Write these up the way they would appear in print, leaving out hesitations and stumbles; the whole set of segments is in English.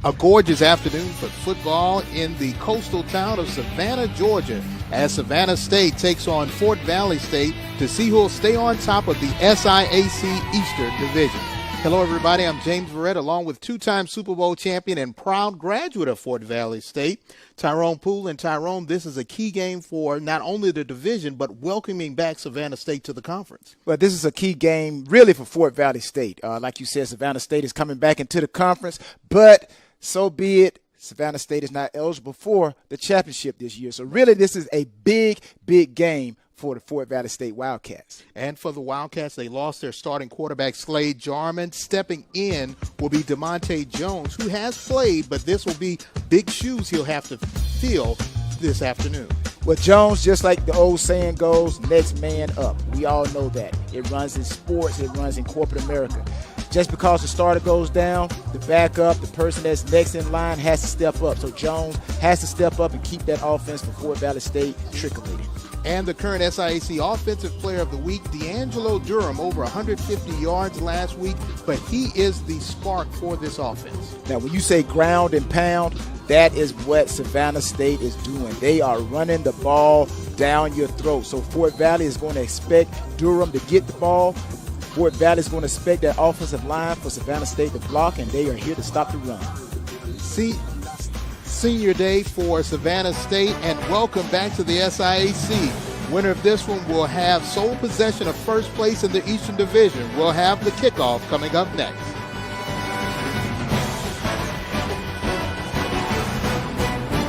A gorgeous afternoon for football in the coastal town of Savannah, Georgia, as Savannah State takes on Fort Valley State to see who will stay on top of the SIAC Eastern Division. Hello, everybody. I'm James Verrett, along with two-time Super Bowl champion and proud graduate of Fort Valley State, Tyrone Poole. And Tyrone, this is a key game for not only the division, but welcoming back Savannah State to the conference. Well, this is a key game really for Fort Valley State. Like you said, Savannah State is coming back into the conference, but so be it. Savannah State is not eligible for the championship this year. So really this is a big, big game for the Fort Valley State Wildcats. And for the Wildcats, they lost their starting quarterback, Slade Jarman. Stepping in will be DeMonte Jones, who has played, but this will be big shoes he'll have to fill this afternoon. Well, Jones, just like the old saying goes, next man up. We all know that. It runs in sports. It runs in corporate America. Just because the starter goes down, the backup, the person that's next in line has to step up. So Jones has to step up and keep that offense for Fort Valley State trickling. And the current SIAC Offensive Player of the Week, D'Angelo Durham, over 150 yards last week, but he is the spark for this offense. Now, when you say ground and pound, that is what Savannah State is doing. They are running the ball down your throat. So Fort Valley is going to expect Durham to get the ball. Fort Valley is going to expect that offensive line for Savannah State to block, and they are here to stop the run. Senior day for Savannah State, and welcome back to the SIAC. Winner of this one will have sole possession of first place in the Eastern Division. We'll have the kickoff coming up next.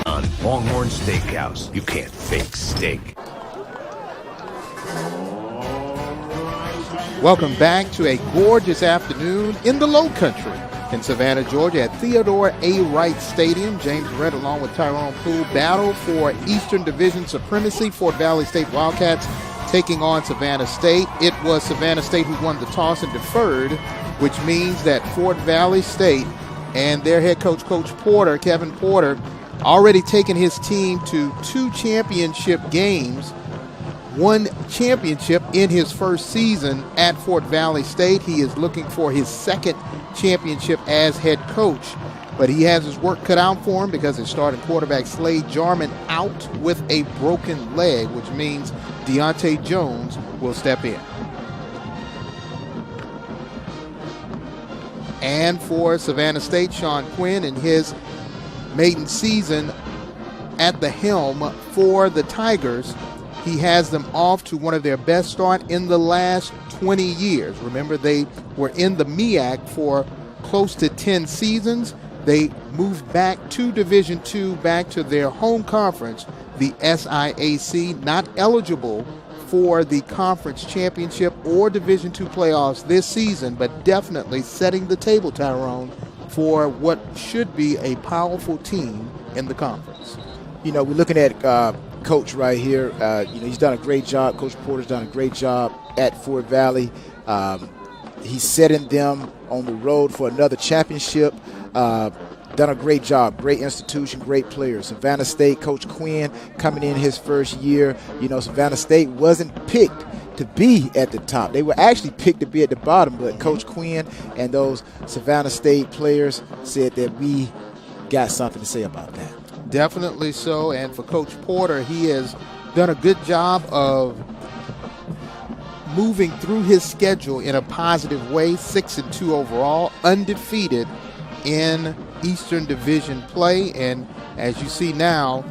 On Longhorn Steakhouse, you can't fake steak. Welcome back to a gorgeous afternoon in the Low Country in Savannah, Georgia at Theodore A. Wright Stadium. James Redd along with Tyrone Poole battle for Eastern Division supremacy. Fort Valley State Wildcats taking on Savannah State. It was Savannah State who won the toss and deferred, which means that Fort Valley State and their head coach, Coach Porter, Kevin Porter, already taken his team to 2 championship games. 1 championship in his first season at Fort Valley State. He is looking for his 2nd championship as head coach, but he has his work cut out for him because his starting quarterback Slade Jarman out with a broken leg, which means Deontay Jones will step in. And for Savannah State, Sean Quinn in his maiden season at the helm for the Tigers, he has them off to one of their best start in the last 20 years. Remember, they were in the MEAC for close to 10 seasons. They moved back to Division II, back to their home conference, the SIAC, not eligible for the conference championship or Division II playoffs this season, but definitely setting the table, Tyrone, for what should be a powerful team in the conference. You know, we're looking at Coach right here. He's done a great job. Coach Porter's done a great job at Fort Valley. He's setting them on the road for another championship. Done a great job. Great institution, great players. Savannah State, Coach Quinn coming in his first year. You know, Savannah State wasn't picked to be at the top. They were actually picked to be at the bottom, but Coach Quinn and those Savannah State players said that we got something to say about that. Definitely so, and for Coach Porter, he has done a good job of moving through his schedule in a positive way. 6-2 overall, undefeated in Eastern Division play, and as you see now,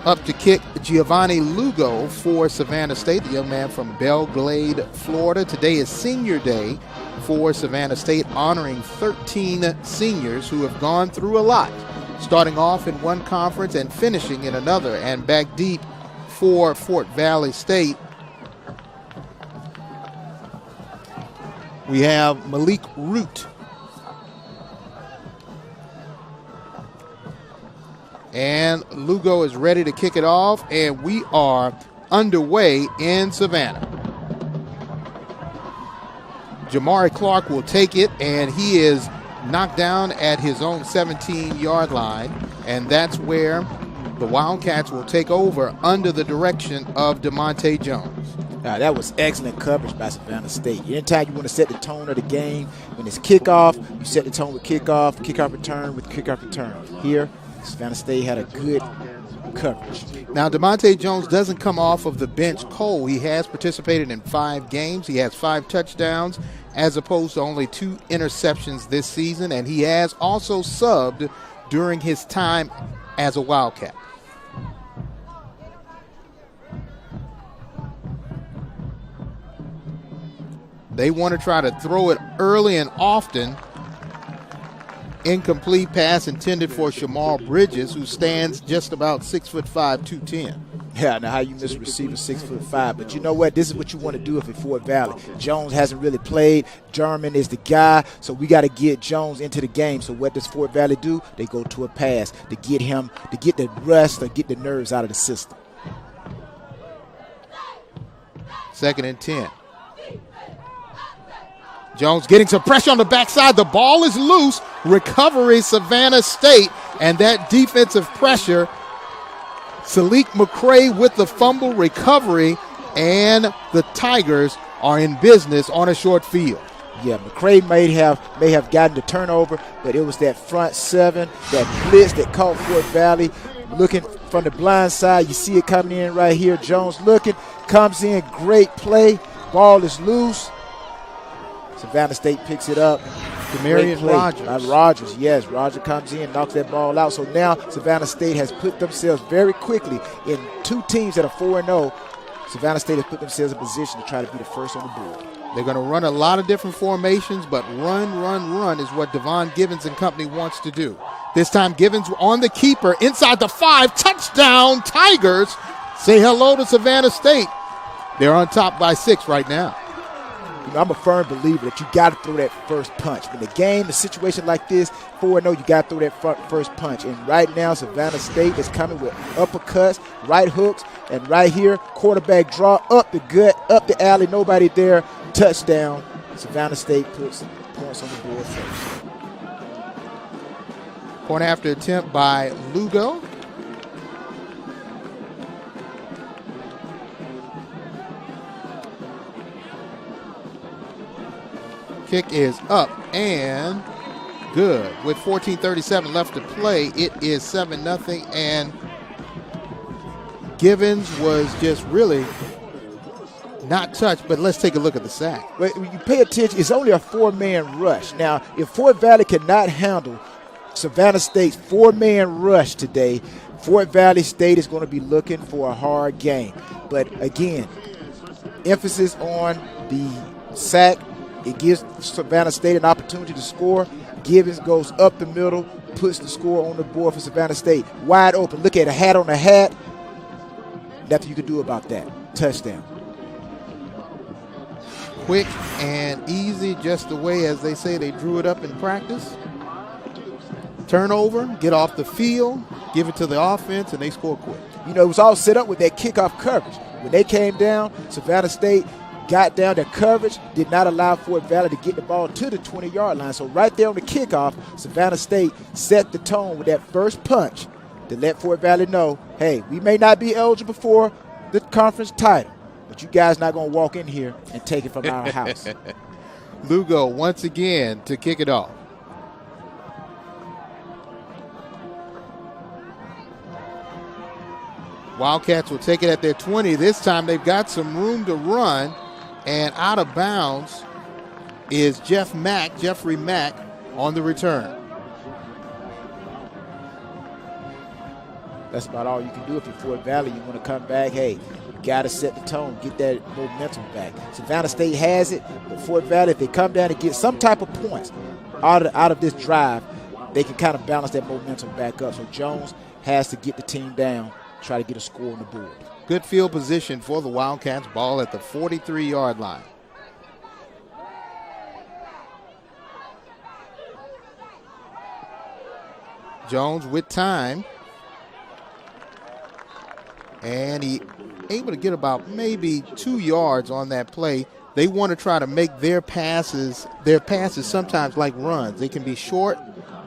up to kick Giovanni Lugo for Savannah State, the young man from Belle Glade, Florida. Today is senior day for Savannah State, honoring 13 seniors who have gone through a lot, starting off in one conference and finishing in another. And back deep for Fort Valley State, we have Malik Root. And Lugo is ready to kick it off, and we are underway in Savannah. Jamari Clark will take it, and he is knocked down at his own 17-yard line, and that's where the Wildcats will take over under the direction of DeMonte Jones. Now, that was excellent coverage by Savannah State. Anytime you want to set the tone of the game, when it's kickoff, you set the tone with kickoff return with kickoff return. Here, Savannah State had a good coverage. Now, DeMonte Jones doesn't come off of the bench cold. He has participated in 5 games. He has 5 touchdowns as opposed to only 2 interceptions this season, and he has also subbed during his time as a Wildcat. They want to try to throw it early and often. Incomplete pass intended for Shamar Bridges, who stands just about 6'5", 210. Yeah, now how you miss a receiver 6'5", but you know what? This is what you want to do if you're Fort Valley. Jones hasn't really played. German is the guy, so we got to get Jones into the game. So what does Fort Valley do? They go to a pass to get him, to get the rust or get the nerves out of the system. 2nd and 10. Jones getting some pressure on the backside. The ball is loose. Recovery, Savannah State. And that defensive pressure, Salik McCray with the fumble recovery, and the Tigers are in business on a short field. Yeah, McCray may have gotten the turnover, but it was that front 7, that blitz that caught Fort Valley looking from the blind side. You see it coming in right here. Jones looking, comes in, great play. Ball is loose. Savannah State picks it up. Demarius Rogers. Rogers, yes. Roger comes in, knocks that ball out. So now Savannah State has put themselves very quickly in 2 teams that are 4-0. Savannah State has put themselves in position to try to be the first on the board. They're going to run a lot of different formations, but run is what Devon Givens and company wants to do. This time Givens on the keeper, inside the 5, touchdown Tigers. Say hello to Savannah State. They're on top by 6 right now. You know, I'm a firm believer that you got to throw that first punch. In the game, a situation like this, 4-0, you got to throw that first punch. And right now, Savannah State is coming with uppercuts, right hooks, and right here, quarterback draw, up the gut, up the alley, nobody there, touchdown. Savannah State puts points on the board first. Point after attempt by Lugo. Kick is up and good. With 14:37 left to play, it is 7-0, and Givens was just really not touched, but let's take a look at the sack. But when you pay attention, it's only a 4-man rush. Now, if Fort Valley cannot handle Savannah State's 4-man rush today, Fort Valley State is going to be looking for a hard game. But again, emphasis on the sack. It gives Savannah State an opportunity to score. Givens goes up the middle, puts the score on the board for Savannah State. Wide open. Look at a hat on the hat. Nothing you can do about that. Touchdown. Quick and easy, just the way, as they say, they drew it up in practice. Turnover, get off the field, give it to the offense, and they score quick. You know, it was all set up with that kickoff coverage. When they came down, Savannah State got down, their coverage did not allow Fort Valley to get the ball to the 20-yard line. So right there on the kickoff, Savannah State set the tone with that first punch to let Fort Valley know, hey, we may not be eligible for the conference title, but you guys not going to walk in here and take it from our house. Lugo once again to kick it off. Wildcats will take it at their 20. This time they've got some room to run. And out of bounds is Jeffrey Mack on the return. That's about all you can do if you're Fort Valley. You want to come back, hey, you got to set the tone, get that momentum back. Savannah State has it, but Fort Valley, if they come down and get some type of points out of this drive, they can kind of balance that momentum back up. So Jones has to get the team down, try to get a score on the board. Good field position for the Wildcats. Ball at the 43-yard line. Jones with time. And he able to get about maybe 2 yards on that play. They want to try to make their passes sometimes like runs. They can be short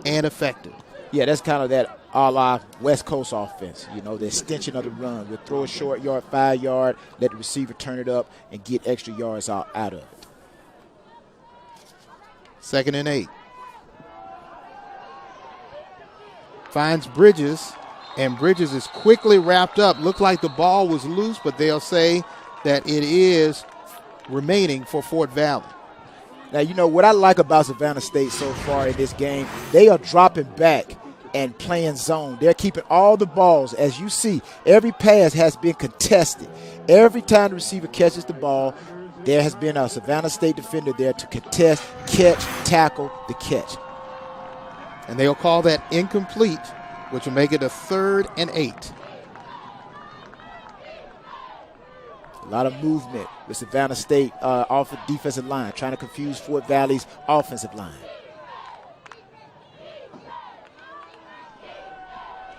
and effective. Yeah, that's kind of that a la West Coast offense. You know, the extension of the run. We'll throw a short yard, 5 yard, let the receiver turn it up and get extra yards out of it. 2nd and 8. Finds Bridges, and Bridges is quickly wrapped up. Looked like the ball was loose, but they'll say that it is remaining for Fort Valley. Now, you know, what I like about Savannah State so far in this game, they are dropping back and playing zone. They're keeping all the balls. As you see, every pass has been contested. Every time the receiver catches the ball, there has been a Savannah State defender there to contest, catch, tackle the catch. And they'll call that incomplete, which will make it a 3rd and 8. A lot of movement with Savannah State off the defensive line, trying to confuse Fort Valley's offensive line.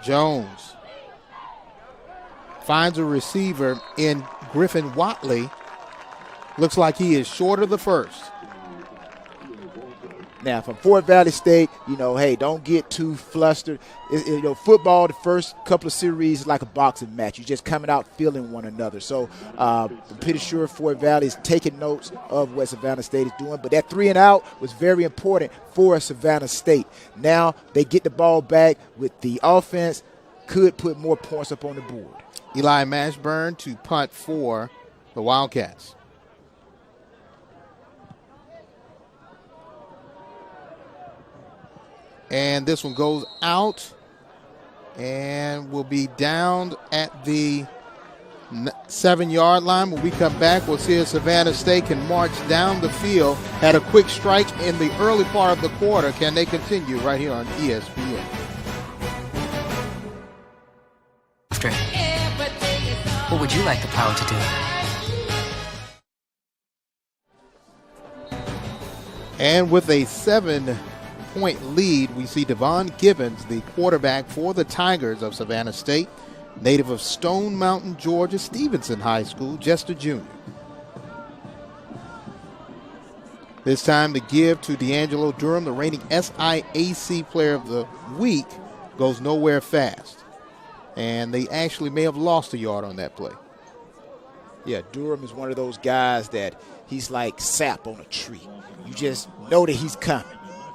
Jones finds a receiver in Griffin Watley. Looks like he is short of the first. Now, from Fort Valley State, you know, hey, don't get too flustered. You know, football, the first couple of series is like a boxing match. You're just coming out feeling one another. So I'm pretty sure Fort Valley is taking notes of what Savannah State is doing. But that 3 and out was very important for Savannah State. Now they get the ball back with the offense, could put more points up on the board. Eli Mashburn to punt for the Wildcats. And this one goes out and will be down at the 7-yard line. When we come back, we'll see if Savannah State can march down the field. Had a quick strike in the early part of the quarter. Can they continue right here on ESPN? What would you like the power to do? And with a 7-point lead, we see Devon Gibbons, the quarterback for the Tigers of Savannah State, native of Stone Mountain, Georgia, Stevenson High School, just a junior. This time the give to D'Angelo Durham, the reigning SIAC Player of the Week, goes nowhere fast. And they actually may have lost a yard on that play. Yeah, Durham is one of those guys that he's like sap on a tree. You just know that he's coming.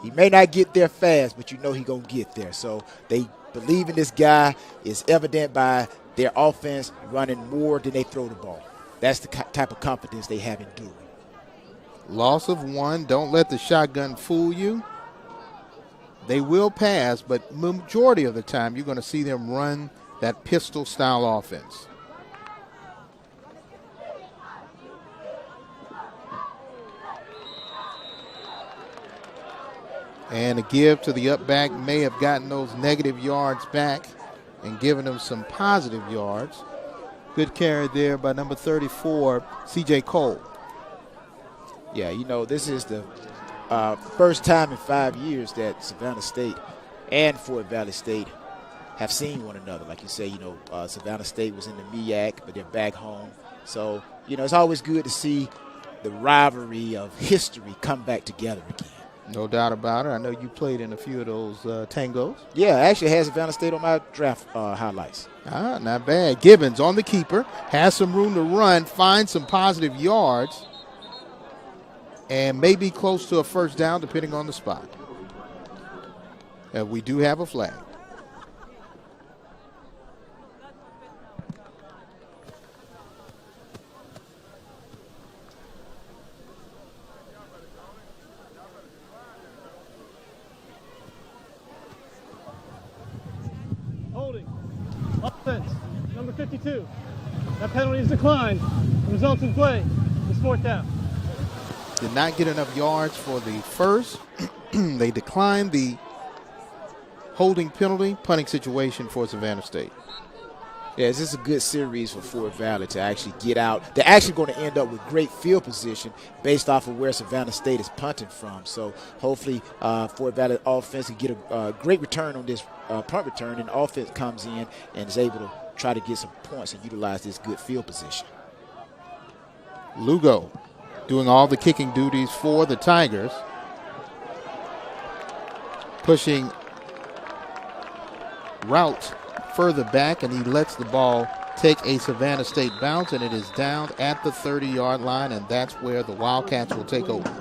He may not get there fast, but you know he's going to get there. So they believe in this guy. Is evident by their offense running more than they throw the ball. That's the type of confidence they have in Durham. Loss of 1. Don't let the shotgun fool you. They will pass, but majority of the time you're going to see them run that pistol-style offense. And a give to the up back may have gotten those negative yards back and given them some positive yards. Good carry there by number 34, C.J. Cole. Yeah, you know, this is the first time in 5 years that Savannah State and Fort Valley State have seen one another. Like you say, you know, Savannah State was in the MEAC, but they're back home. So, you know, it's always good to see the rivalry of history come back together again. No doubt about it. I know you played in a few of those tangos. Yeah, I actually had Savannah State on my draft highlights. Not bad. Gibbons on the keeper, has some room to run, finds some positive yards, and may be close to a first down depending on the spot. We do have a flag. Holding. Offense. Number 52. That penalty is declined. The resulting play is 4th down. Did not get enough yards for the first. They declined the holding penalty, punting situation for Savannah State. Yeah, this is a good series for Fort Valley to actually get out. They're actually going to end up with great field position based off of where Savannah State is punting from. So hopefully Fort Valley offense can get a great return on this punt return, and offense comes in and is able to try to get some points and utilize this good field position. Lugo doing all the kicking duties for the Tigers. Pushing route further back, and he lets the ball take a Savannah State bounce, and it is down at the 30-yard line, and that's where the Wildcats will take over.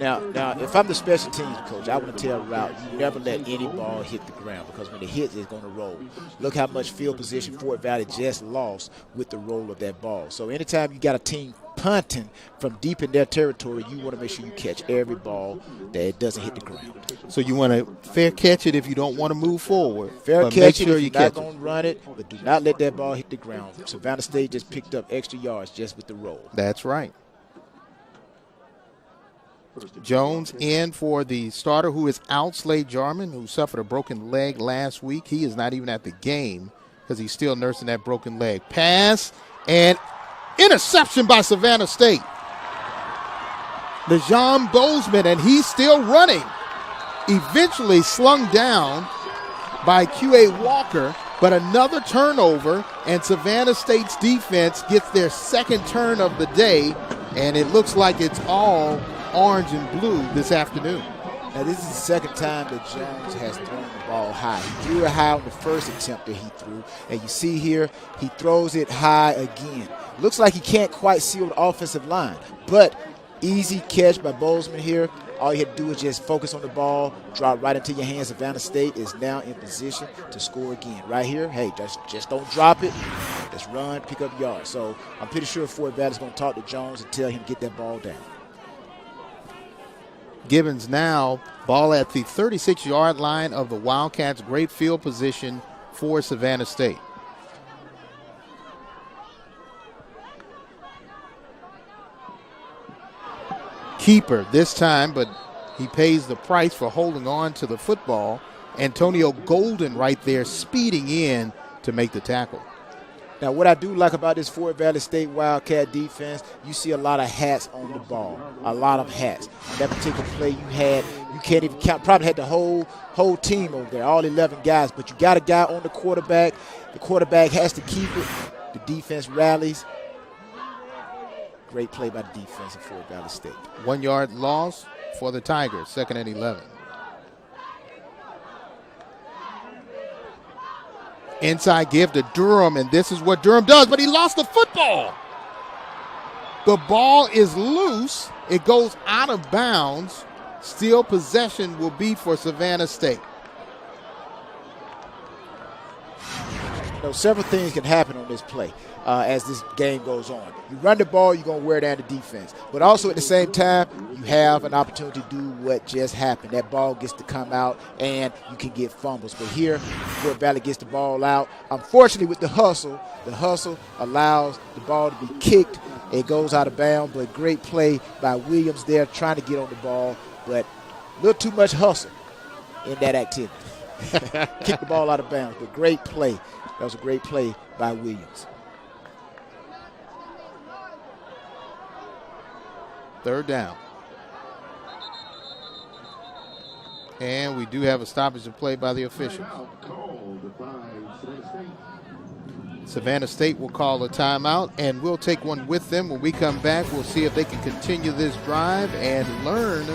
Now, if I'm the special teams coach, I want to tell Route, you never let any ball hit the ground, because when it hits, it's going to roll. Look how much field position Fort Valley just lost with the roll of that ball. So anytime you got a team punting from deep in their territory, you want to make sure you catch every ball that it doesn't hit the ground. So you want to fair catch it if you don't want to move forward. Fair but catch make it sure if you you're not catch going to run it, but do not let that ball hit the ground. Savannah State just picked up extra yards just with the roll. That's right. Jones in for the starter who is out, Slade Jarman, who suffered a broken leg last week. He is not even at the game because he's still nursing that broken leg. Pass and interception by Savannah State. LeJean Bozeman, and he's still running. Eventually slung down by Q.A. Walker, but another turnover, and Savannah State's defense gets their second turn of the day, and it looks like it's all orange and blue this afternoon. Now, this is the second time that Jones has thrown the ball high. He threw it high on the first attempt that he threw, and you see here, he throws it high again. Looks like he can't quite seal the offensive line, but easy catch by Bozeman here. All you have to do is just focus on the ball, drop right into your hands. Savannah State is now in position to score again. Right here, hey, just don't drop it. Just run, pick up yards. So I'm pretty sure Fort Valley is going to talk to Jones and tell him to get that ball down. Gibbons now, ball at the 36-yard line of the Wildcats. Great field position for Savannah State. Keeper this time, but he pays the price for holding on to the football. Antonio Golden right there speeding in to make the tackle. Now, what I do like about this Fort Valley State Wildcat defense, you see a lot of hats on the ball, a lot of hats. On that particular play you can't even count, probably had the whole team over there, all 11 guys, but you got a guy on the quarterback. The quarterback has to keep it. The defense rallies. Great play by the defense of Fort Valley State. 1 yard loss for the Tigers, 2nd and 11. Inside give to Durham, and this is what Durham does, but he lost the football. The ball is loose. It goes out of bounds. Still possession will be for Savannah State. Several things can happen on this play as this game goes on. You run the ball, you're going to wear down the defense. But also at the same time, you have an opportunity to do what just happened. That ball gets to come out, and you can get fumbles. But here, Fort Valley gets the ball out. Unfortunately, with the hustle allows the ball to be kicked. It goes out of bounds, but great play by Williams there trying to get on the ball, but a little too much hustle in that activity. Kick the ball out of bounds, but great play. That was a great play by Williams. 3rd down. And we do have a stoppage of play by the officials. Savannah State will call a timeout, and we'll take one with them. When we come back, we'll see if they can continue this drive and learn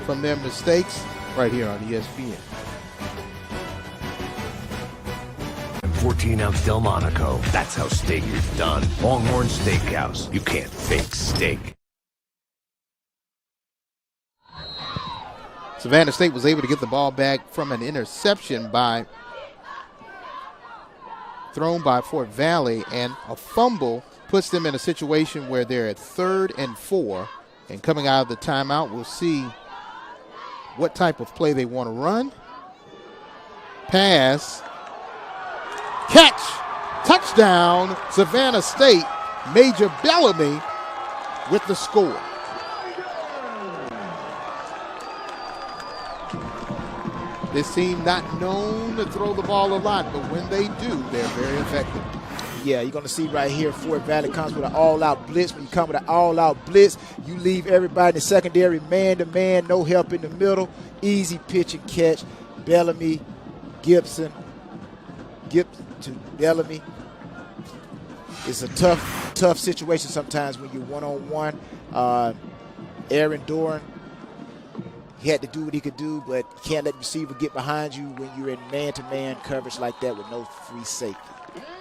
from their mistakes right here on ESPN. 14-ounce Delmonico. That's how steak is done. Longhorn Steakhouse. You can't fake steak. Savannah State was able to get the ball back from an interception thrown by Fort Valley, and a fumble puts them in a situation where they're at 3rd and 4. And coming out of the timeout, we'll see what type of play they want to run. Pass. Catch. Touchdown, Savannah State. Major Bellamy with the score. This team not known to throw the ball a lot, but when they do, they're very effective. Yeah, you're going to see right here, Fort Valley comes with an all-out blitz. When you come with an all-out blitz, you leave everybody in the secondary man-to-man, no help in the middle. Easy pitch and catch. Bellamy, Gibson to Bellamy. It's a tough situation sometimes when you're one-on-one. Aaron Doran, He had to do what he could do, but you can't let the receiver get behind you when you're in man-to-man coverage like that with no free safety.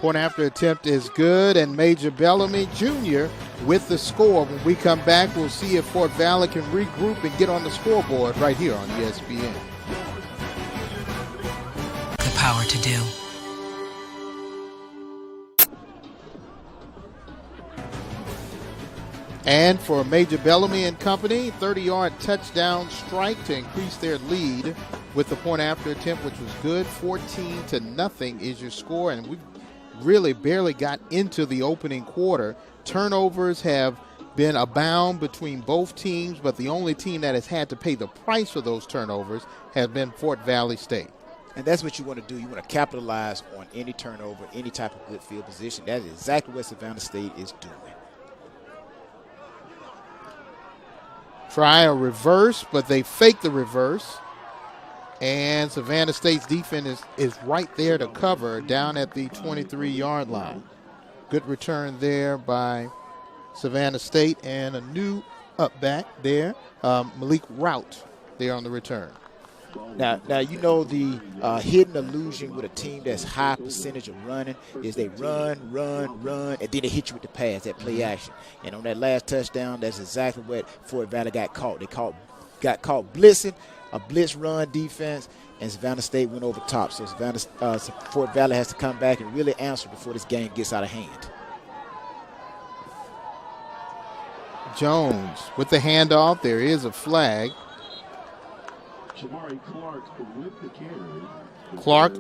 Point after attempt is good, and Major Bellamy Jr. with the score. When we come back, we'll see if Fort Valley can regroup and get on the scoreboard right here on ESPN. The power to do. And for Major Bellamy and company, 30-yard touchdown strike to increase their lead with the point after attempt, which was good. 14-0 is your score, and we really barely got into the opening quarter. Turnovers have been abound between both teams, but the only team that has had to pay the price for those turnovers has been Fort Valley State. And that's what you want to do. You want to capitalize on any turnover, any type of good field position. That is exactly what Savannah State is doing. Try a reverse, but they fake the reverse. And Savannah State's defense is right there to cover down at the 23-yard line. Good return there by Savannah State, and a new up back there, Malik Rout, there on the return. Now you know the hidden illusion with a team that's high percentage of running is they run, and then they hit you with the pass, that play action. And on that last touchdown, that's exactly what Fort Valley got caught. They got caught blitzing, a blitz run defense, and Savannah State went over top. So Fort Valley has to come back and really answer before this game gets out of hand. Jones with the handoff. There is a flag. Clark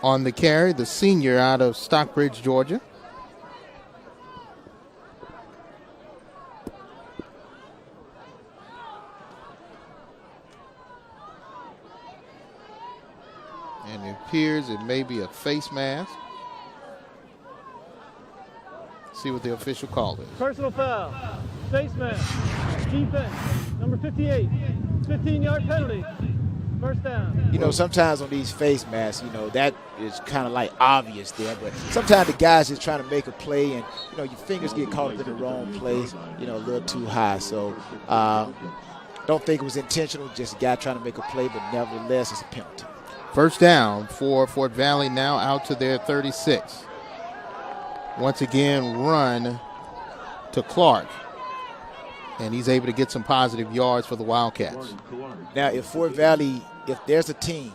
on the carry, the senior out of Stockbridge, Georgia. And it appears it may be a face mask. See what the official call is. Personal foul. Face mask. Defense. Number 58. 15-yard penalty. First down. You know, sometimes on these face masks, you know, that is kind of like obvious there. But sometimes the guys just trying to make a play and, you know, your fingers get caught up in the wrong place, you know, a little too high. So don't think it was intentional, just a guy trying to make a play, but nevertheless, it's a penalty. First down for Fort Valley, now out to their 36. Once again, run to Clark. And he's able to get some positive yards for the Wildcats. Now, if Fort Valley, if there's a team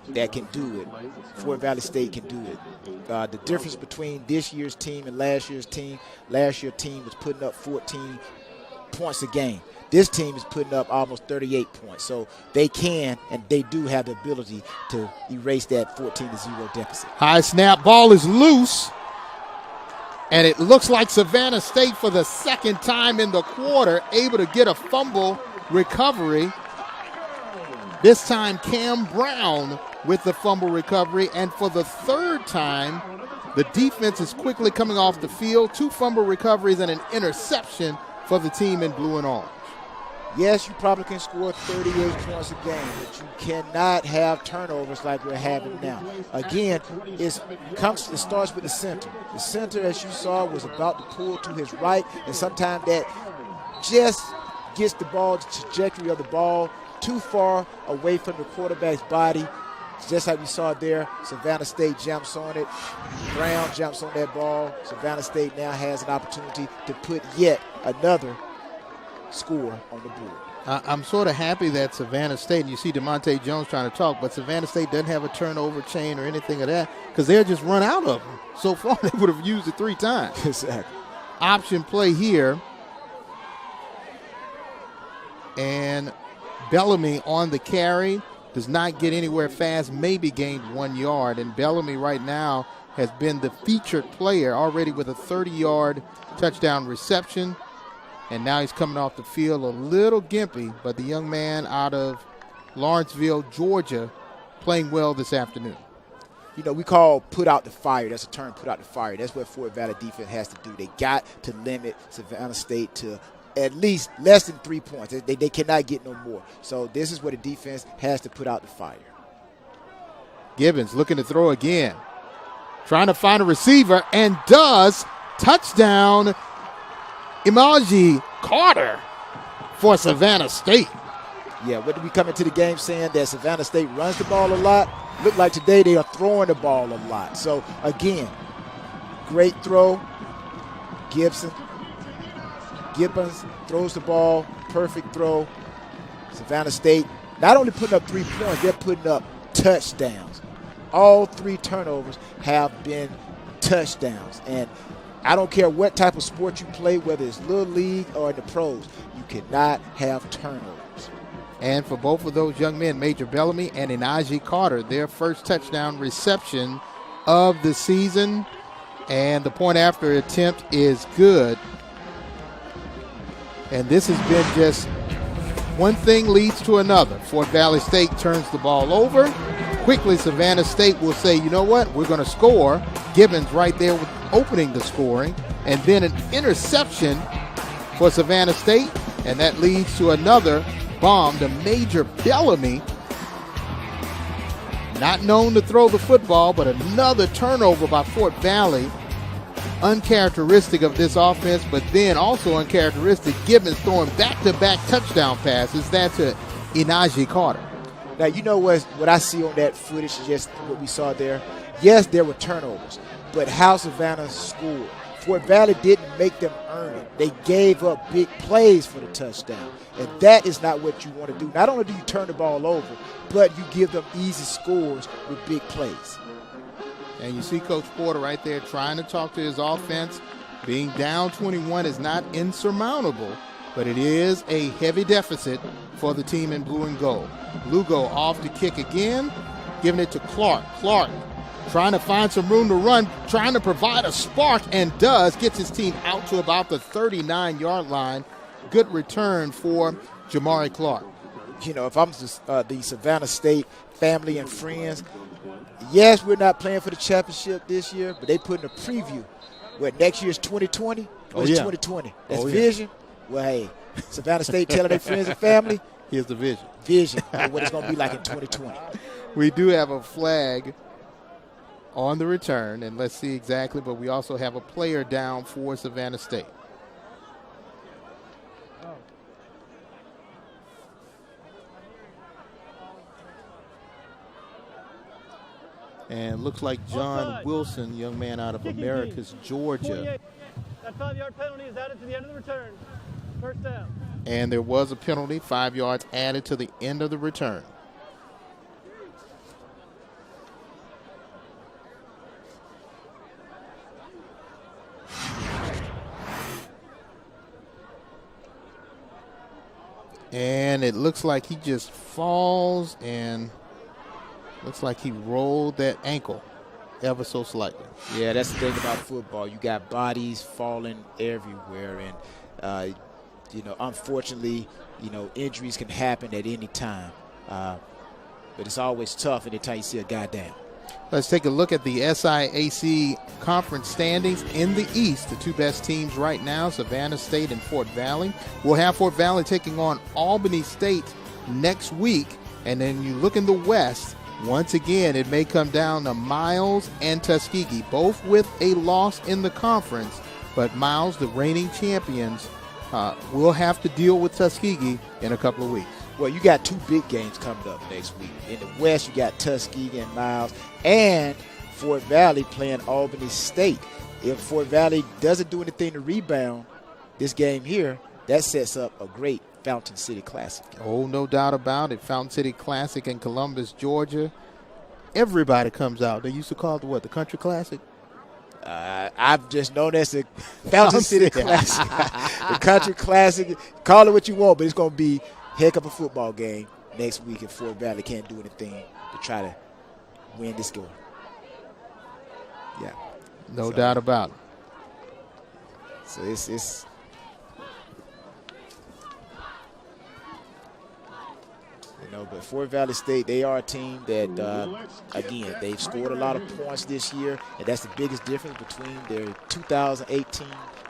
that can do it, Fort Valley State can do it. The difference between this year's team and last year's team was putting up 14 points a game. This team is putting up almost 38 points. So they can and they do have the ability to erase that 14-0 deficit. High snap, ball is loose. And it looks like Savannah State, for the second time in the quarter, able to get a fumble recovery. This time, Cam Brown with the fumble recovery. And for the third time, the defense is quickly coming off the field. 2 fumble recoveries and an interception for the team in blue and orange. Yes, you probably can score 38 points a game, but you cannot have turnovers like we're having now. Again, it starts with the center. The center, as you saw, was about to pull to his right, and sometimes that just gets the ball, the trajectory of the ball, too far away from the quarterback's body. Just like we saw there, Savannah State jumps on it. Brown jumps on that ball. Savannah State now has an opportunity to put yet another score on the board. I'm sort of happy that Savannah State, and you see DeMonte Jones trying to talk, but Savannah State doesn't have a turnover chain or anything of that because they'll just run out of them. So far, they would have used it 3 times. Exactly. Option play here. And Bellamy on the carry. Does not get anywhere fast, maybe gained 1 yard. And Bellamy right now has been the featured player already with a 30-yard touchdown reception. And now he's coming off the field a little gimpy, but the young man out of Lawrenceville, Georgia, playing well this afternoon. You know, we call put out the fire. That's a term, put out the fire. That's what Fort Valley defense has to do. They got to limit Savannah State to at least less than 3 points. They cannot get no more. So this is where the defense has to put out the fire. Gibbons looking to throw again. Trying to find a receiver and does. Touchdown, Imaji Carter. for Savannah State. Yeah, what did we come into the game saying? That Savannah State runs the ball a lot. Look like today they are throwing the ball a lot. So, again, great throw. Gibbons throws the ball. Perfect throw. Savannah State not only putting up 3 points, they're putting up touchdowns. All 3 turnovers have been touchdowns. And I don't care what type of sport you play, whether it's Little League or in the pros, you cannot have turnovers. And for both of those young men, Major Bellamy and Inaji Carter, their first touchdown reception of the season. And the point after attempt is good. And this has been just one thing leads to another. Fort Valley State turns the ball over. Quickly, Savannah State will say, you know what, we're going to score. Gibbons right there with opening the scoring. And then an interception for Savannah State. And that leads to another bomb to Major Bellamy. Not known to throw the football, but another turnover by Fort Valley. Uncharacteristic of this offense, but then also uncharacteristic. Gibbons throwing back-to-back touchdown passes. That's to Inaji Carter. Now, you know what I see on that footage, just what we saw there? Yes, there were turnovers, but how Savannah scored. Fort Valley didn't make them earn it. They gave up big plays for the touchdown, and that is not what you want to do. Not only do you turn the ball over, but you give them easy scores with big plays. And you see Coach Porter right there trying to talk to his offense. Being down 21 is not insurmountable, but it is a heavy deficit for the team in blue and gold. Lugo off to kick again, giving it to Clark. Clark trying to find some room to run, trying to provide a spark, and does. Gets his team out to about the 39-yard line. Good return for Jamari Clark. You know, if I'm the Savannah State family and friends, yes, we're not playing for the championship this year, but they put in a preview. What, next year's 2020? Or 2020? That's vision? Well, hey, Savannah State telling their friends and family. Here's the vision. Vision of what it's going to be like in 2020. We do have a flag on the return, and let's see exactly, but we also have a player down for Savannah State. And looks like John Wilson, young man out of Americus, Georgia. That 5-yard penalty is added to the end of the return. First down. And there was a penalty, 5 yards added to the end of the return. And it looks like he just falls and looks like he rolled that ankle ever so slightly. Yeah, that's the thing about football. You got bodies falling everywhere, and unfortunately, injuries can happen at any time. But it's always tough anytime you see a guy down. Let's take a look at the SIAC conference standings in the East. The 2 best teams right now, Savannah State and Fort Valley. We'll have Fort Valley taking on Albany State next week. And then you look in the West, once again, it may come down to Miles and Tuskegee, both with a loss in the conference. But Miles, the reigning champions, will have to deal with Tuskegee in a couple of weeks. Well, you got 2 big games coming up next week. In the West, you got Tuskegee and Miles, and Fort Valley playing Albany State. If Fort Valley doesn't do anything to rebound this game here, that sets up a great Fountain City Classic. Oh, no doubt about it. Fountain City Classic in Columbus, Georgia. Everybody comes out. They used to call it what, the Country Classic? I've just known as the Fountain City Classic. The Country Classic. Call it what you want, but it's going to be heck of a football game next week if Fort Valley can't do anything to try to win this game. Yeah. No doubt about it. So it's but Fort Valley State, they are a team that, again, they've scored a lot of points this year, and that's the biggest difference between their 2018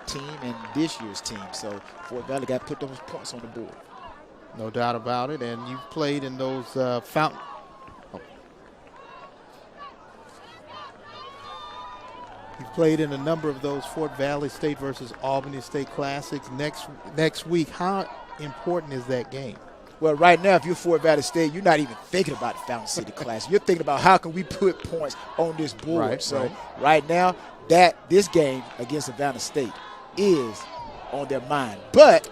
team and this year's team. So Fort Valley got to put those points on the board. No doubt about it. And you've played in those You've played in a number of those Fort Valley State versus Albany State Classics. Next week, how important is that game? Well, right now, if you're Fort Valley State, you're not even thinking about the Fountain City Classic. You're thinking about how can we put points on this board. Right now, this game against Savannah State is on their mind. But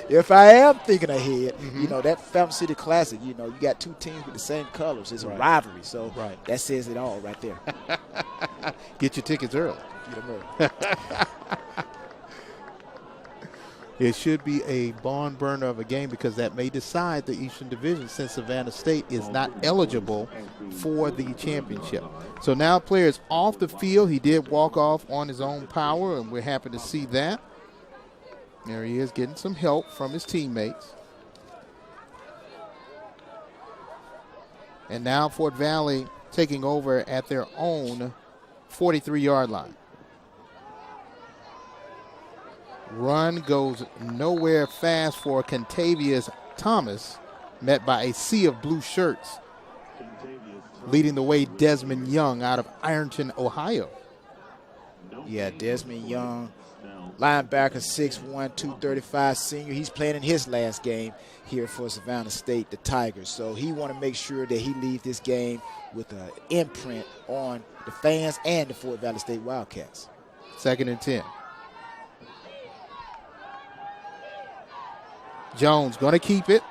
if I am thinking ahead, you know, that Fountain City Classic, you know, you got two teams with the same colors. It's a rivalry. So that says it all right there. Get your tickets early. Get them early. It should be a barn burner of a game because that may decide the Eastern Division since Savannah State is not eligible for the championship. So now players off the field. He did walk off on his own power, and we're happy to see that. There he is getting some help from his teammates. And now Fort Valley taking over at their own 43-yard line. Run goes nowhere fast for Contavious Thomas, met by a sea of blue shirts. Leading the way, Desmond Young out of Ironton, Ohio. Yeah, Desmond Young, linebacker, 6'1", 235 senior. He's playing in his last game here for Savannah State, the Tigers. So he want to make sure that he leaves this game with an imprint on the fans and the Fort Valley State Wildcats. 2nd and 10. Jones going to keep it.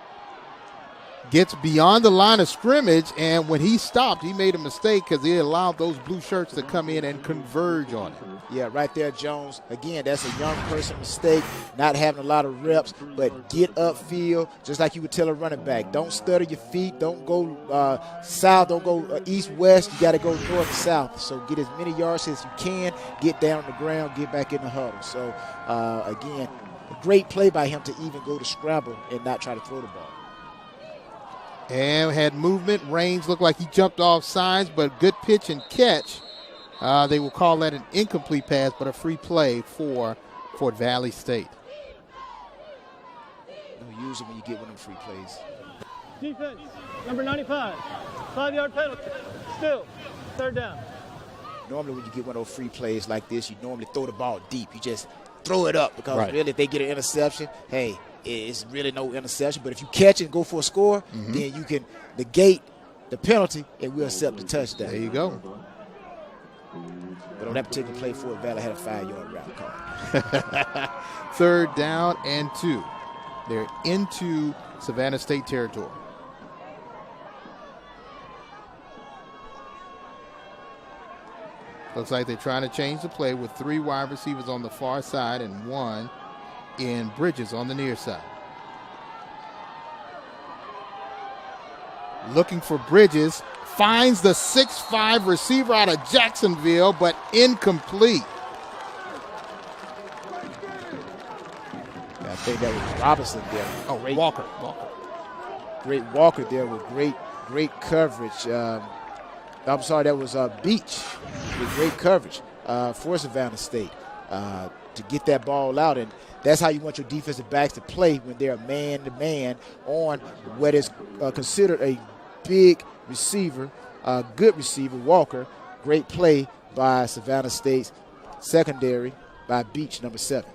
Gets beyond the line of scrimmage, and when he stopped, he made a mistake because he allowed those blue shirts to come in and converge on him. Yeah, right there, Jones. Again, that's a young person mistake, not having a lot of reps, but get upfield, just like you would tell a running back. Don't stutter your feet. Don't go south. Don't go east-west. You got to go north-south. So get as many yards as you can, get down on the ground, get back in the huddle. So, again, a great play by him to even go to scramble and not try to throw the ball. And had movement. Raines looked like he jumped off sides, but good pitch and catch. They will call that an incomplete pass, but a free play for Fort Valley State. No, usually when you get one of them free plays. Defense, number 95, 5-yard penalty. Still, 3rd down. Normally when you get one of those free plays like this, you normally throw the ball deep. You just throw it up because really if they get an interception, hey, it's really no interception. But if you catch it and go for a score, then you can negate the penalty and we'll accept the touchdown. There you go. But on that particular play, Fort Valley had a 5-yard route call. 3rd down and 2. They're into Savannah State territory. Looks like they're trying to change the play with 3 wide receivers on the far side and 1 in Bridges on the near side. Looking for Bridges. Finds the 6'5" receiver out of Jacksonville, but incomplete. I think that was Robinson there. Oh, Walker. Great Walker there with great coverage. I'm sorry, that was Beach with great coverage for Savannah State to get that ball out. And that's how you want your defensive backs to play when they're man-to-man on what is considered a big receiver, good receiver, Walker. Great play by Savannah State's secondary by Beach, number 7.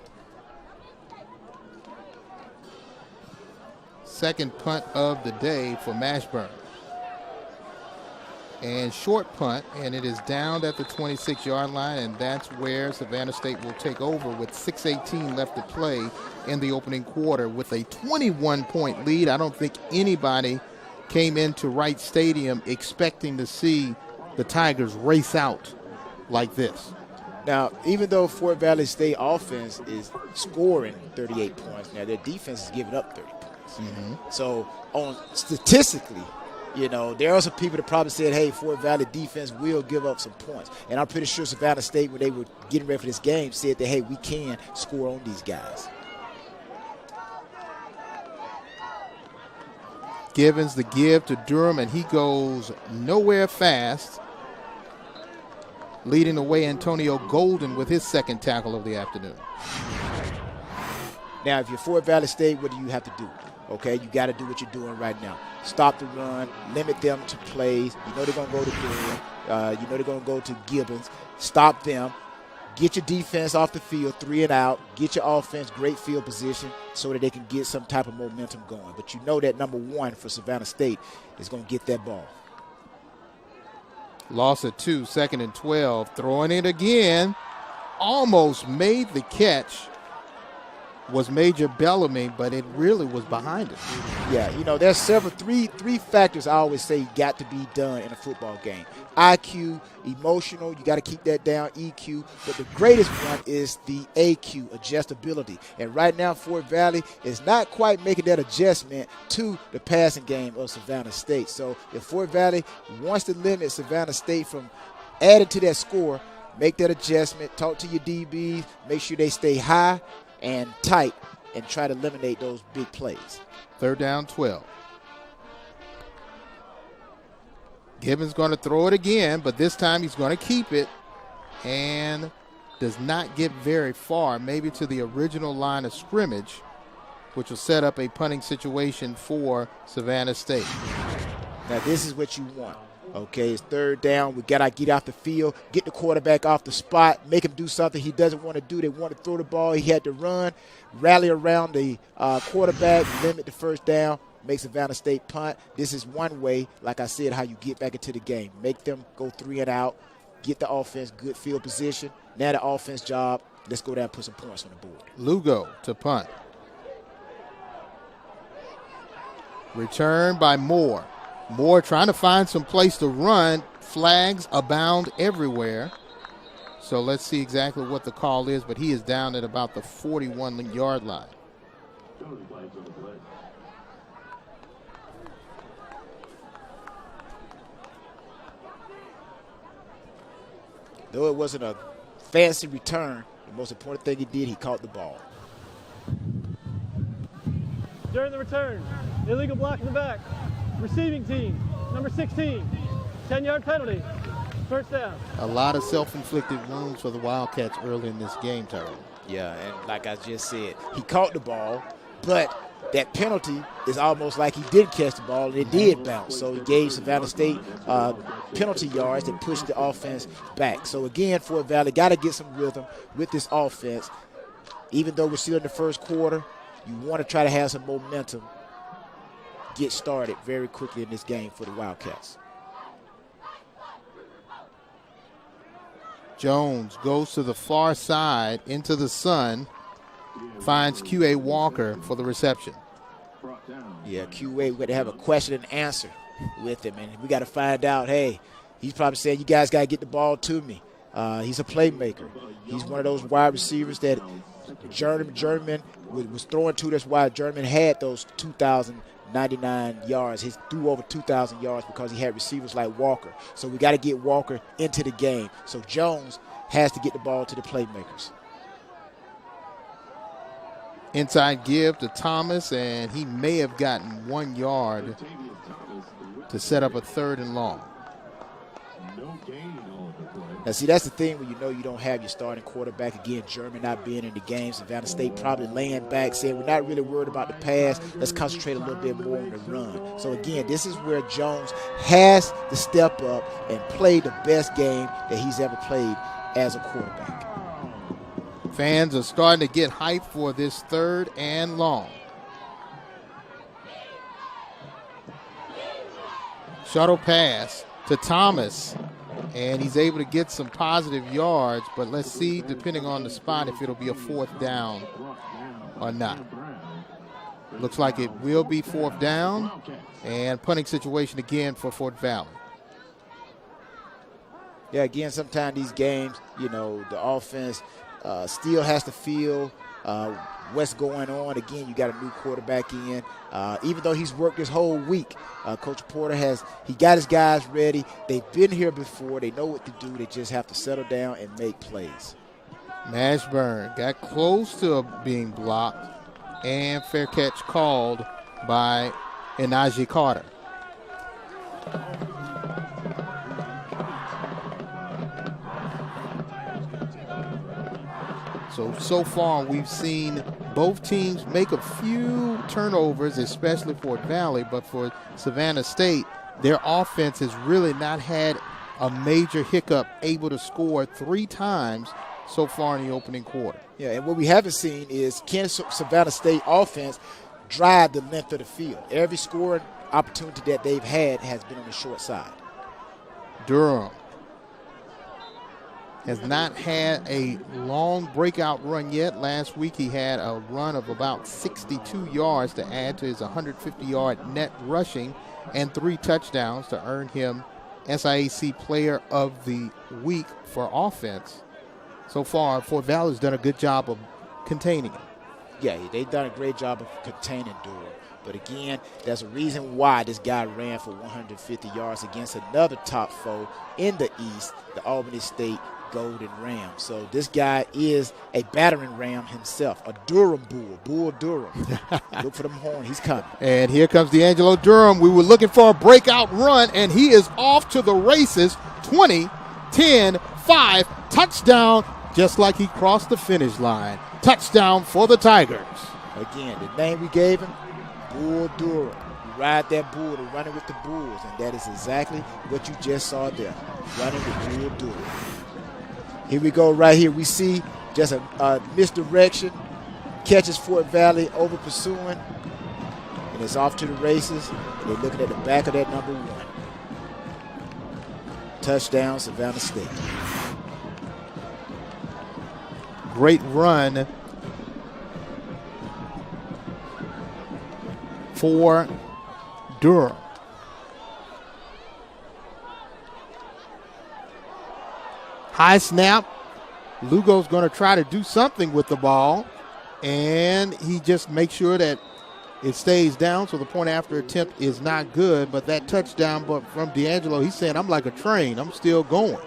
Second punt of the day for Mashburn. And short punt, and it is down at the 26-yard line, and that's where Savannah State will take over with 6:18 left to play in the opening quarter with a 21-point lead. I don't think anybody came into Wright Stadium expecting to see the Tigers race out like this. Now, even though Fort Valley State offense is scoring 38 points, now their defense is giving up 30 points. So, statistically, you know, there are some people that probably said, hey, Fort Valley defense will give up some points. And I'm pretty sure Savannah State, when they were getting ready for this game, said that, hey, we can score on these guys. Givens the give to Durham, and he goes nowhere fast. Leading the way, Antonio Golden with his second tackle of the afternoon. Now, if you're Fort Valley State, what do you have to do? Okay, you got to do what you're doing right now. Stop the run, limit them to plays. You know they're going to go to Durham. You know they're going to go to Gibbons. Stop them. get your defense off the field, 3 and out, get your offense great field position so that they can get some type of momentum going. But you know that number 1 for Savannah State is going to get that ball. Loss of 2, 2nd and 12. Throwing it again. Almost made the catch. Was Major Bellamy, but it really was behind it. Yeah, you know, there's three factors I always say got to be done in a football game. IQ, emotional, you got to keep that down, EQ, but the greatest one is the AQ, adjustability. And right now, Fort Valley is not quite making that adjustment to the passing game of Savannah State. So if Fort Valley wants to limit Savannah State from adding to that score, make that adjustment, talk to your DBs, make sure they stay high and tight and try to eliminate those big plays. 3rd down, 12. Gibbons going to throw it again, but this time he's going to keep it and does not get very far, maybe to the original line of scrimmage, which will set up a punting situation for Savannah State. Now this is what you want. Okay, it's 3rd down. We got to get off the field, get the quarterback off the spot, make him do something he doesn't want to do. They want to throw the ball. He had to run, rally around the quarterback, limit the 1st down, make Savannah State punt. This is one way, like I said, how you get back into the game. Make them go 3 and out, get the offense good field position. Now the offense job, let's go down and put some points on the board. Lugo to punt. Return by Moore. Moore trying to find some place to run. Flags abound everywhere. So let's see exactly what the call is, but he is down at about the 41-yard line. Though it wasn't a fancy return, the most important thing he did, he caught the ball. During the return, illegal block in the back. Receiving team, number 16, 10-yard penalty, 1st down. A lot of self-inflicted wounds for the Wildcats early in this game, Tyrone. Yeah, and like I just said, he caught the ball, but that penalty is almost like he did catch the ball and it did bounce. So he gave Savannah State penalty yards that pushed the offense back. So again, Fort Valley got to get some rhythm with this offense. Even though we're still in the 1st quarter, you want to try to have some momentum. Get started very quickly in this game for the Wildcats. Jones goes to the far side into the sun, finds Q.A. Walker for the reception. Yeah, Q.A., we're going to have a question and answer with him, and we got to find out, hey, he's probably saying, you guys got to get the ball to me. He's a playmaker. He's one of those wide receivers that German was throwing to. That's why German had those 2,099 yards. He threw over 2,000 yards because he had receivers like Walker. So we got to get Walker into the game. So Jones has to get the ball to the playmakers. Inside give to Thomas, and he may have gotten 1 yard to set up a 3rd and long. Now, see, that's the thing when you know you don't have your starting quarterback. Again, German not being in the game. Savannah State probably laying back, saying we're not really worried about the pass. Let's concentrate a little bit more on the run. So, again, this is where Jones has to step up and play the best game that he's ever played as a quarterback. Fans are starting to get hyped for this 3rd and long. Shuttle pass to Thomas, and he's able to get some positive yards, but let's see, depending on the spot, if it'll be a 4th down or not. Looks like it will be 4th down, and punting situation again for Fort Valley. Yeah, again, sometimes these games, you know, the offense still has to feel what's going on. Again, you got a new quarterback in. Even though he's worked this whole week, Coach Porter he got his guys ready. They've been here before. They know what to do. They just have to settle down and make plays. Mashburn got close to being blocked, and fair catch called by Inaji Carter. So far we've seen both teams make a few turnovers, especially Fort Valley, but for Savannah State, their offense has really not had a major hiccup, able to score 3 times so far in the opening quarter. Yeah, and what we haven't seen is can Savannah State offense drive the length of the field. Every scoring opportunity that they've had has been on the short side. Durham has not had a long breakout run yet. Last week he had a run of about 62 yards to add to his 150-yard net rushing and 3 touchdowns to earn him SIAC Player of the Week for offense. So far, Fort Valley's done a good job of containing him. Yeah, they've done a great job of containing Durham. But again, there's a reason why this guy ran for 150 yards against another top foe in the East, the Albany State Golden Ram. So this guy is a battering ram himself, a Durham Bull Durham. Look for them horn, he's coming. And here comes D'Angelo Durham. We were looking for a breakout run, and he is off to the races. 20, 10, 5, touchdown, just like he crossed the finish line. Touchdown for the Tigers. Again, the name we gave him, Bull Durham. You ride that bull to running with the Bulls, and that is exactly what you just saw there, running with Bull Durham. Here we go right here. We see just a misdirection, catches Fort Valley over pursuing, and it's off to the races. They're looking at the back of that number 1. Touchdown, Savannah State. Great run for Durham. High snap. Lugo's going to try to do something with the ball, and he just makes sure that it stays down, so the point after attempt is not good. But that touchdown from D'Angelo, he's saying, I'm like a train. I'm still going.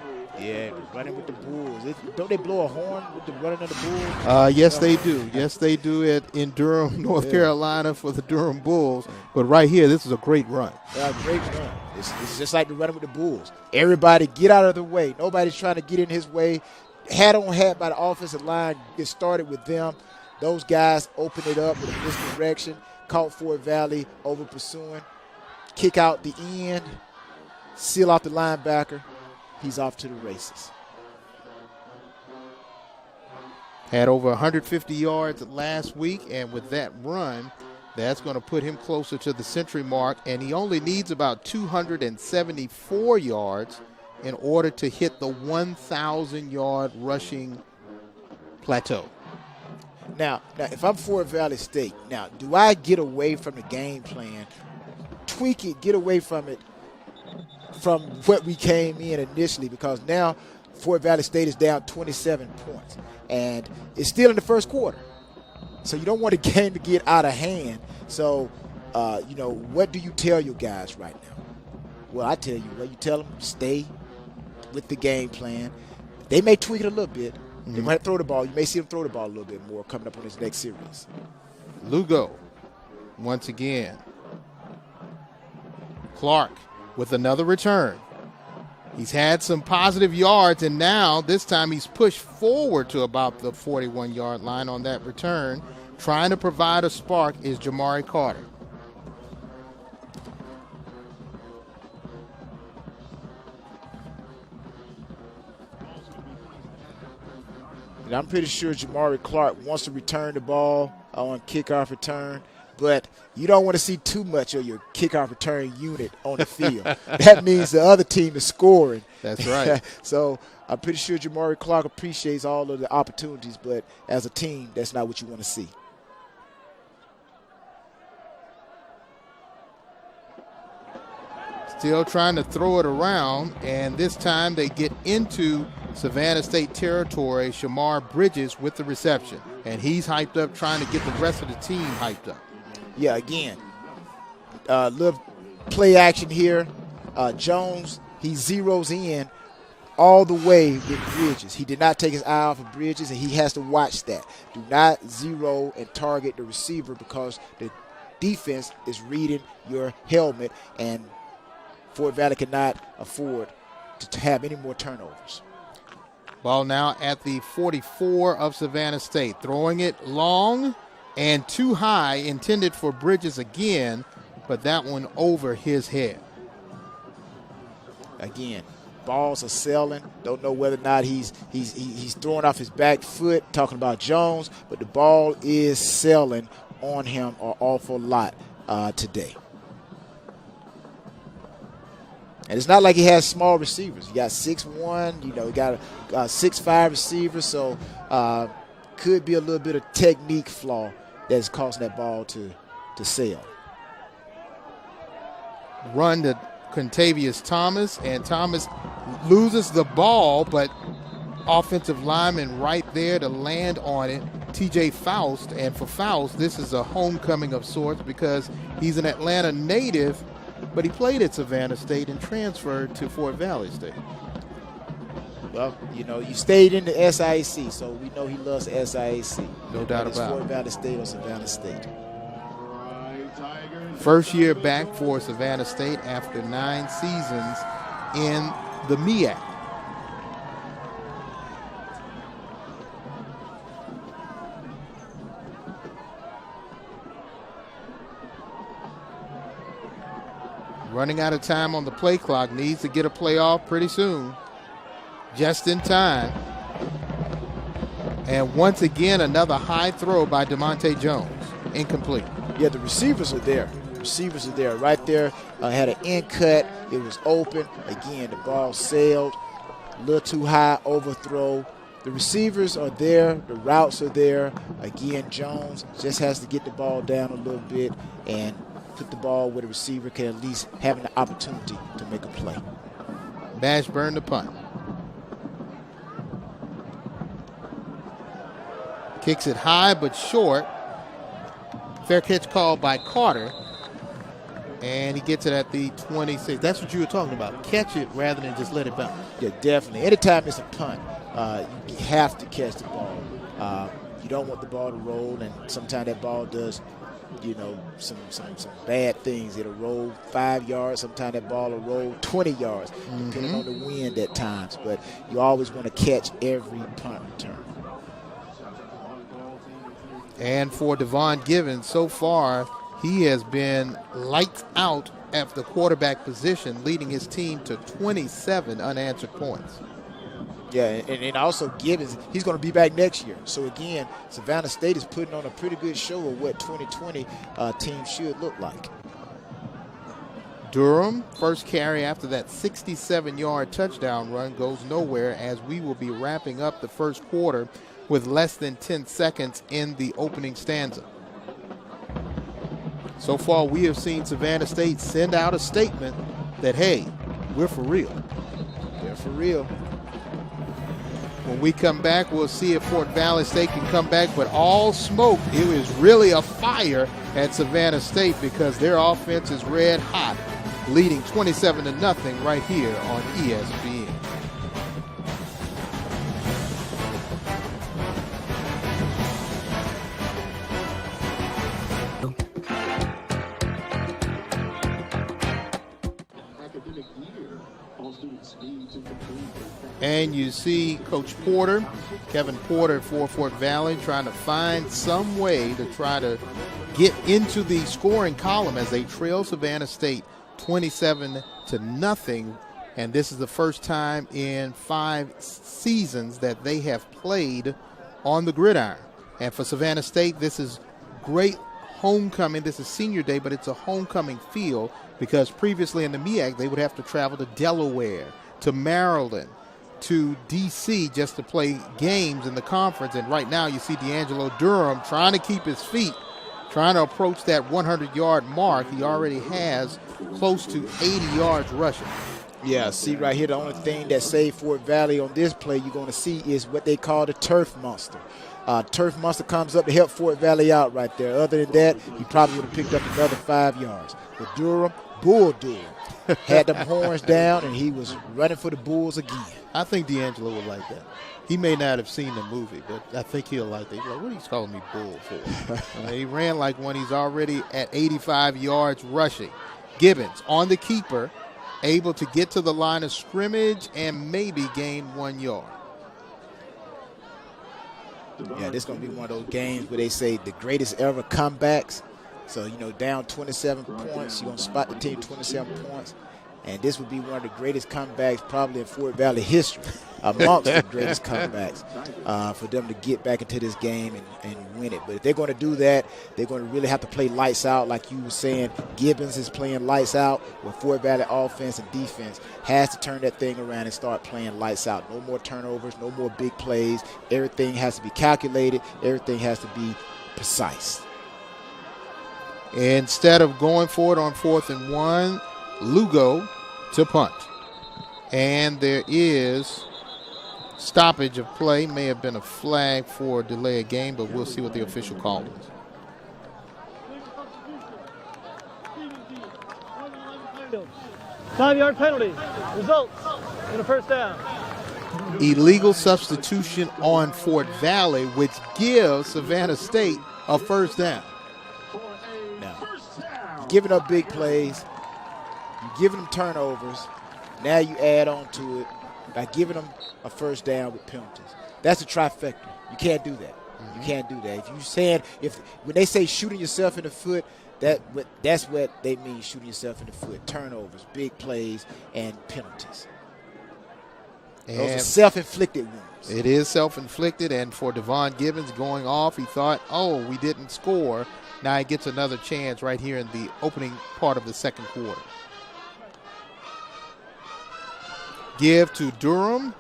Yeah, running with the Bulls. Don't they blow a horn with the running of the Bulls? Yes, they do. Yes, they do it in Durham, North Carolina for the Durham Bulls. But right here, this is a great run. Yeah, great run. It's just like the running with the Bulls. Everybody get out of the way. Nobody's trying to get in his way. Hat on hat by the offensive line. Get started with them. Those guys open it up with a misdirection. Caught Fort Valley over pursuing. Kick out the end. Seal off the linebacker. He's off to the races. Had over 150 yards last week, and with that run, that's going to put him closer to the century mark, and he only needs about 274 yards in order to hit the 1,000-yard rushing plateau. Now, if I'm Fort Valley State, now, do I get away from the game plan, tweak it, get away from it, from what we came in initially, because now Fort Valley State is down 27 points, and it's still in the first quarter. So you don't want the game to get out of hand. So, what do you tell your guys right now? Well, I tell you, you tell them stay with the game plan. They may tweak it a little bit. They might throw the ball. You may see them throw the ball a little bit more coming up on this next series. Lugo, once again. Clark with another return. He's had some positive yards, and now this time he's pushed forward to about the 41-yard line on that return. Trying to provide a spark is Jamari Carter. And I'm pretty sure Jamari Clark wants to return the ball on kickoff return, but you don't want to see too much of your kickoff return unit on the field. That means the other team is scoring. That's right. So I'm pretty sure Jamari Clark appreciates all of the opportunities, but as a team, that's not what you want to see. Still trying to throw it around, and this time they get into Savannah State territory. Shamar Bridges with the reception, and he's hyped up, trying to get the rest of the team hyped up. Yeah, again, little play action here. Jones, he zeroes in all the way with Bridges. He did not take his eye off of Bridges, and he has to watch that. Do not zero and target the receiver, because the defense is reading your helmet, and Fort Valley cannot afford to have any more turnovers. Ball now at the 44 of Savannah State. Throwing it long and too high, intended for Bridges again, but that one over his head. Again, balls are selling. Don't know whether or not he's throwing off his back foot, talking about Jones, but the ball is selling on him an awful lot today. And it's not like he has small receivers. He got 6'1", he got a 6'5" receiver, so could be a little bit of technique flaw that's causing that ball to sail. Run to Contavious Thomas, and Thomas loses the ball, but offensive lineman right there to land on it, TJ Faust. And for Faust, this is a homecoming of sorts because he's an Atlanta native, but he played at Savannah State and transferred to Fort Valley State. Well, you stayed in the SIAC, so we know he loves the SIAC. No doubt about it. Fort Valley State or Savannah State. First year back for Savannah State after 9 seasons in the MEAC. Running out of time on the play clock, needs to get a play off pretty soon. Just in time. And once again, another high throw by DeMonte Jones. Incomplete. Yeah, the receivers are there. Right there. Had an in cut. It was open. Again, the ball sailed. A little too high, overthrow. The receivers are there. The routes are there. Again, Jones just has to get the ball down a little bit and put the ball where the receiver can at least have an opportunity to make a play. Mashburn the punt. Kicks it high but short. Fair catch called by Carter. And he gets it at the 26. That's what you were talking about. Catch it rather than just let it bounce. Yeah, definitely. Anytime it's a punt, you have to catch the ball. You don't want the ball to roll, and sometimes that ball does, some bad things. It'll roll 5 yards. Sometimes that ball will roll 20 yards, depending on the wind at times. But you always want to catch every punt return. And for Devon Givens, so far, he has been lights out at the quarterback position, leading his team to 27 unanswered points. Yeah, and also Givens, he's going to be back next year. So, again, Savannah State is putting on a pretty good show of what 2020 team should look like. Durham, first carry after that 67-yard touchdown run, goes nowhere as we will be wrapping up the first quarter with less than 10 seconds in the opening stanza. So far, we have seen Savannah State send out a statement that, hey, we're for real. They're for real. When we come back, we'll see if Fort Valley State can come back, but all smoke, it was really a fire at Savannah State because their offense is red hot, leading 27-0 right here on ESPN. And you see Coach Porter, Kevin Porter for Fort Valley, trying to find some way to try to get into the scoring column as they trail Savannah State 27-0. And this is the first time in 5 seasons that they have played on the gridiron. And for Savannah State, this is great homecoming. This is senior day, but it's a homecoming feel because previously in the MEAC, they would have to travel to Delaware, to Maryland, to D.C. just to play games in the conference. And right now you see D'Angelo Durham trying to keep his feet, trying to approach that 100-yard mark. He already has close to 80 yards rushing. Yeah, see right here, the only thing that saved Fort Valley on this play you're going to see is what they call the turf monster. Turf monster comes up to help Fort Valley out right there. Other than that, he probably would have picked up another 5 yards. But Durham, Bull Durham, had them horns down, and he was running for the Bulls again. I think D'Angelo would like that. He may not have seen the movie, but I think he'll like that. He's like, what are you calling me bull for? He ran like one. He's already at 85 yards rushing. Gibbons on the keeper, able to get to the line of scrimmage and maybe gain 1 yard. Yeah, this is going to be one of those games where they say the greatest ever comebacks. So, down 27 points, you're going to spot the team 27 points. And this would be one of the greatest comebacks probably in Fort Valley history, amongst the greatest comebacks, for them to get back into this game and win it. But if they're going to do that, they're going to really have to play lights out. Like you were saying, Gibbons is playing lights out, with Fort Valley offense and defense has to turn that thing around and start playing lights out. No more turnovers, no more big plays. Everything has to be calculated. Everything has to be precise. Instead of going for it on 4th and 1, Lugo to punt. And there is stoppage of play. May have been a flag for delay of game, but we'll see what the official call is. 5-yard penalty. Results in a first down. Illegal substitution on Fort Valley, which gives Savannah State a first down. Now, giving up big plays, you're giving them turnovers. Now you add on to it by giving them a first down with penalties. That's a trifecta. You can't do that. You can't do that. If you said, when they say shooting yourself in the foot, that's what they mean, shooting yourself in the foot. Turnovers, big plays, and penalties. And those are self-inflicted wounds. It is self-inflicted, and for Devon Gibbons going off, he thought, oh, we didn't score. Now he gets another chance right here in the opening part of the second quarter. Give to Durham,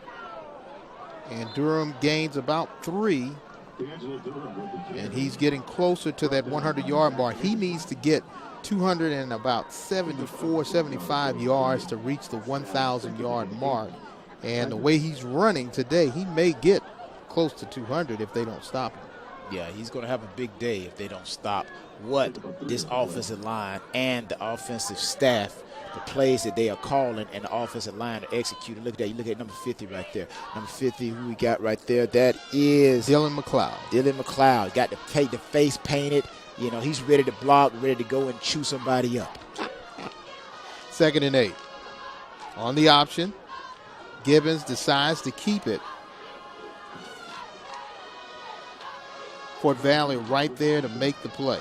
and Durham gains about 3, and he's getting closer to that 100-yard mark. He needs to get 274, 75 yards to reach the 1,000-yard mark. And the way he's running today, he may get close to 200 if they don't stop him. Yeah, he's going to have a big day if they don't stop what this offensive line and the offensive staff, the plays that they are calling, and the offensive line are executing. Look at that. You look at number 50 right there. Number 50, who we got right there, that is Dylan McLeod. Dylan McLeod. Got the face painted. You know, he's ready to block, ready to go and chew somebody up. 2nd and 8. On the option, Gibbons decides to keep it. Fort Valley right there to make the play.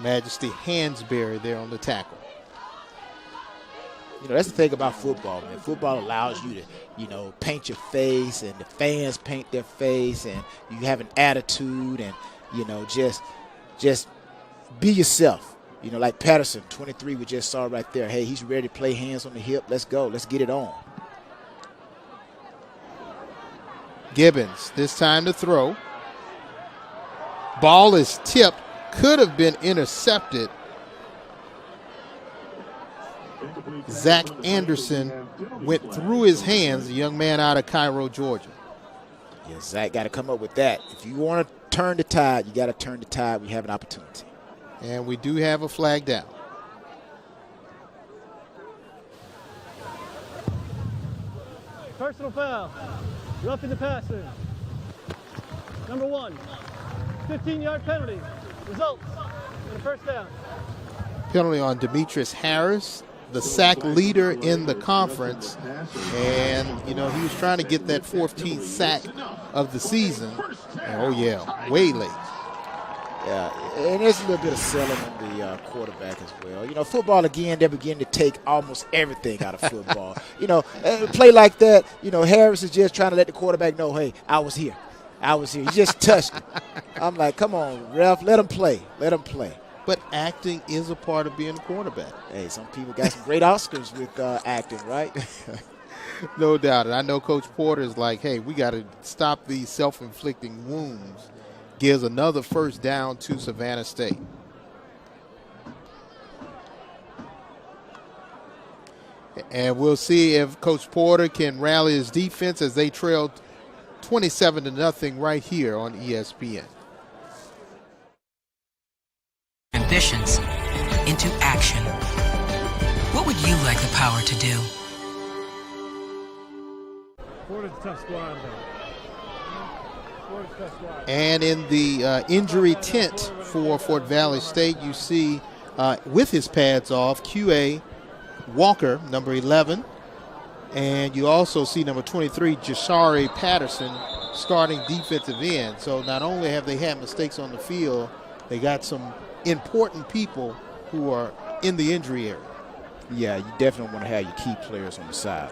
Majesty Hansberry there on the tackle. You know, that's the thing about football, man. Football allows you to, you know, paint your face, and the fans paint their face, and you have an attitude, and, you know, just be yourself. You know, like Patterson, 23, we just saw right there. Hey, he's ready to play hands on the hip. Let's go. Let's get it on. Gibbons, this time to throw. Ball is tipped. Could have been intercepted. Zach Anderson went through his hands, the young man out of Cairo, Georgia. Yeah, Zach got to come up with that. If you want to turn the tide, you got to turn the tide. We have an opportunity. And we do have a flag down. Personal foul. Roughing the passer. Number 1. 15-yard penalty. Results in a first down. Penalty on Demetrius Harris, the sack leader in the conference. And, you know, he was trying to get that 14th sack of the season. And, oh, yeah, way late. Yeah, and there's a little bit of selling on the quarterback as well. You know, football, again, they're beginning to take almost everything out of football. You know, a play like that, you know, Harris is just trying to let the quarterback know, hey, I was here. He just touched it. I'm like, come on, ref, let him play. But acting is a part of being a quarterback. Hey, some people got some great Oscars with acting, right? No doubt. And I know Coach Porter is like, hey, we got to stop these self-inflicting wounds. Gives another first down to Savannah State. And we'll see if Coach Porter can rally his defense as they trail 27-0 right here on ESPN. Ambitions into action. What would you like the power to do? Florida's a tough squad, though. And in the injury tent for Fort Valley State, you see with his pads off, Q.A. Walker, number 11. And you also see number 23, Jashari Patterson, starting defensive end. So not only have they had mistakes on the field, they got some important people who are in the injury area. Yeah, you definitely want to have your key players on the side.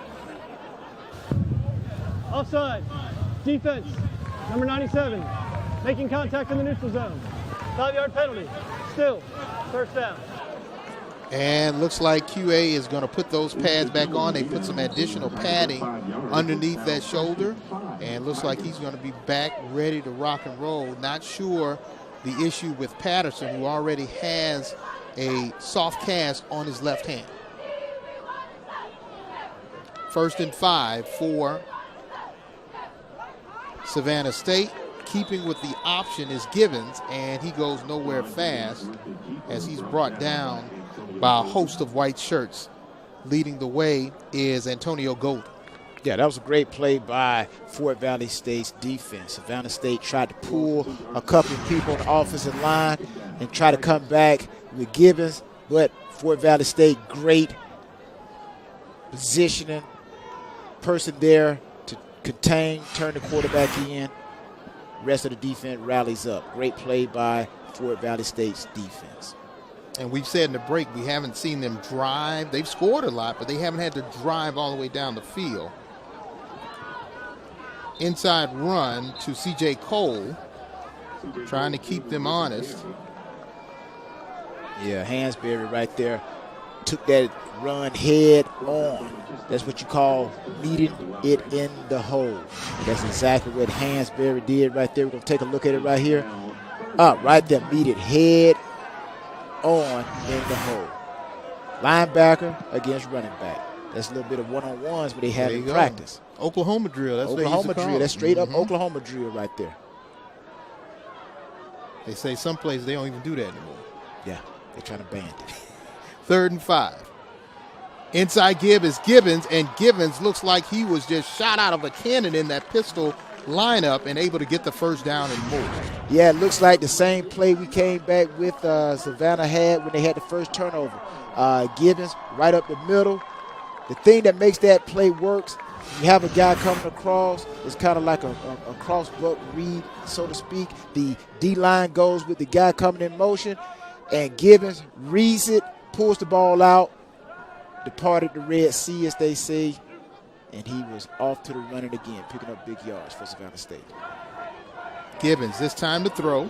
Offside. Defense. Number 97. Making contact in the neutral zone. 5-yard penalty. Still. First down. And looks like QA is going to put those pads back on. They put some additional padding underneath that shoulder. And looks like he's going to be back ready to rock and roll. Not sure the issue with Patterson, who already has a soft cast on his left hand. 1st and 5 for Savannah State. Keeping with the option is Givens, and he goes nowhere fast as he's brought down by a host of white shirts. Leading the way is Antonio Golden. Yeah, that was a great play by Fort Valley State's defense. Savannah State tried to pull a couple of people on the offensive line and try to come back with Givens, but Fort Valley State, great positioning, person there to contain, turn the quarterback in. Rest of the defense rallies up. Great play by Fort Valley State's defense. And we've said in the break, we haven't seen them drive. They've scored a lot, but they haven't had to drive all the way down the field. Inside run to C.J. Cole, trying to keep them honest. Yeah, Hansberry right there took that run head on. That's what you call meeting it in the hole. And that's exactly what Hansberry did right there. We're going to take a look at it right here. Right there, meet it head on in the hole. Linebacker against running back. That's a little bit of one-on-ones, but they have in practice. Oklahoma drill. That's Oklahoma drill. That's straight up Oklahoma drill right there. They say some places they don't even do that anymore. Yeah, they're trying to ban it. 3rd and 5. Inside give is Givens, and Givens looks like he was just shot out of a cannon in that pistol lineup and able to get the first down and move. Yeah, it looks like the same play we came back with Savannah had when they had the first turnover. Givens right up the middle. The thing that makes that play works, you have a guy coming across. It's kind of like a cross-buck read, so to speak. The D-line goes with the guy coming in motion, and Givens reads it, pulls the ball out, departed the Red Sea, as they say, and he was off to the running again, picking up big yards for Savannah State. Givens, this time to throw,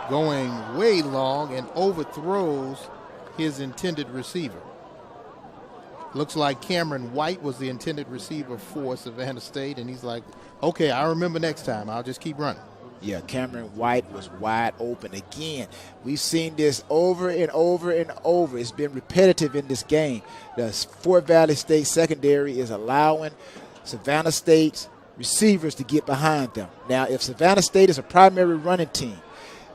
going way long and overthrows his intended receiver. Looks like Cameron White was the intended receiver for Savannah State, and he's like, okay, I remember next time. I'll just keep running. Yeah, Cameron White was wide open again. We've seen this over and over and over. It's been repetitive in this game. The Fort Valley State secondary is allowing Savannah State's receivers to get behind them. Now, if Savannah State is a primary running team,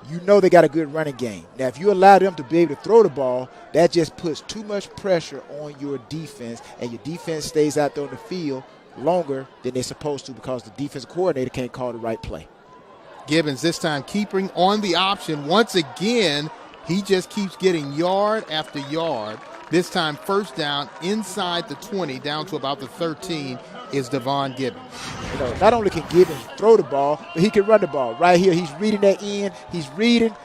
you know they got a good running game. Now, if you allow them to be able to throw the ball, that just puts too much pressure on your defense, and your defense stays out there on the field longer than they're supposed to because the defensive coordinator can't call the right play. Givens this time keeping on the option. Once again, he just keeps getting yard after yard. This time first down inside the 20, down to about the 13 is Devon Gibbons. You know, not only can Gibbons throw the ball, but he can run the ball. Right here, he's reading that end. He's reading.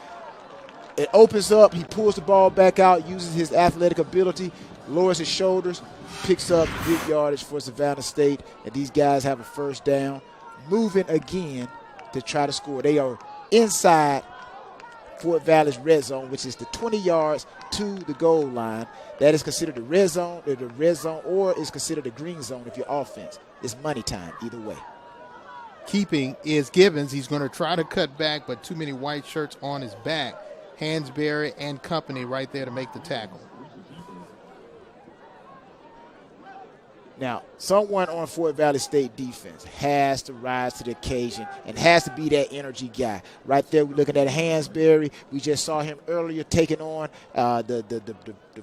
It opens up. He pulls the ball back out, uses his athletic ability, lowers his shoulders, picks up big yardage for Savannah State, and these guys have a first down, moving again to try to score. They are inside Fort Valley's red zone, which is the 20 yards to the goal line. That is considered the red zone, or is considered the green zone if your offense. It's money time either way. Keeping is Givens. He's going to try to cut back, but too many white shirts on his back. Hansberry and company right there to make the tackle. Now, someone on Fort Valley State defense has to rise to the occasion and has to be that energy guy. Right there, we're looking at Hansberry. We just saw him earlier taking on the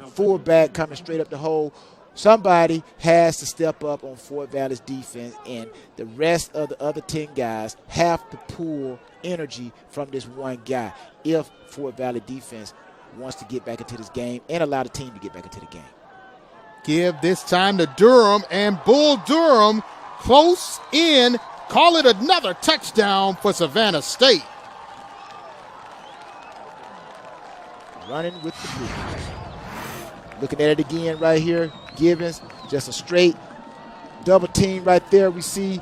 fullback coming straight up the hole. Somebody has to step up on Fort Valley's defense, and the rest of the other 10 guys have to pull energy from this one guy if Fort Valley defense wants to get back into this game and allow the team to get back into the game. Give this time to Durham, and Bull Durham close in. Call it another touchdown for Savannah State. running with the blue. Looking at it again right here. Gibbons, just a straight double team right there. We see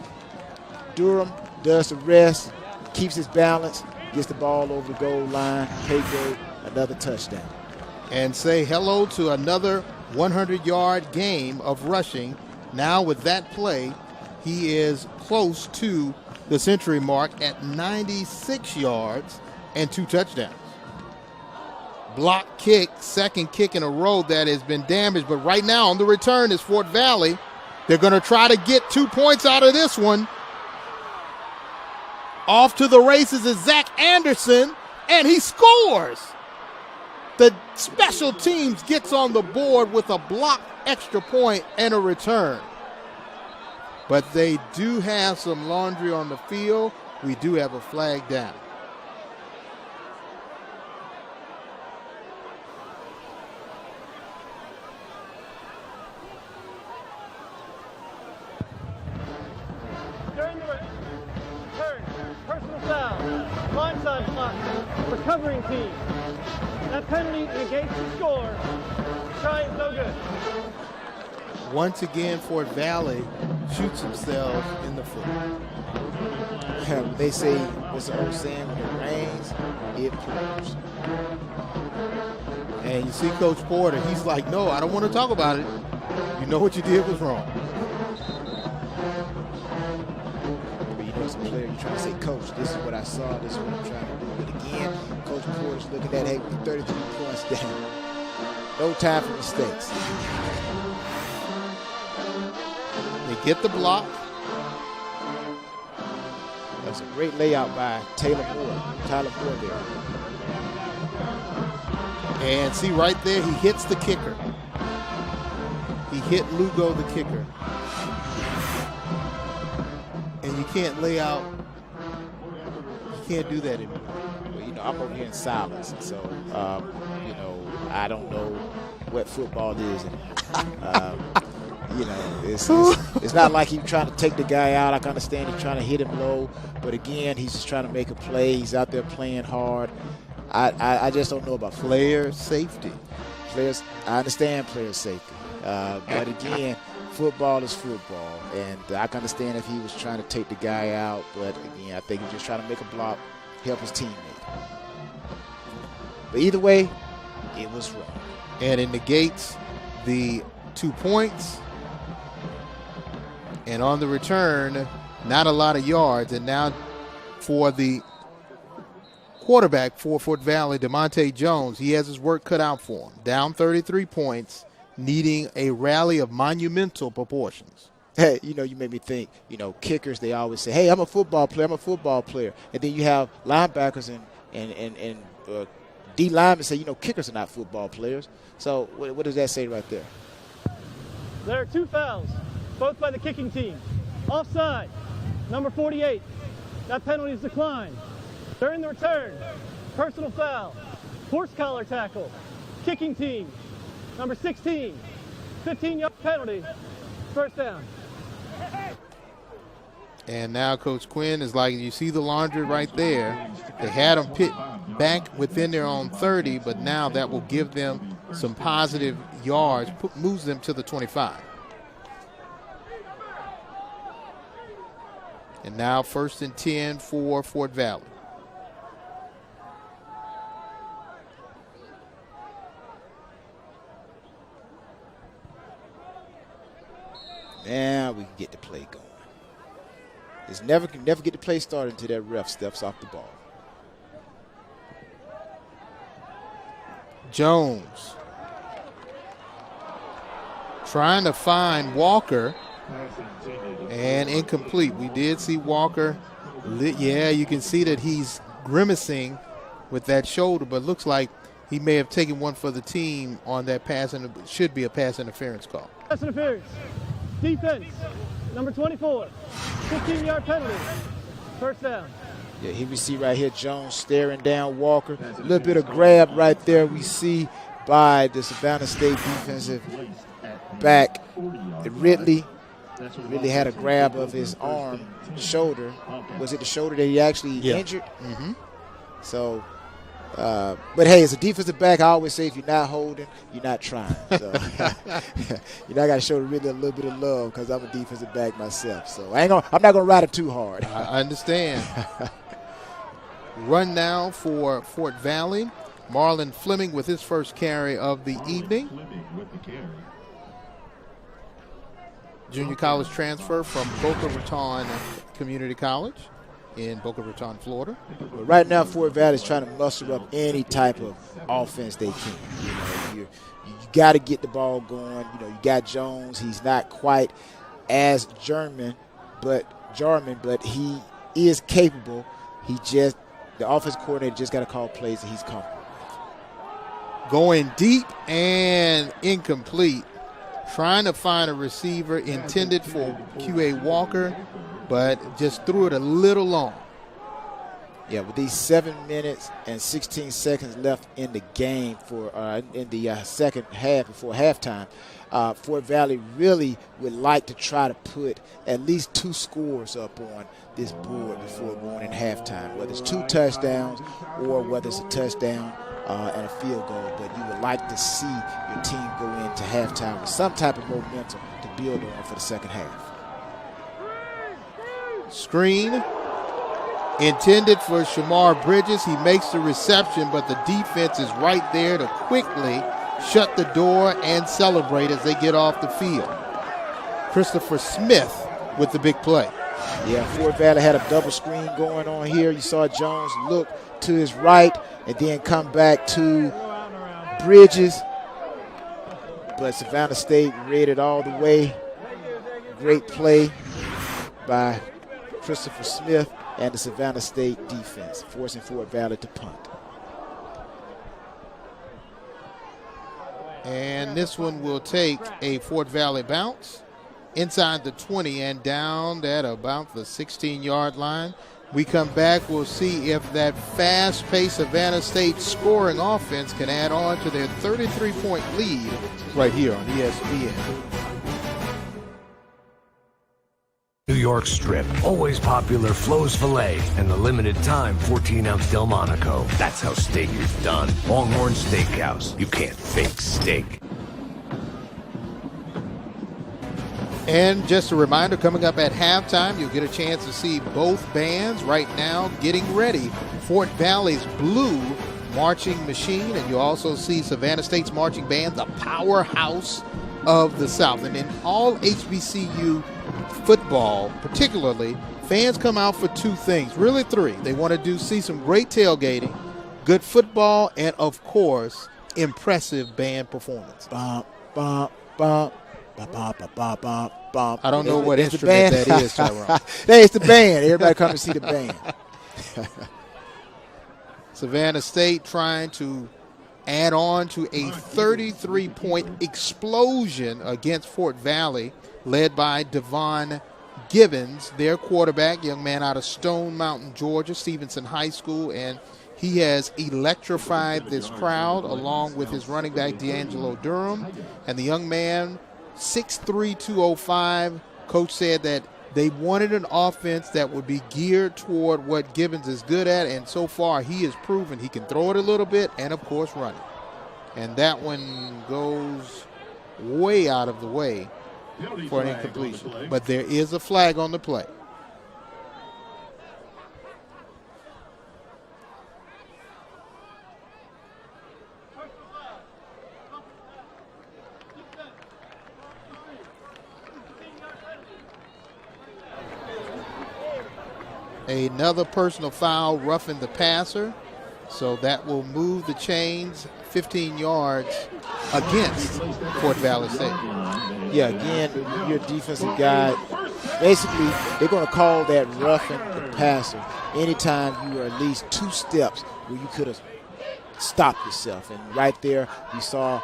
Durham does the rest, keeps his balance, gets the ball over the goal line. Pedro, another touchdown. And say hello to another 100-yard game of rushing. Now with that play, he is close to the century mark at 96 yards and 2 touchdowns. Block kick, second kick in a row that has been damaged, but right now on the return is Fort Valley. They're going to try to get 2 points out of this one. Off to the races is Zach Anderson, and he scores. The special teams gets on the board with a block extra point and a return. But they do have some laundry on the field. We do have a flag down. During the return, personal foul, blindside block, recovering team. That penalty negates the score. Try is no good. Once again, Fort Valley shoots themselves in the foot. They say, what's the old saying, when it rains, it pours. And you see Coach Porter, he's like, no, I don't want to talk about it. You know what you did was wrong. But you know, as a player, you're trying to say, Coach, this is what I saw, this is what I'm trying to do. But again, Coach Porter's looking at, hey, 33 points down. No time for mistakes. They get the block. That's a great layout by Tyler Moore there. And see right there, he hits the kicker. He hit Lugo, the kicker. And you can't lay out, you can't do that anymore. Well, you know, I'm over here in silence, and so, you know, I don't know what football is anymore. You know, it's not like he's trying to take the guy out. I can understand he's trying to hit him low, but again, he's just trying to make a play. He's out there playing hard. I just don't know about player safety. Players, I understand player safety, but again, football is football, and I can understand if he was trying to take the guy out, but again, I think he's just trying to make a block, help his teammate. But either way, it was wrong. And it negates the 2 points. And on the return, not a lot of yards. And now for the quarterback for Fort Valley, DeMonte Jones, he has his work cut out for him. Down 33 points, needing a rally of monumental proportions. Hey, you know, you made me think, you know, kickers, they always say, hey, I'm a football player. And then you have linebackers and D linemen say, you know, kickers are not football players. So what does that say right there? There are 2 fouls, both by the kicking team. Offside, number 48. That penalty is declined. During the return, personal foul, horse collar tackle, kicking team, number 16. 15-yard penalty, first down. And now Coach Quinn is like, you see the laundry right there. They had them pit back within their own 30, but now that will give them some positive yards, moves them to the 25. And now 1st and 10 for Fort Valley. Now we can get the play going. It's never get the play started until that ref steps off the ball. Jones trying to find Walker, and incomplete. We did see Walker. Yeah, you can see that he's grimacing with that shoulder, but looks like he may have taken one for the team on that pass, and it should be a pass interference call. Pass interference. Defense, number 24. 15-yard penalty, first down. Yeah, here we see right here Jones staring down Walker. A little bit of grab right there we see by the Savannah State defensive back. Ridley had a grab of his arm, shoulder. Was it the shoulder that he actually injured? Mm-hmm. So But hey, as a defensive back, I always say if you're not holding, you're not trying. So you know, I got to show really a little bit of love because I'm a defensive back myself. So I'm not gonna ride it too hard. I understand. Run now for Fort Valley. Marlon Fleming with his first carry of the evening. Junior college transfer from Boca Raton Community College in Boca Raton, Florida. Right now, Fort Valley is trying to muster up any type of offense they can. You got to get the ball going. You know, you got Jones. He's not quite as German, but he is capable. The offense coordinator just got to call plays and he's comfortable. Going deep and incomplete. Trying to find a receiver intended for Q.A. Walker, but just threw it a little long. Yeah, with these 7 minutes and 16 seconds left in the game in the second half before halftime, Fort Valley really would like to try to put at least 2 scores up on this board before going in halftime, whether it's 2 touchdowns or whether it's a touchdown and a field goal. But you would like to see your team go into halftime with some type of momentum to build on for the second half. Screen intended for Shamar Bridges. He makes the reception, but the defense is right there to quickly shut the door and celebrate as they get off the field. Christopher Smith with the big play. Yeah, Fort Valley had a double screen going on here. You saw Jones look to his right and then come back to Bridges. But Savannah State read it all the way. Great play by Christopher Smith and the Savannah State defense, forcing Fort Valley to punt. And this one will take a Fort Valley bounce inside the 20 and down at about the 16-yard line. We come back, we'll see if that fast-paced Savannah State scoring offense can add on to their 33-point lead right here on ESPN. New York Strip, always popular Flo's Filet, and the limited time 14-ounce Delmonico. That's how steak is done. Longhorn Steakhouse. You can't fake steak. And just a reminder, coming up at halftime, you'll get a chance to see both bands right now getting ready. Fort Valley's Blue Marching Machine, and you'll also see Savannah State's marching band, the powerhouse of the South. And in all HBCU football, particularly, fans come out for 2 things, really 3. They want to see some great tailgating, good football, and, of course, impressive band performance. Bump, bump, bump. I don't know what instrument that is, Tyrone. Hey, it's the band. Everybody come to see the band. Savannah State trying to add on to a 33-point explosion against Fort Valley, led by Devon Gibbons, their quarterback, young man out of Stone Mountain, Georgia, Stevenson High School, and he has electrified this crowd along with his running back, D'Angelo Durham. And the young man, 6'3", 205, coach said that they wanted an offense that would be geared toward what Gibbons is good at, and so far he has proven he can throw it a little bit and, of course, run it. And that one goes way out of the way for an incompletion. But there is a flag on the play. Another personal foul, roughing the passer. So that will move the chains 15 yards against Fort Valley State. Yeah, again, your defensive guy, basically, they're going to call that roughing the passer anytime you are at least 2 steps where you could have stopped yourself. And right there, you saw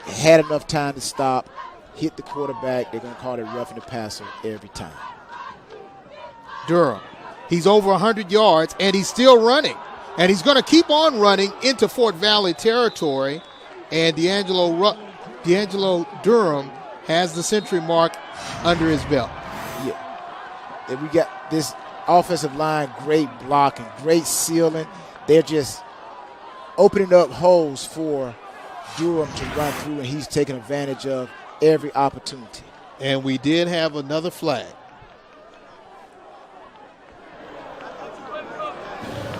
had enough time to stop, hit the quarterback. They're going to call it roughing the passer every time. Durham. He's over 100 yards, and he's still running. And he's going to keep on running into Fort Valley territory. And D'Angelo Durham has the century mark under his belt. Yeah. And we got this offensive line, great blocking, great sealing. They're just opening up holes for Durham to run through, and he's taking advantage of every opportunity. And we did have another flag.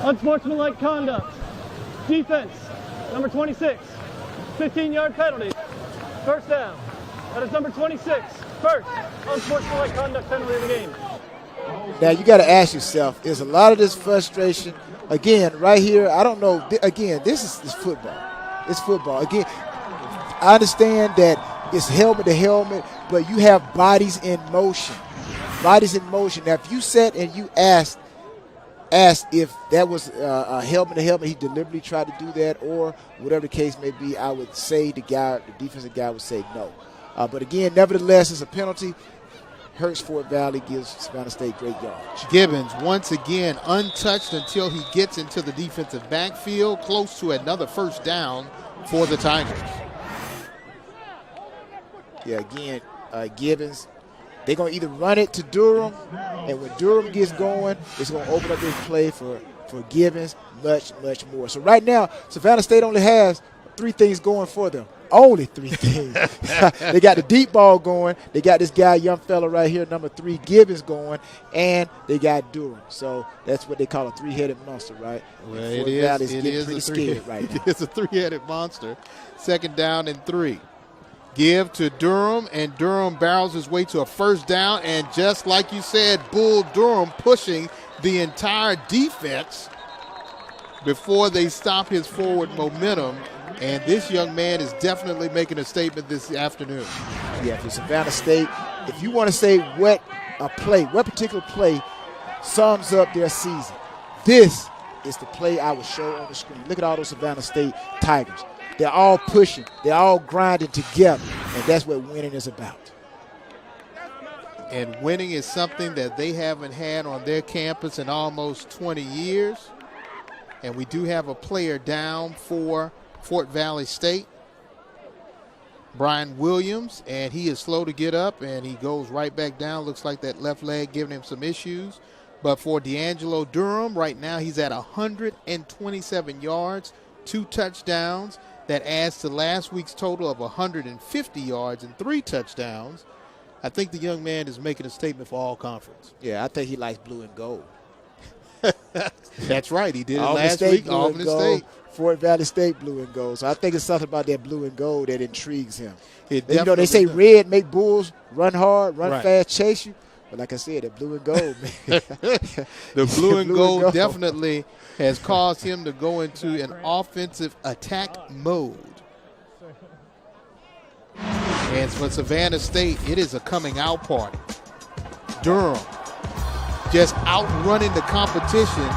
Unsportsmanlike conduct. Defense, number 26. 15-yard penalty. First down. That is number 26. First unsportsmanlike conduct penalty of the game. Now, you got to ask yourself, is a lot of this frustration, again, right here, I don't know, again, this is football. It's football. Again, I understand that it's helmet to helmet, but you have bodies in motion. Bodies in motion. Now, if you sat and you asked if that was a helmet to helmet, he deliberately tried to do that, or whatever the case may be, I would say the defensive guy would say no. But again, nevertheless, it's a penalty. Hurts Fort Valley, gives Savannah State great yards. Gibbons once again untouched until he gets into the defensive backfield, close to another first down for the Tigers. Yeah, again, Gibbons, they're going to either run it to Durham, and when Durham gets going, it's going to open up this play for Gibbons much, much more. So right now, Savannah State only has 3 things going for them. Only 3 things. They got the deep ball going. They got this guy, young fella right here, number 3, Gibbons, going, and they got Durham. So that's what they call a 3-headed monster, right? Well, it is a 3-headed monster. Second down and 3. Give to Durham, and Durham barrels his way to a first down, and just like you said, Bull Durham pushing the entire defense before they stop his forward momentum. And this young man is definitely making a statement this afternoon. Yeah, for Savannah State, if you want to say what particular play sums up their season, this is the play I will show on the screen. Look at all those Savannah State Tigers. They're all pushing. They're all grinding together, and that's what winning is about. And winning is something that they haven't had on their campus in almost 20 years. And we do have a player down for Fort Valley State, Brian Williams, and he is slow to get up, and he goes right back down. Looks like that left leg giving him some issues. But for D'Angelo Durham, right now he's at 127 yards, 2 touchdowns. That adds to last week's total of 150 yards and 3 touchdowns. I think the young man is making a statement for all conference. Yeah, I think he likes blue and gold. That's right. He did it last week. Albany State. Fort Valley State blue and gold. So I think it's something about that blue and gold that intrigues him. You know, they say red make bulls run hard, run fast, chase you. But like I said, that blue and gold, man. The blue and gold definitely has caused him to go into an offensive attack mode. And for Savannah State, it is a coming out party. Durham just outrunning the competition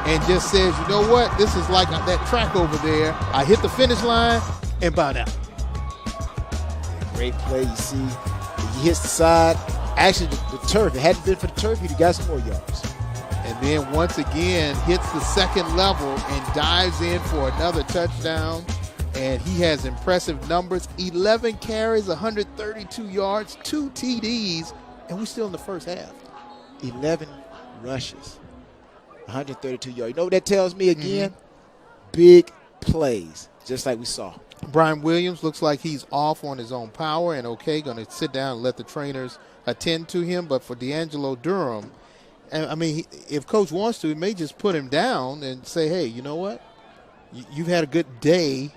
and just says, you know what, this is like that track over there. I hit the finish line and bow down. Great play. You see, he hits the side. Actually, the turf. If it hadn't been for the turf, he'd have got some more yards. And then once again hits the second level and dives in for another touchdown. And he has impressive numbers, 11 carries, 132 yards, 2 TDs, and we're still in the first half. 11 rushes, 132 yards. You know what that tells me again? Big plays, just like we saw. Brian Williams looks like he's off on his own power and going to sit down and let the trainers attend to him. But for D'Angelo Durham, I mean, if coach wants to, he may just put him down and say, hey, you know what? You've had a good day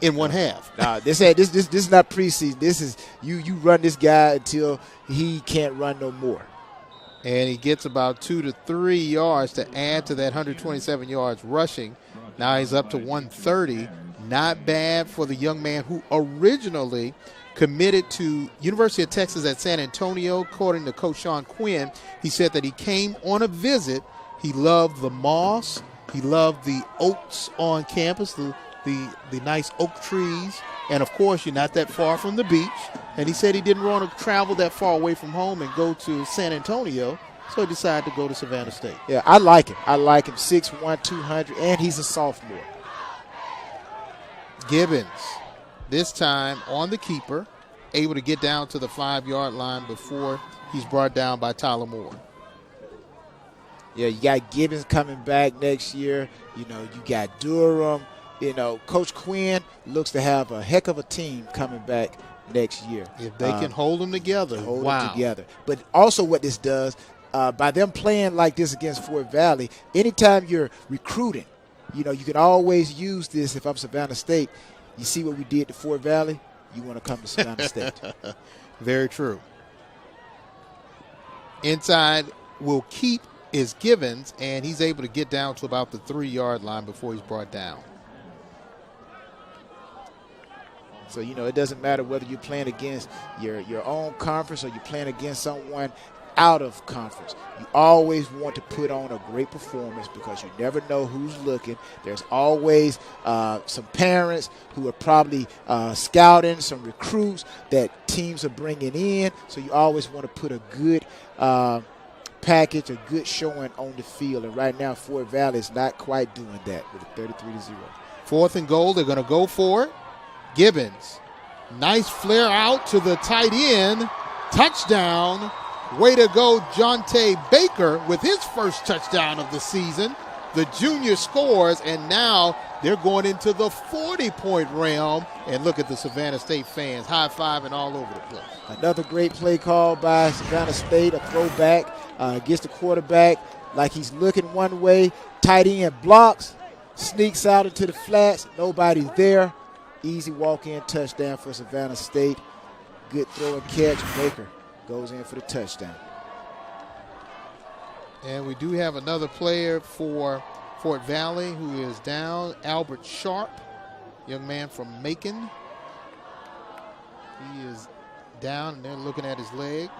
in one half. Nah, this is not preseason. This is you run this guy until he can't run no more. And he gets about 2 to 3 yards to add to that 127 yards rushing. Now he's up to 130. Not bad for the young man who originally committed to University of Texas at San Antonio. According to Coach Sean Quinn, he said that he came on a visit. He loved the moss. He loved the oaks on campus, the nice oak trees. And, of course, you're not that far from the beach. And he said he didn't want to travel that far away from home and go to San Antonio, so he decided to go to Savannah State. Yeah, I like him. 6'1", 200, and he's a sophomore. Gibbons, this time on the keeper, able to get down to the 5-yard line before he's brought down by Tyler Moore. Yeah, you got Gibbons coming back next year. You know, you got Durham. Coach Quinn looks to have a heck of a team coming back next year. If they can hold them together. Hold them together. But also what this does, by them playing like this against Fort Valley, anytime you're recruiting, you can always use this. If I'm Savannah State, you see what we did to Fort Valley, you want to come to Savannah State. Very true. Inside will keep is Givens, and he's able to get down to about the 3-yard line before he's brought down. So, it doesn't matter whether you're playing against your own conference or you're playing against someone out of conference. You always want to put on a great performance because you never know who's looking. There's always some parents who are probably scouting, some recruits that teams are bringing in. So you always want to put a good package, a good showing on the field. And right now, Fort Valley is not quite doing that with a 33-0. 4th and goal, they're going to go for it. Gibbons, nice flare out to the tight end. Touchdown. Way to go, Jonte Baker with his first touchdown of the season. The junior scores, and now they're going into the 40-point realm. And look at the Savannah State fans high-fiving all over the place. Another great play call by Savannah State, a throwback. Gets the quarterback like he's looking one way. Tight end blocks, sneaks out into the flats. Nobody's there. Easy walk-in touchdown for Savannah State. Good throw and catch. Baker goes in for the touchdown. And we do have another player for Fort Valley who is down, Albert Sharp, young man from Macon. He is down, and they're looking at his leg.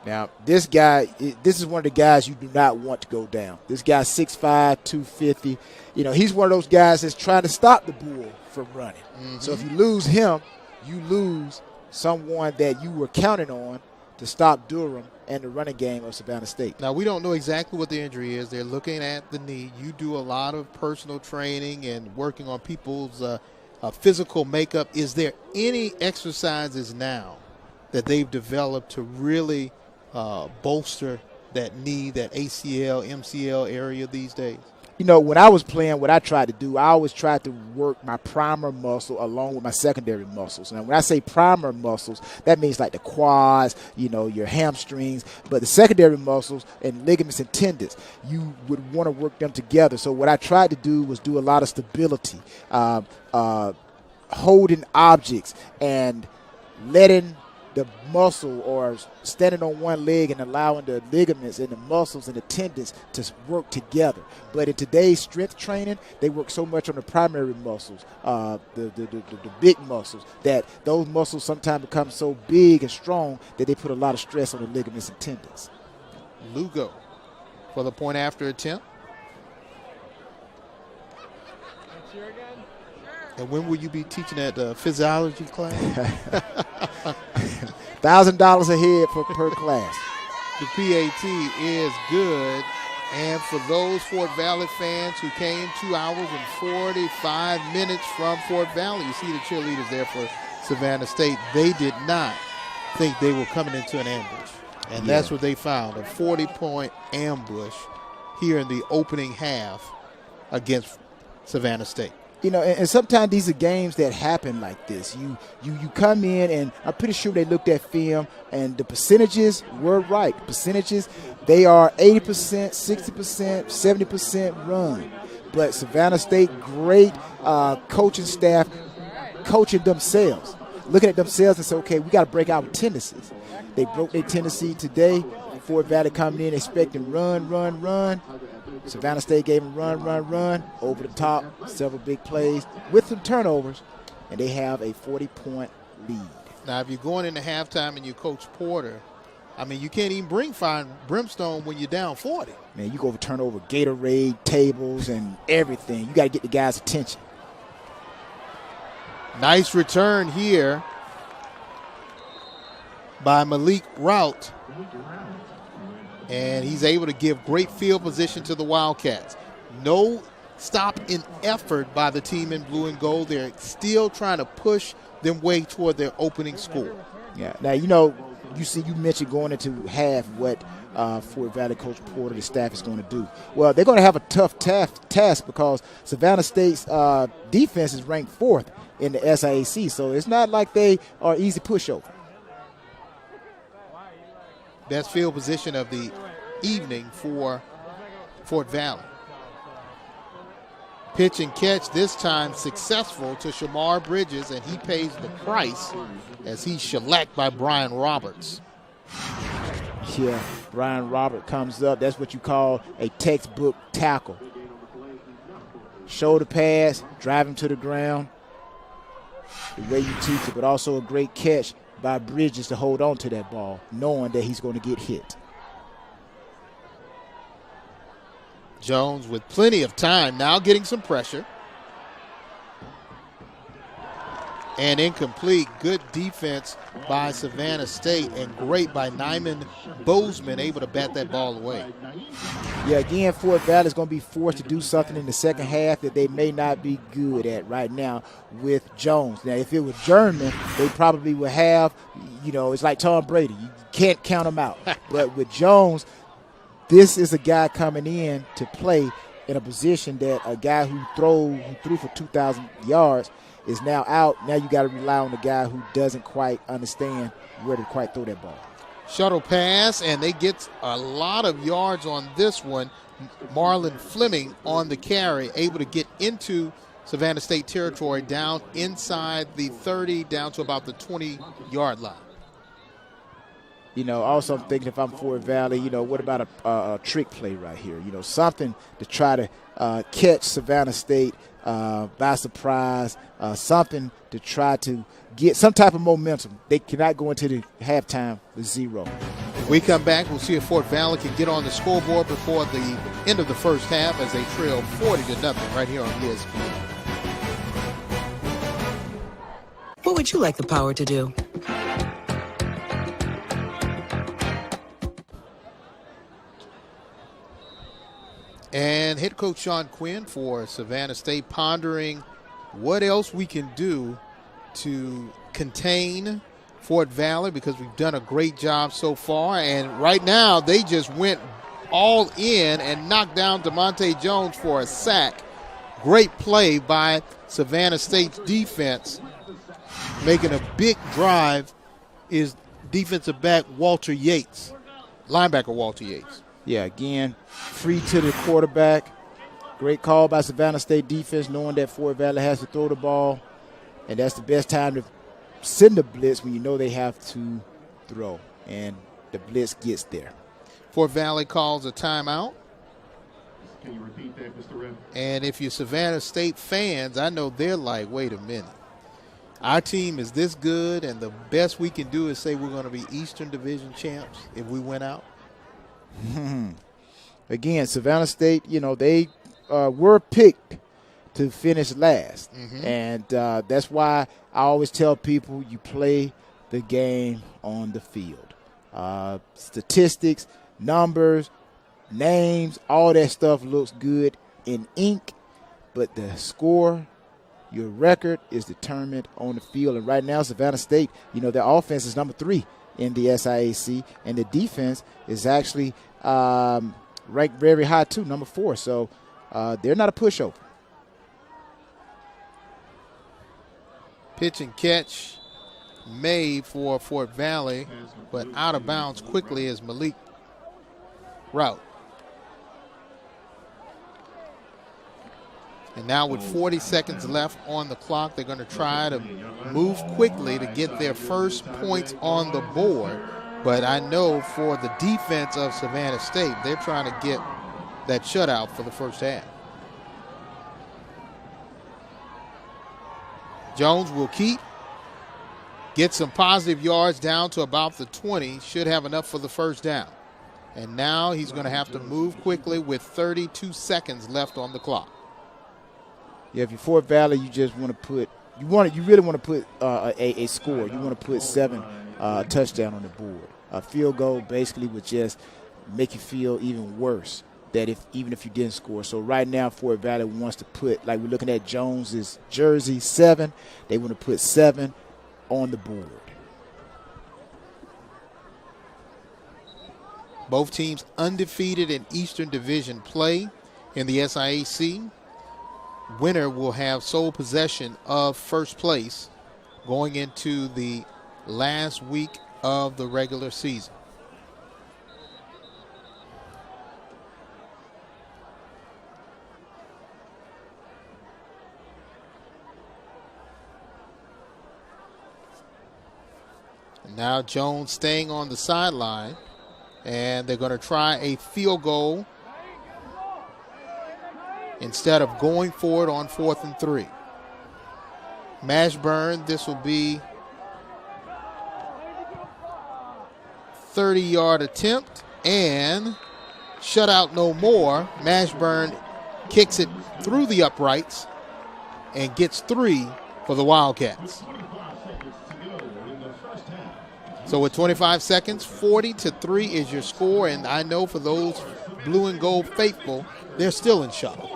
Now, this is one of the guys you do not want to go down. This guy's 6'5", 250. He's one of those guys that's trying to stop the bull from running. Mm-hmm. So if you lose him, you lose someone that you were counting on to stop Durham and the running game of Savannah State. Now, we don't know exactly what the injury is. They're looking at the knee. You do a lot of personal training and working on people's physical makeup. Is there any exercises now that they've developed to really bolster that knee, that ACL, MCL area these days? When I was playing, what I tried to do, I always tried to work my primer muscle along with my secondary muscles. Now, when I say primer muscles, that means like the quads, your hamstrings. But the secondary muscles and ligaments and tendons, you would want to work them together. So what I tried to do was do a lot of stability, holding objects and letting the muscle or standing on one leg and allowing the ligaments and the muscles and the tendons to work together. But in today's strength training, they work so much on the primary muscles, the big muscles, that those muscles sometimes become so big and strong that they put a lot of stress on the ligaments and tendons. Lugo for the point after attempt. And when will you be teaching that physiology class? $1,000 a head per class. The PAT is good. And for those Fort Valley fans who came 2 hours and 45 minutes from Fort Valley, you see the cheerleaders there for Savannah State. They did not think they were coming into an ambush. And that's what they found, a 40-point ambush here in the opening half against Savannah State. And sometimes these are games that happen like this. You come in, and I'm pretty sure they looked at film, and the percentages were right. Percentages, they are 80%, 60%, 70% run. But Savannah State, great coaching staff, coaching themselves, looking at themselves and say, okay, we got to break our tendencies. They broke their tendency today. Fort Valley coming in expecting run. Savannah State gave them run, over the top, several big plays with some turnovers, and they have a 40-point lead. Now, if you're going into halftime and you coach Porter, you can't even bring fire brimstone when you're down 40. Man, you go over turnover Gatorade tables and everything. You got to get the guys' attention. Nice return here by Malik Rout. And he's able to give great field position to the Wildcats. No stop in effort by the team in blue and gold. They're still trying to push them way toward their opening score. Yeah. Now, you mentioned going into half what Fort Valley Coach Porter, the staff, is going to do. Well, they're going to have a tough task because Savannah State's defense is ranked 4th in the SIAC, so it's not like they are easy pushover. Best field position of the evening for Fort Valley. Pitch and catch, this time successful to Shamar Bridges, and he pays the price as he's shellacked by Brian Roberts. Yeah, Brian Roberts comes up. That's what you call a textbook tackle. Shoulder pass, drive him to the ground, the way you teach it, but also a great catch by Bridges to hold on to that ball, knowing that he's going to get hit. Jones with plenty of time, now getting some pressure. And incomplete. Good defense by Savannah State, and great by Nyman Bozeman, able to bat that ball away. Yeah, again, Fort Valley is going to be forced to do something in the second half that they may not be good at right now with Jones. Now, if it was German, they probably would have, it's like Tom Brady. You can't count him out. But with Jones, this is a guy coming in to play in a position that a guy who threw for 2,000 yards is now out. Now you got to rely on the guy who doesn't quite understand where to quite throw that ball. Shuttle pass, and they get a lot of yards on this one. Marlon Fleming on the carry, able to get into Savannah State territory down inside the 30, down to about the 20-yard line. Also I'm thinking if I'm Fort Valley, what about a trick play right here? Something to try to catch Savannah State by surprise, something to try to get some type of momentum. They cannot go into the halftime with 0. We come back, we'll see if Fort Valley can get on the scoreboard before the end of the first half as they trail 40-0 right here on ESPN. What would you like the power to do? And head coach Sean Quinn for Savannah State pondering what else we can do to contain Fort Valley, because we've done a great job so far. And right now they just went all in and knocked down DeMonte Jones for a sack. Great play by Savannah State's defense. Making a big drive is defensive back Walter Yates, linebacker Walter Yates. Yeah, again, free to the quarterback. Great call by Savannah State defense, knowing that Fort Valley has to throw the ball. And that's the best time to send the blitz when you know they have to throw. And the blitz gets there. Fort Valley calls a timeout. Can you repeat that, Mr. Rep? And if you're Savannah State fans, I know they're like, wait a minute. Our team is this good, and the best we can do is say we're going to be Eastern Division champs if we win out. Again, Savannah State, they were picked to finish last. And that's why I always tell people you play the game on the field. Statistics, numbers, names, all that stuff looks good in ink, but the score, your record, is determined on the field. And right now, Savannah State, their offense is number 3 in the SIAC, and the defense is actually ranked very high too, number 4. So they're not a pushover. Pitch and catch made for Fort Valley, but out of bounds quickly is Malik Rout. And now with 40 seconds left on the clock, they're going to try to move quickly to get their first points on the board. But I know for the defense of Savannah State, they're trying to get that shutout for the first half. Jones will keep, get some positive yards down to about the 20, should have enough for the first down. And now he's going to have to move quickly with 32 seconds left on the clock. Yeah, if you're Fort Valley, you just want to put you really want to put a score. You want to put 7 touchdown on the board. A field goal basically would just make you feel even worse that even if you didn't score. So right now, Fort Valley wants to put, like we're looking at Jones's jersey, 7. They want to put 7 on the board. Both teams undefeated in Eastern Division play in the SIAC. Winner will have sole possession of first place going into the last week of the regular season. And now Jones staying on the sideline, and they're going to try a field goal instead of going for it on 4th and 3. Mashburn, this will be 30-yard attempt, and shutout no more. Mashburn kicks it through the uprights and gets 3 for the Wildcats. So with 25 seconds, 40-3 is your score, and I know for those blue and gold faithful, they're still in shock.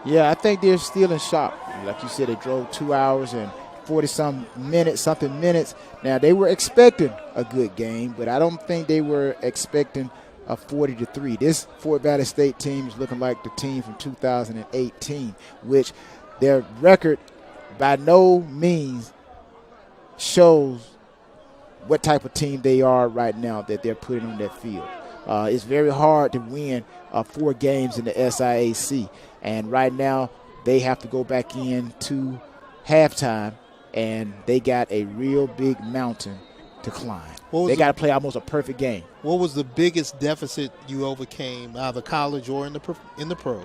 Yeah, I think they're still in shock. Like you said, they drove 2 hours and 40-something minutes. Now, they were expecting a good game, but I don't think they were expecting a 40-3. This Fort Valley State team is looking like the team from 2018, which their record by no means shows what type of team they are right now that they're putting on that field. It's very hard to win 4 games in the SIAC, and right now they have to go back into halftime, and they got a real big mountain to climb. They got to play almost a perfect game. What was the biggest deficit you overcame, either college or in the pros?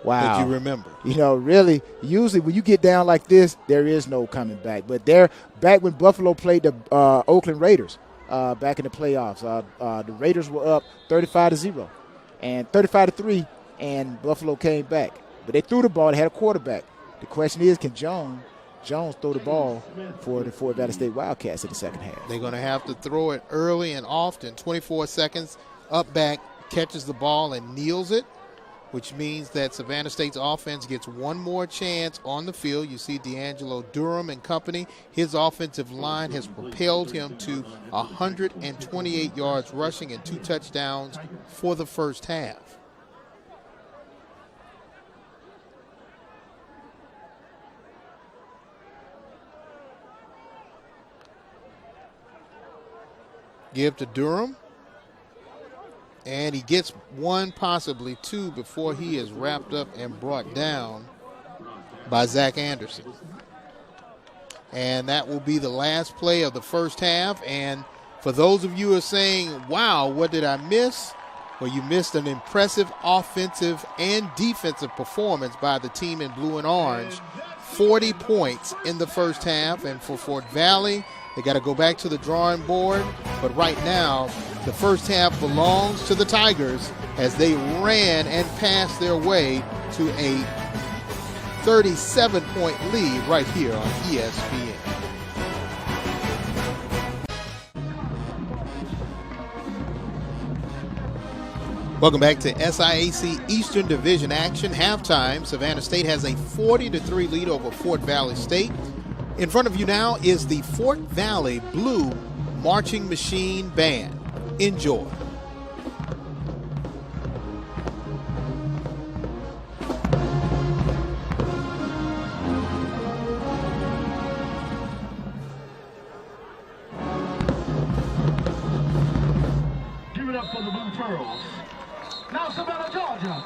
Wow. That you remember? You know, really, usually when you get down like this, there is no coming back. But they're back when Buffalo played the Oakland Raiders back in the playoffs. The Raiders were up 35-0 and 35-3, and Buffalo came back. But they threw the ball. They had a quarterback. The question is, can Jones throw the ball for the Fort Valley State Wildcats in the second half? They're going to have to throw it early and often. 24 seconds, up back, catches the ball and kneels it, which means that Savannah State's offense gets one more chance on the field. You see D'Angelo Durham and company. His offensive line has propelled him to 128 yards rushing and 2 touchdowns for the first half. Give to Durham. And he gets 1, possibly 2, before he is wrapped up and brought down by Zach Anderson. And that will be the last play of the first half. And for those of you who are saying, wow, what did I miss? Well, you missed an impressive offensive and defensive performance by the team in blue and orange. 40 points in the first half. And for Fort Valley, they got to go back to the drawing board. But right now, the first half belongs to the Tigers as they ran and passed their way to a 37-point lead right here on ESPN. Welcome back to SIAC Eastern Division action. Halftime, Savannah State has a 40-3 lead over Fort Valley State. In front of you now is the Fort Valley Blue Marching Machine Band. Enjoy. Give it up for the Blue Pearls. Now Savannah, Georgia.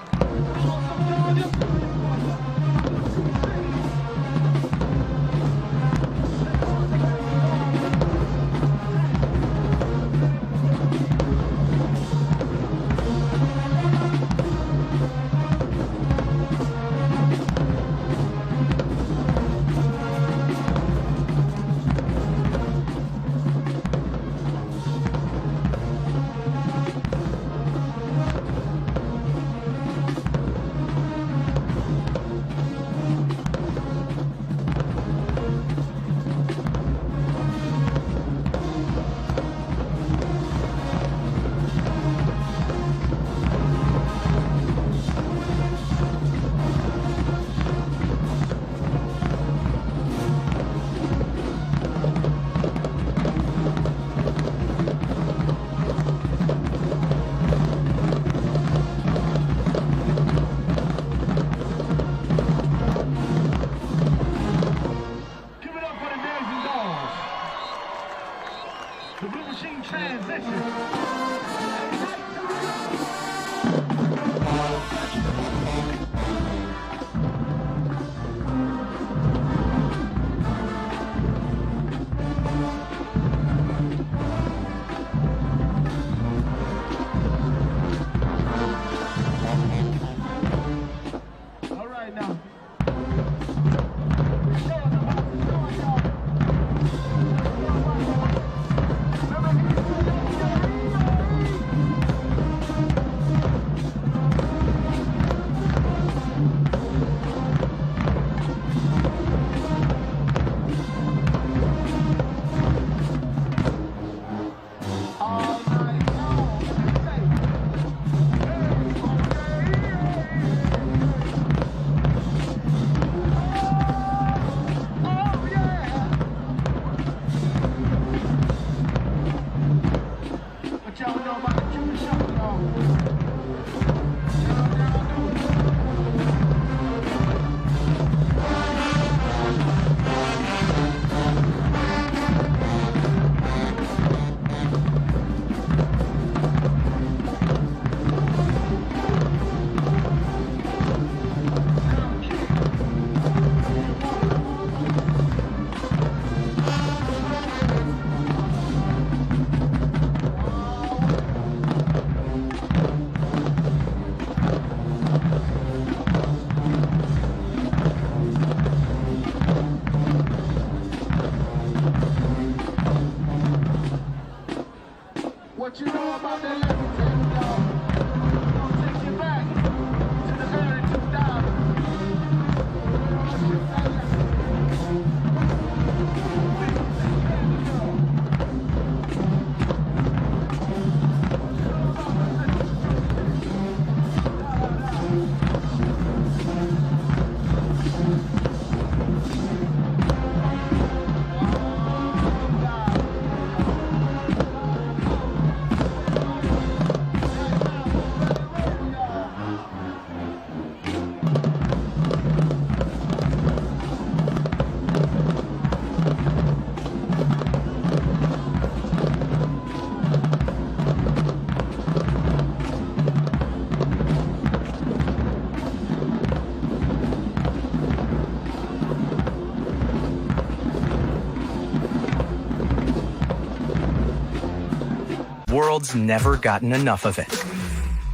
World's never gotten enough of it.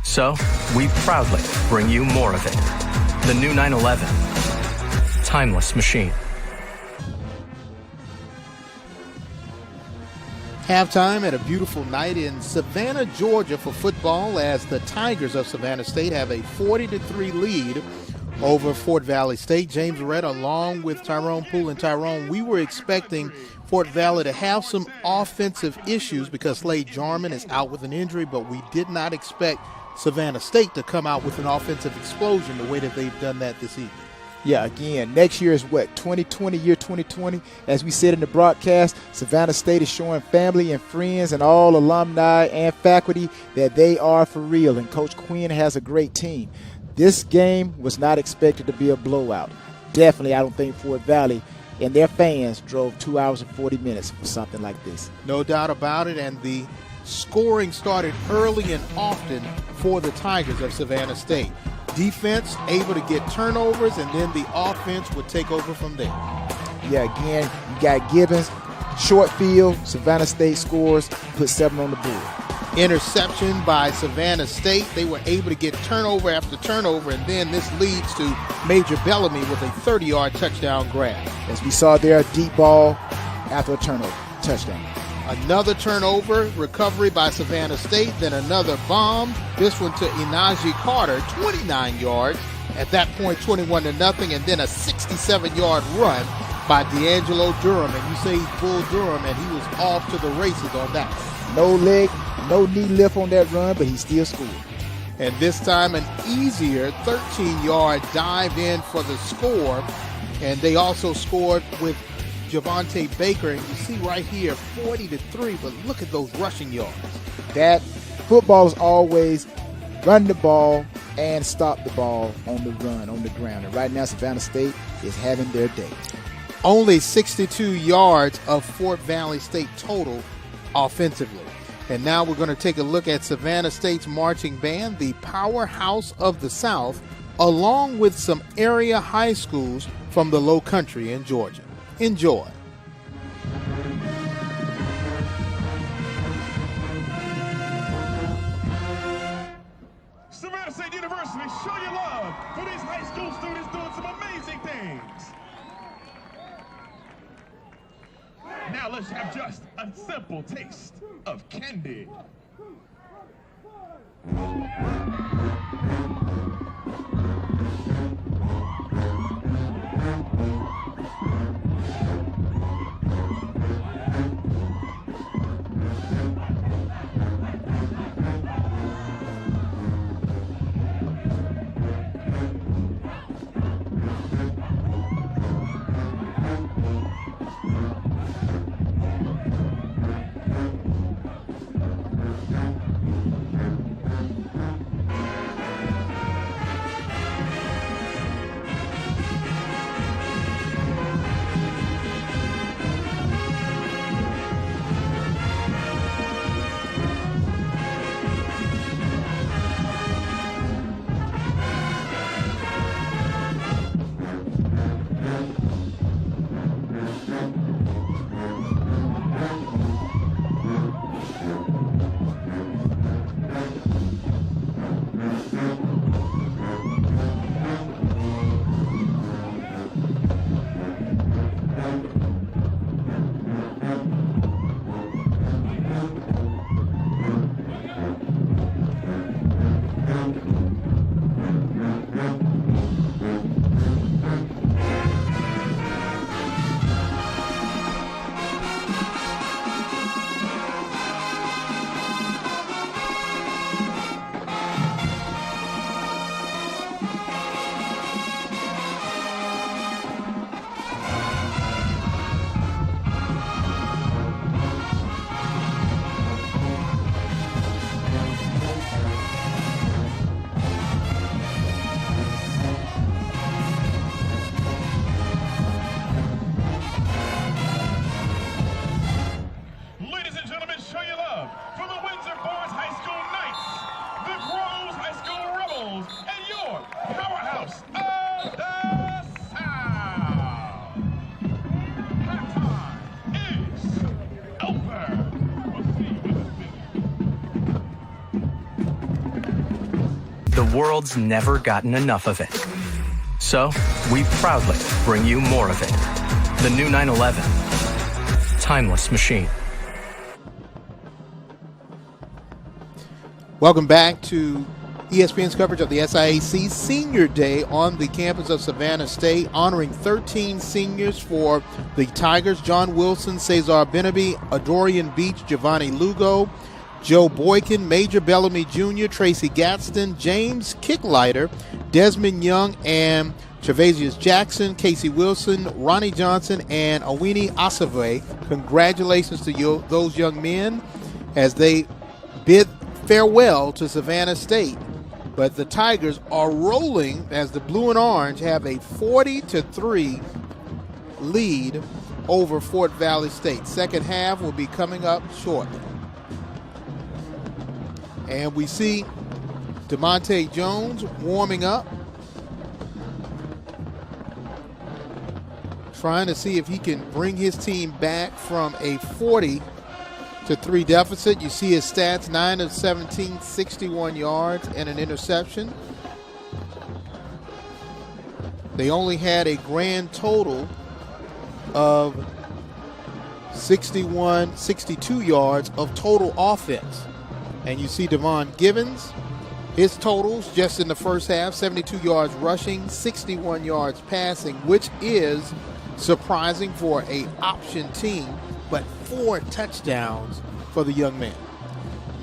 So, we proudly bring you more of it. The new 911. Timeless machine. Halftime at a beautiful night in Savannah, Georgia for football as the Tigers of Savannah State have a 40-3 lead over Fort Valley State. James Redd along with Tyrone Poole. And Tyrone, we were expecting Fort Valley to have some offensive issues because Slade Jarman is out with an injury, but we did not expect Savannah State to come out with an offensive explosion the way that they've done that this evening. Yeah, again, next year is what, 2020, year 2020. As we said in the broadcast, Savannah State is showing family and friends and all alumni and faculty that they are for real, and Coach Quinn has a great team. This game was not expected to be a blowout. Definitely, I don't think Fort Valley and their fans drove 2 hours and 40 minutes for something like this. No doubt about it, and the scoring started early and often for the Tigers of Savannah State. Defense able to get turnovers, and then the offense would take over from there. Yeah, again, you got Gibbons, short field, Savannah State scores, put 7 on the board. Interception by Savannah State. They were able to get turnover after turnover, and then this leads to Major Bellamy with a 30-yard touchdown grab. As we saw there, deep ball after a turnover, touchdown. Another turnover, recovery by Savannah State, then another bomb. This one to Inaji Carter, 29 yards. At that point, 21-0, and then a 67-yard run by D'Angelo Durham. And you say he's Bull Durham, and he was off to the races on that one. No leg, no knee lift on that run, but he still scored. And this time an easier 13-yard dive in for the score. And they also scored with Javante Baker. And you see right here, 40-3, but look at those rushing yards. That football is always run the ball and stop the ball on the run, on the ground. And right now, Savannah State is having their day. Only 62 yards of Fort Valley State total offensively. And now we're going to take a look at Savannah State's marching band, the powerhouse of the South, along with some area high schools from the Low Country in Georgia. Enjoy. Savannah State University, show your love for these high school students doing some amazing things. Now let's have just a simple taste of candy. world's never gotten enough of it. So, we proudly bring you more of it. The new 911. Timeless machine. Welcome back to ESPN's coverage of the SIAC Senior Day on the campus of Savannah State, honoring 13 seniors for the Tigers: John Wilson, Cesar Benaby, Adorian Beach, Giovanni Lugo, Joe Boykin, Major Bellamy Jr., Tracy Gadsden, James Kicklighter, Desmond Young, and Travasius Jackson, Casey Wilson, Ronnie Johnson, and Awini Asave. Congratulations to those young men as they bid farewell to Savannah State. But the Tigers are rolling as the blue and orange have a 40-3 lead over Fort Valley State. Second half will be coming up shortly. And we see DeMonte Jones warming up, trying to see if he can bring his team back from a 40-3 deficit. You see his stats: 9 of 17, 61 yards, and an interception. They only had a grand total of 62 yards of total offense. And you see Devon Givens, his totals just in the first half: 72 yards rushing, 61 yards passing, which is surprising for an option team, but 4 touchdowns for the young man.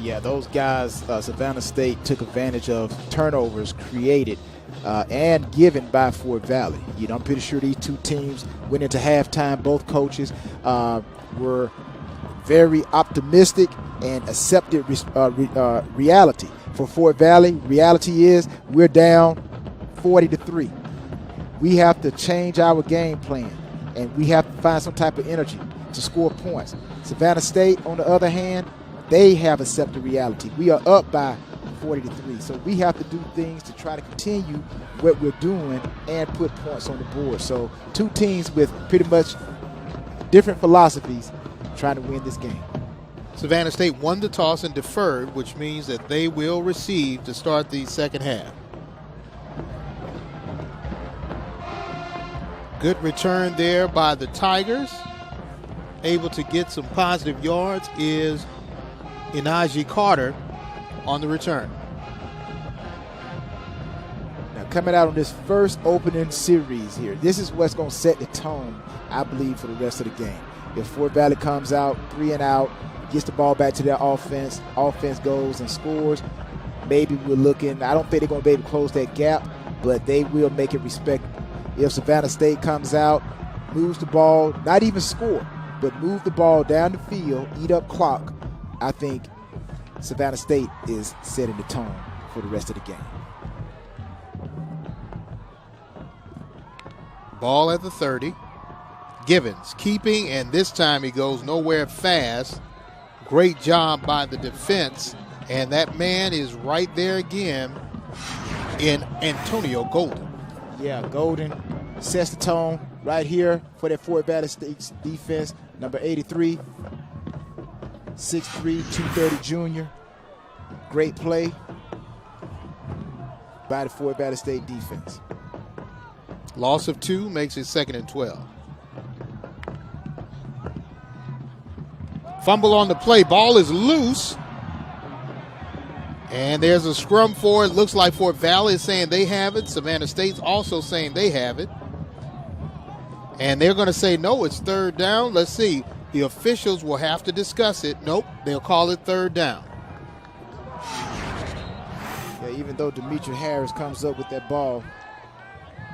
Yeah, those guys, Savannah State took advantage of turnovers created and given by Fort Valley. I'm pretty sure these two teams went into halftime. Both coaches were very optimistic and accepted reality. For Fort Valley, reality is we're down 40-3. We have to change our game plan, and we have to find some type of energy to score points. Savannah State, on the other hand, they have accepted reality. We are up by 40-3, so we have to do things to try to continue what we're doing and put points on the board. So two teams with pretty much different philosophies trying to win this game. Savannah State won the toss and deferred, which means that they will receive to start the second half. Good return there by the Tigers. Able to get some positive yards is Inaji Carter on the return. Now coming out on this first opening series here, this is what's going to set the tone, I believe, for the rest of the game. If Fort Valley comes out 3 and out, gets the ball back to their offense goes and scores, maybe we're looking, I don't think they're going to be able to close that gap, but they will make it respectable. If Savannah State comes out, moves the ball, not even score, but move the ball down the field, eat up clock, I think Savannah State is setting the tone for the rest of the game. Ball at the 30. Givens keeping, and this time he goes nowhere fast. Great job by the defense, and that man is right there again in Antonio Golden. Yeah, Golden sets the tone right here for that Fort Valley State defense. Number 83, 6'3", 230 junior. Great play by the Fort Valley State defense. Loss of 2 makes it 2nd and 12. Fumble on the play. Ball is loose. And there's a scrum for it. Looks like Fort Valley is saying they have it. Savannah State's also saying they have it. And they're going to say, no, it's 3rd down. Let's see. The officials will have to discuss it. Nope, they'll call it 3rd down. Yeah, even though Demetri Harris comes up with that ball,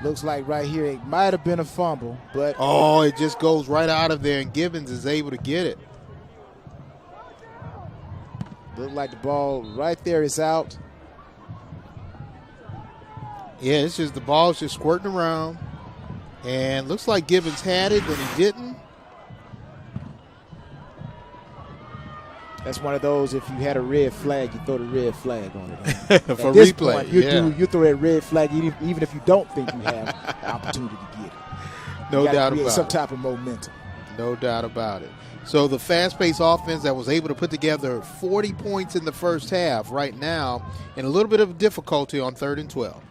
looks like right here it might have been a fumble, but... Oh, it just goes right out of there, and Gibbons is able to get it. Look like the ball right there is out. Yeah, it's just the ball's just squirting around. And looks like Gibbons had it, but he didn't. That's one of those, if you had a red flag, you throw the red flag on it. For replay, point, you throw that red flag even if you don't think you have the opportunity to get it. No doubt about it. Some type of momentum. No doubt about it. So the fast-paced offense that was able to put together 40 points in the first half right now in a little bit of difficulty on 3rd and 12.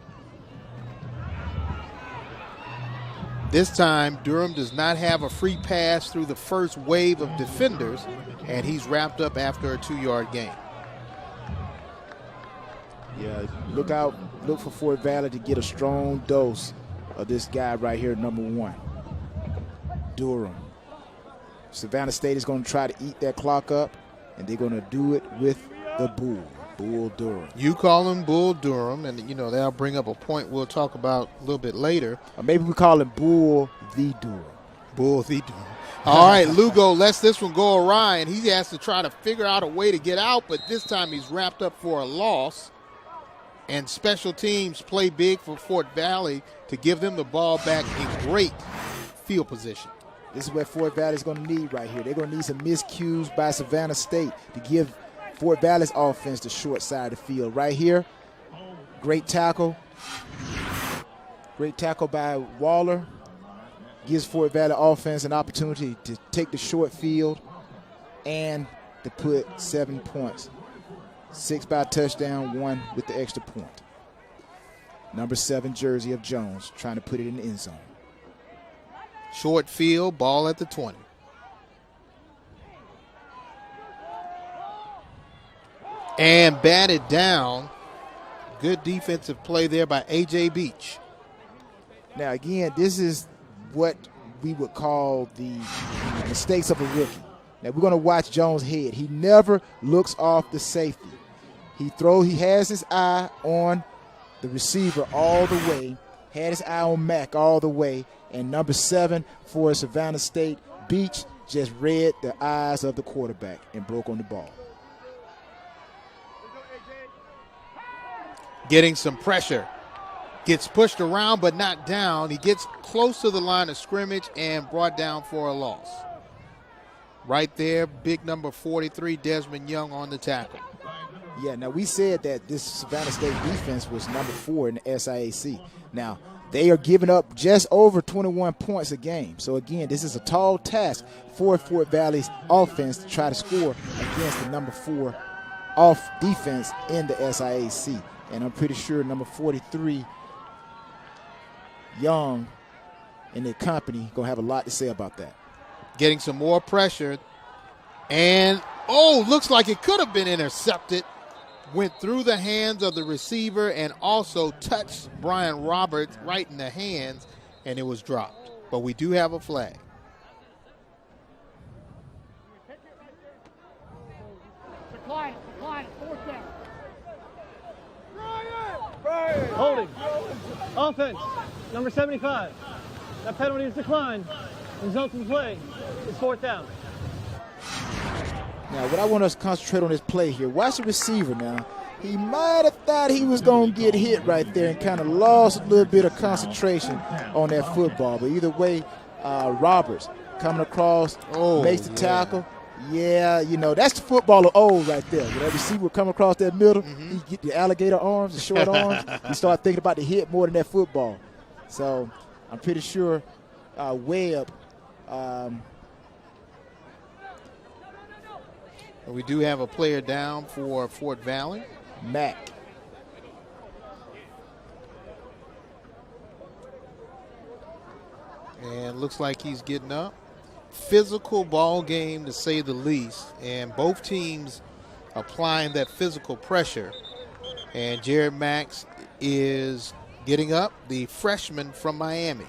This time, Durham does not have a free pass through the first wave of defenders, and he's wrapped up after a 2-yard gain. Yeah, look for Fort Valley to get a strong dose of this guy right here, number 1, Durham. Savannah State is going to try to eat that clock up, and they're going to do it with the Bull Durham. You call him Bull Durham, and, that'll bring up a point we'll talk about a little bit later. Or maybe we call him Bull the Durham. Bull the Durham. All right, Lugo lets this one go awry, and he has to try to figure out a way to get out, but this time he's wrapped up for a loss. And special teams play big for Fort Valley to give them the ball back in great field position. This is what Fort Valley is going to need right here. They're going to need some miscues by Savannah State to give Fort Valley's offense the short side of the field. Right here, great tackle. Great tackle by Waller. Gives Fort Valley offense an opportunity to take the short field and to put 7 points. 6 by a touchdown, 1 with the extra point. Number 7 jersey of Jones trying to put it in the end zone. Short field, ball at the 20. And batted down. Good defensive play there by A.J. Beach. Now, again, this is what we would call the mistakes of a rookie. Now, we're going to watch Jones' head. He never looks off the safety. He has his eye on the receiver all the way, had his eye on Mack all the way, and number 7 for Savannah State, Beach, just read the eyes of the quarterback and broke on the ball. Getting some pressure. Gets pushed around but not down. He gets close to the line of scrimmage and brought down for a loss. Right there, big number 43, Desmond Young on the tackle. Yeah, now we said that this Savannah State defense was number 4 in the SIAC. Now, they are giving up just over 21 points a game. So, again, this is a tall task for Fort Valley's offense to try to score against the number 4 off defense in the SIAC. And I'm pretty sure number 43, Young, and the company going to have a lot to say about that. Getting some more pressure. And, looks like it could have been intercepted. Went through the hands of the receiver and also touched Brian Roberts right in the hands, and it was dropped. But we do have a flag. Decline, 4th down. Holding. Offense, number 75. That penalty is declined. Resulting play is 4th down. Now, what I want us to concentrate on this play here, watch the receiver now. He might have thought he was going to get hit right there and kind of lost a little bit of concentration on that football. But either way, Roberts coming across, makes the tackle. Yeah, that's the football of old right there. When that receiver come across that middle, he get the alligator arms, the short arms. He start thinking about the hit more than that football. So I'm pretty sure Webb we do have a player down for Fort Valley. Mack. And looks like he's getting up. Physical ball game, to say the least. And both teams applying that physical pressure. And Jared Max is getting up, the freshman from Miami.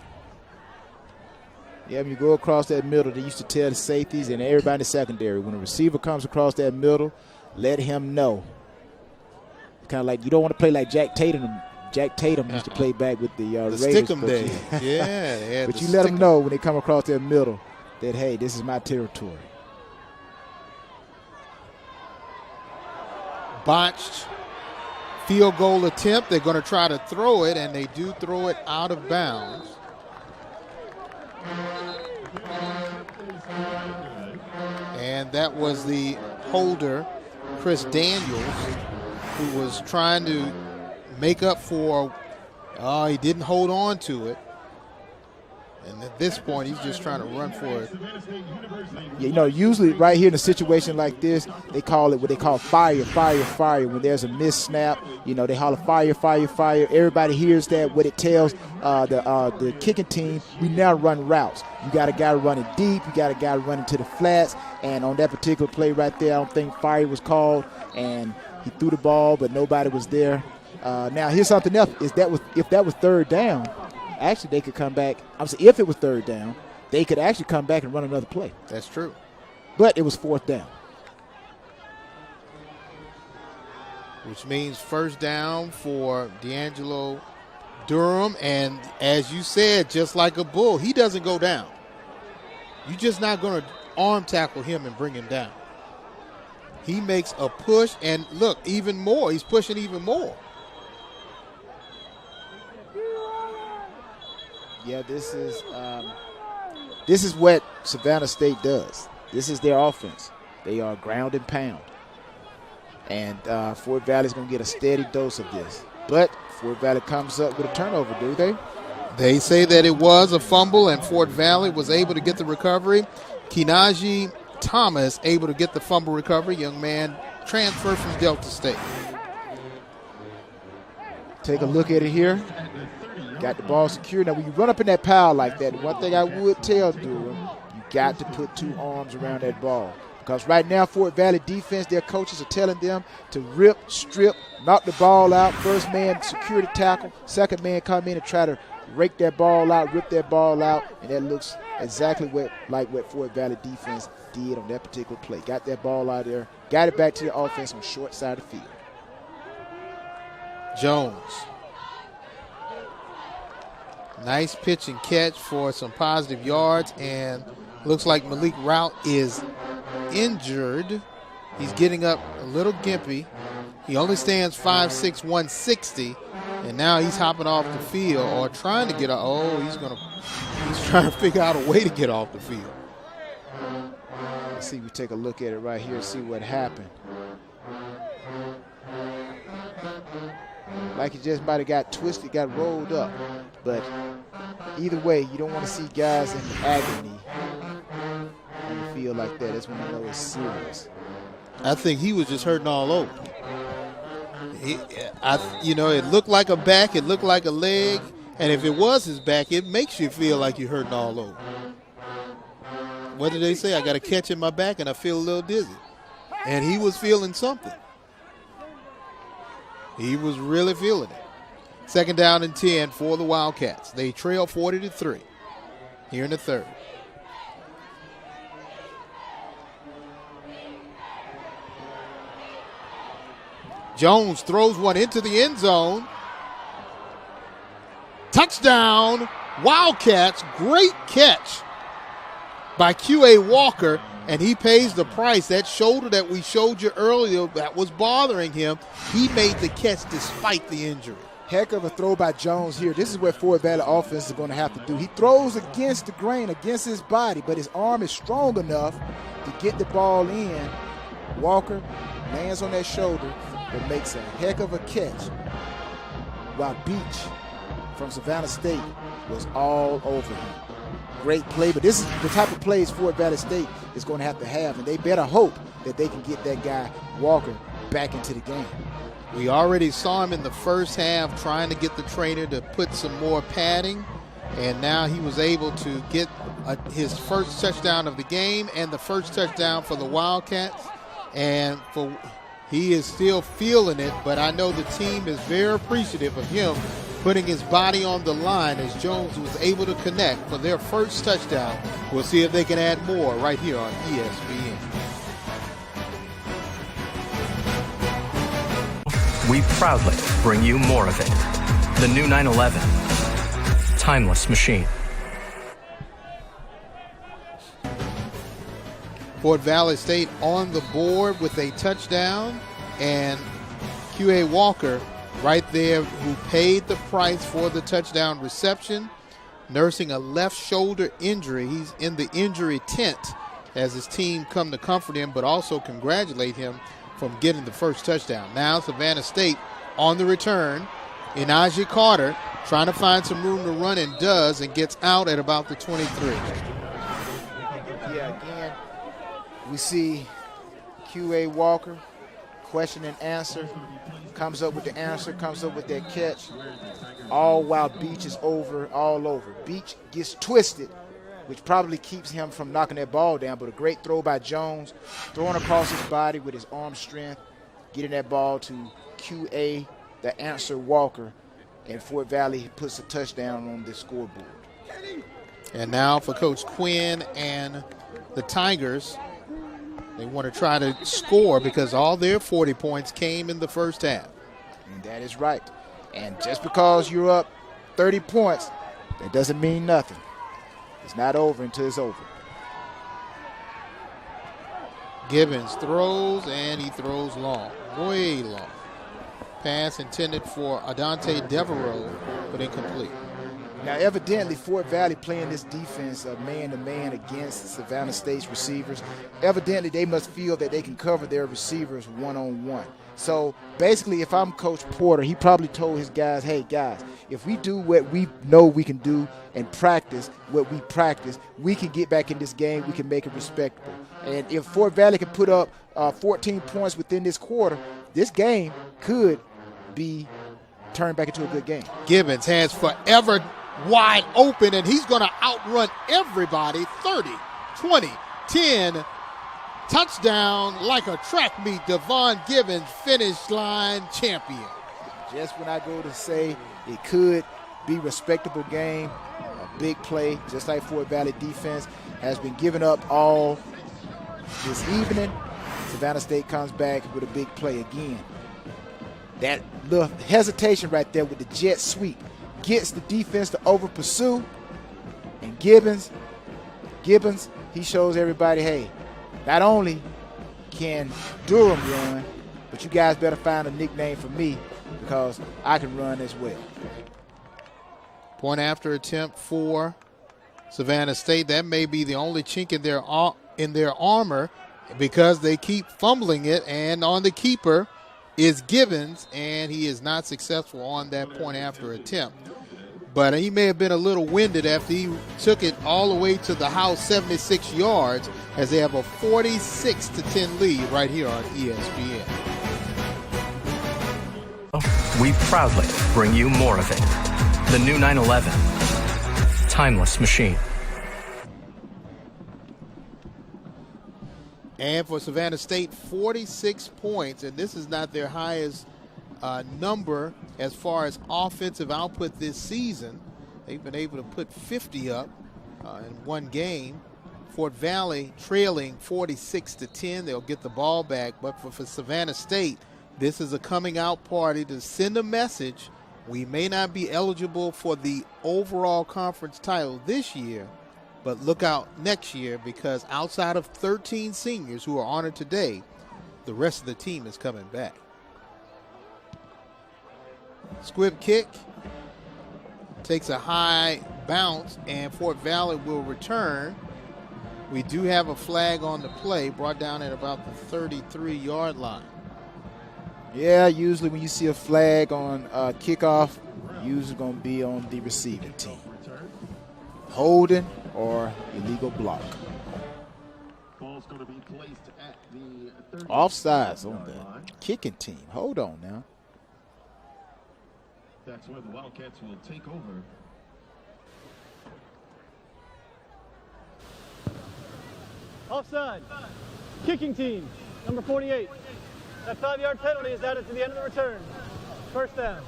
Yeah, when you go across that middle, they used to tell the safeties and everybody in the secondary, when a receiver comes across that middle, let him know. It's kind of like you don't want to play like Jack Tatum. Jack Tatum used to play back with the Raiders. Stick'em day. Yeah. But you let them know when they come across that middle that, hey, this is my territory. Botched field goal attempt. They're going to try to throw it, and they do throw it out of bounds. And that was the holder, Chris Daniels, who was trying to make up for, he didn't hold on to it. And at this point, he's just trying to run for it. Yeah, usually right here in a situation like this, they call it what they call fire, fire, fire. When there's a missed snap, they holler fire, fire, fire. Everybody hears that. What it tells the kicking team, we now run routes. You got a guy running deep. You got a guy running to the flats. And on that particular play right there, I don't think fire was called. And he threw the ball, but nobody was there. Now, here's something else. If that was third down, actually they could come back. I'm saying if it was third down, they could actually come back and run another play. That's true. But it was fourth down. Which means first down for D'Angelo Durham. And as you said, just like a bull, he doesn't go down. You're just not going to arm tackle him and bring him down. He makes a push, and look, even more. He's pushing even more. Yeah, this is what Savannah State does. This is their offense. They are ground and pound. And Fort Valley's going to get a steady dose of this. But Fort Valley comes up with a turnover, do they? They say that it was a fumble, and Fort Valley was able to get the recovery. Kenaji Thomas able to get the fumble recovery. Young man transferred from Delta State. Take a look at it here. Got the ball secure. Now, when you run up in that pile like that, one thing I would tell Durham, you got to put two arms around that ball. Because right now, Fort Valley defense, their coaches are telling them to rip, strip, knock the ball out. First man secure the tackle. Second man come in and try to rake that ball out, rip that ball out. And that looks exactly like what Fort Valley defense did on that particular play. Got that ball out there, got it back to the offense on the short side of the field. Jones. Nice pitch and catch for some positive yards, and looks like Malik Rout is injured. He's getting up a little gimpy. He only stands 5'6", 160, and now he's hopping off the field or trying to get off. Oh, he's trying to figure out a way to get off the field. Let's see, we take a look at it right here, see what happened. Like he just might have got twisted, got rolled up. But either way, you don't want to see guys in agony on the field like that. That's when you know it's serious. I think he was just hurting all over. It looked like a back, it looked like a leg, and if it was his back, it makes you feel like you're hurting all over. What did they say? I got a catch in my back and I feel a little dizzy. And he was feeling something. He was really feeling it. Second down and 10 for the Wildcats. They trail 40-3 here in the third. Jones throws one into the end zone. Touchdown, Wildcats. Great catch by Q.A. Walker, and he pays the price. That shoulder that we showed you earlier that was bothering him, he made the catch despite the injury. Heck of a throw by Jones here. This is what Fort Valley offense is going to have to do. He throws against the grain, against his body, but his arm is strong enough to get the ball in. Walker lands on that shoulder, but makes a heck of a catch, while Beach from Savannah State was all over him. Great play, but this is the type of plays Fort Valley State is going to have, and they better hope that they can get that guy, Walker, back into the game. We already saw him in the first half trying to get the trainer to put some more padding, and now he was able to get his first touchdown of the game and the first touchdown for the Wildcats. And he is still feeling it, but I know the team is very appreciative of him putting his body on the line as Jones was able to connect for their first touchdown. We'll see if they can add more right here on ESPN. We proudly bring you more of it. The new 911. Timeless machine. Fort Valley State on the board with a touchdown, and Q.A. Walker right there, who paid the price for the touchdown reception, nursing a left shoulder injury. He's in the injury tent as his team come to comfort him, but also congratulate him from getting the first touchdown. Now Savannah State on the return. Inaji Carter trying to find some room to run, and does, and gets out at about the 23. Yeah, again, we see QA Walker, question and answer, comes up with the answer, comes up with that catch, all while Beach is all over. Beach gets twisted, which probably keeps him from knocking that ball down, but a great throw by Jones, throwing across his body with his arm strength, getting that ball to QA, the answer Walker, and Fort Valley puts a touchdown on the scoreboard. And now for Coach Quinn and the Tigers, they want to try to score because all their 40 points came in the first half. And that is right. And just because you're up 30 points, that doesn't mean nothing. It's not over until it's over. Gibbons throws, and he throws long, way long. Pass intended for Adante Devereaux, but incomplete. Now, evidently, Fort Valley playing this defense of man-to-man against Savannah State's receivers, evidently they must feel that they can cover their receivers one-on-one. So, basically, if I'm Coach Porter, he probably told his guys, hey, guys, if we do what we know we can do and practice what we practice, we can get back in this game. We can make it respectable. And if Fort Valley can put up 14 points within this quarter, this game could be turned back into a good game. Gibbons has forever wide open, and he's going to outrun everybody. 30, 20, 10. Touchdown like a track meet. Devon Gibbons, finish line champion. Just when I go to say it could be a respectable game, a big play, just like Fort Valley defense has been giving up all this evening, Savannah State comes back with a big play again. That little hesitation right there with the jet sweep gets the defense to over pursue, and Gibbons, he shows everybody, hey, not only can Durham run, but you guys better find a nickname for me because I can run as well. Point after attempt for Savannah State. That may be the only chink in their armor because they keep fumbling it, and on the keeper is Gibbons, and he is not successful on that point after attempt. But he may have been a little winded after he took it all the way to the house, 76 yards, as they have a 46-10 lead right here on ESPN. We proudly bring you more of it. The new 911. Timeless machine. And for Savannah State, 46 points, and this is not their highest number as far as offensive output this season. They've been able to put 50 up in one game. Fort Valley trailing 46-10. They'll get the ball back, but for Savannah State, this is a coming out party to send a message. We may not be eligible for the overall conference title this year, but look out next year because outside of 13 seniors who are honored today, the rest of the team is coming back. Squib kick takes a high bounce, and Fort Valley will return. We do have a flag on the play, brought down at about the 33-yard line. Yeah, usually when you see a flag on kickoff, usually going to be on the receiving team. Holding or illegal block. Ball's going to be placed at the Offsides on the kicking team. Hold on now. That's where the Wildcats will take over. Offside. Kicking team, number 48. That 5-yard penalty is added to the end of the return. First down.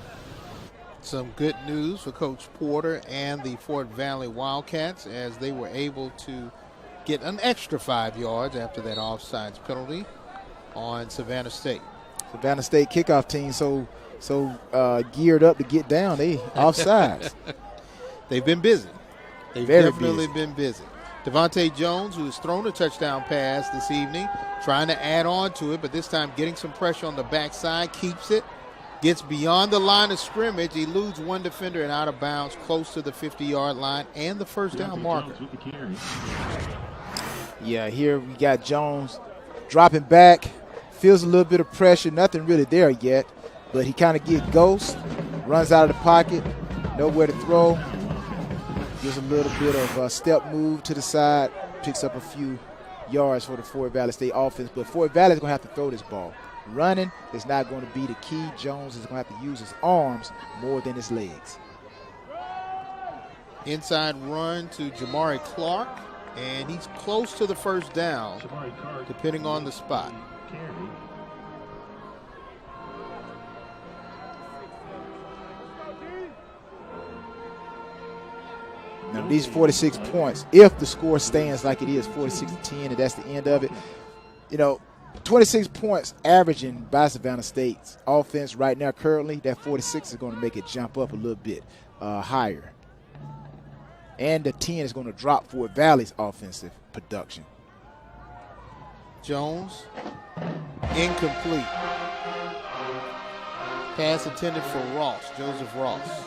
Some good news for Coach Porter and the Fort Valley Wildcats as they were able to get an extra 5 yards after that offsides penalty on Savannah State. Savannah State kickoff team so geared up to get down. They offsides. They've been busy. They've Very definitely been busy. Devontae Jones, who has thrown a touchdown pass this evening, trying to add on to it, but this time getting some pressure on the backside, keeps it, gets beyond the line of scrimmage, eludes one defender and out of bounds close to the 50-yard line and the first down marker. Yeah, here we got Jones dropping back, feels a little bit of pressure, nothing really there yet, but he kind of gets ghost, runs out of the pocket, Nowhere to throw. Gives a little bit of a step move to the side. Picks up a few yards for the Fort Valley State offense. But Fort Valley is going to have to throw this ball. Running is not going to be the key. Jones is going to have to use his arms more than his legs. Inside run to Jamari Clark, and he's close to the first down, depending on the spot. Now, these 46 points, if the score stands like it is, 46-10, and that's the end of it, 26 points averaging by Savannah State's offense right now currently, that 46 is going to make it jump up a little bit higher. And the 10 is going to drop Fort Valley's offensive production. Jones, incomplete. Pass intended for Ross, Joseph Ross.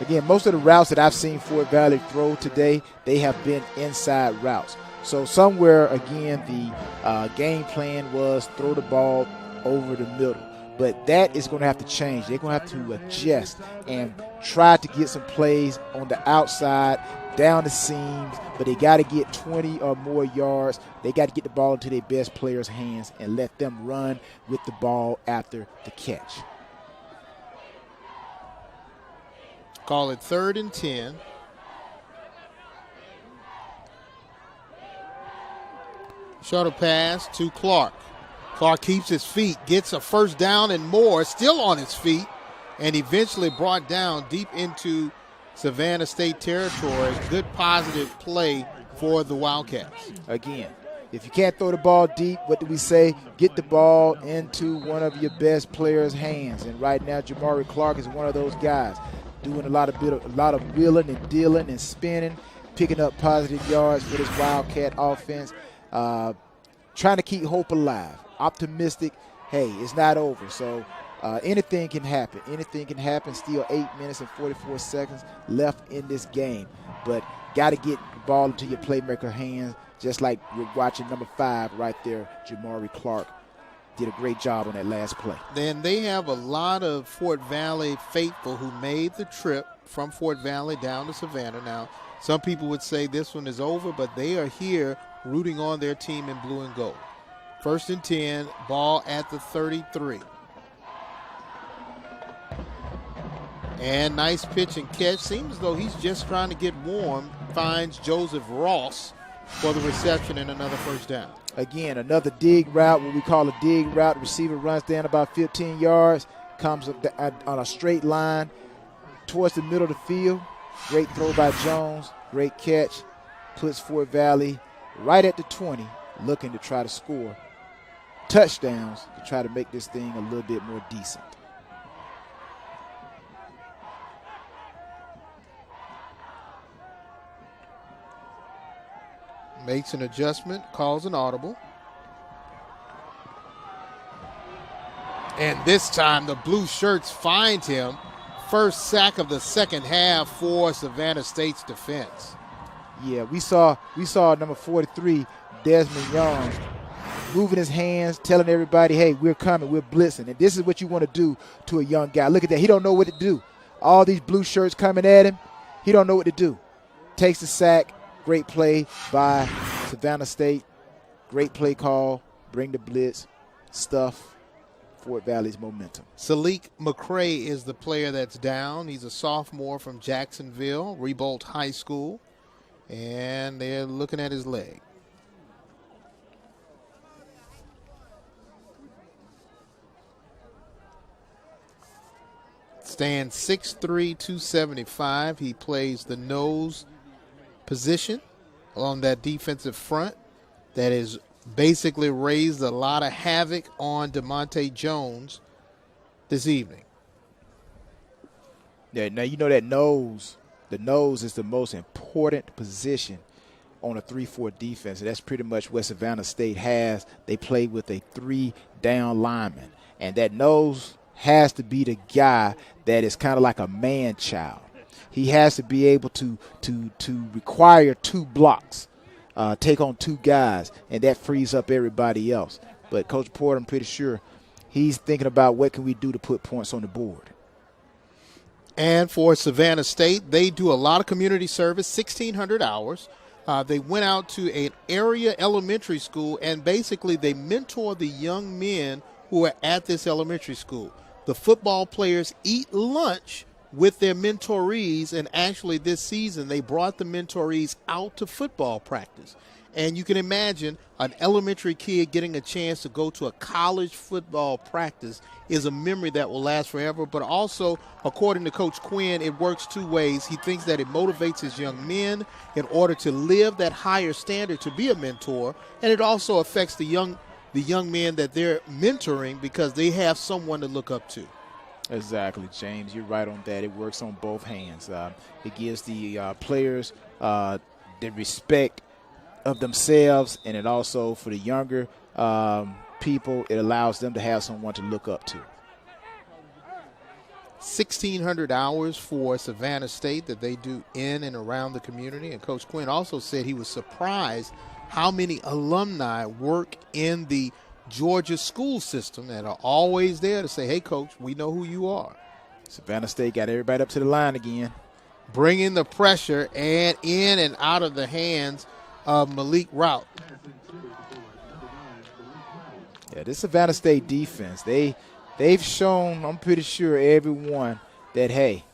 Again, most of the routes that I've seen Fort Valley throw today, they have been inside routes. So somewhere, again, the game plan was throw the ball over the middle. But that is going to have to change. They're going to have to adjust and try to get some plays on the outside, down the seams, but they got to get 20 or more yards. They got to get the ball into their best players' hands and let them run with the ball after the catch. Call it 3rd and 10. Shuttle pass to Clark. Clark keeps his feet, gets a first down and more, still on his feet, and eventually brought down deep into Savannah State territory. Good positive play for the Wildcats. Again, if you can't throw the ball deep, what do we say? Get the ball into one of your best players' hands. And right now, Jamari Clark is one of those guys, doing a lot of wheeling and dealing and spinning, picking up positive yards for this Wildcat offense, trying to keep hope alive. Optimistic, hey, it's not over. So anything can happen. Anything can happen. Still 8 minutes and 44 seconds left in this game. But got to get the ball into your playmaker hands, just like we're watching number 5 right there, Jamari Clark. Did a great job on that last play. Then they have a lot of Fort Valley faithful who made the trip from Fort Valley down to Savannah. Now, some people would say this one is over, but they are here rooting on their team in blue and gold. 1st and 10, ball at the 33. And nice pitch and catch. Seems as though he's just trying to get warm. Finds Joseph Ross for the reception and another first down. Again, another dig route, what we call a dig route. The receiver runs down about 15 yards, comes on a straight line towards the middle of the field. Great throw by Jones. Great catch. Puts Fort Valley right at the 20, looking to try to score touchdowns to try to make this thing a little bit more decent. Makes an adjustment, calls an audible. And this time the blue shirts find him. First sack of the second half for Savannah State's defense. Yeah, we saw number 43, Desmond Young, moving his hands, telling everybody, hey, we're coming, we're blitzing. And this is what you want to do to a young guy. Look at that. He don't know what to do. All these blue shirts coming at him. He don't know what to do. Takes the sack. Great play by Savannah State. Great play call. Bring the blitz. Stuff Fort Valley's momentum. Salik McCray is the player that's down. He's a sophomore from Jacksonville, Rebolt High School. And they're looking at his leg. Stands 6'3", 275. He plays the nose position on that defensive front that has basically raised a lot of havoc on DeMonte Jones this evening. Yeah, now you know that nose. The nose is the most important position on a 3-4 defense. And that's pretty much what Savannah State has. They play with a 3-down lineman. And that nose has to be the guy that is kind of like a man-child. He has to be able to require 2 blocks, take on 2 guys, and that frees up everybody else. But Coach Porter, I'm pretty sure he's thinking about what can we do to put points on the board. And for Savannah State, they do a lot of community service, 1,600 hours. They went out to an area elementary school, and basically they mentor the young men who are at this elementary school. The football players eat lunch with their mentorees, and actually this season they brought the mentorees out to football practice. And you can imagine an elementary kid getting a chance to go to a college football practice is a memory that will last forever. But also, according to Coach Quinn, it works two ways. He thinks that it motivates his young men in order to live that higher standard to be a mentor, and it also affects the young men that they're mentoring because they have someone to look up to. Exactly, James. You're right on that. It works on both hands. It gives the players the respect of themselves, and it also, for the younger people, it allows them to have someone to look up to. 1,600 hours for Savannah State that they do in and around the community. And Coach Quinn also said he was surprised how many alumni work in the Georgia school system and are always there to say, hey, Coach, we know who you are. Savannah State got everybody up to the line again. Bringing the pressure and in and out of the hands of Malik Rout. Yeah, this Savannah State defense, they've shown, I'm pretty sure, everyone that, hey,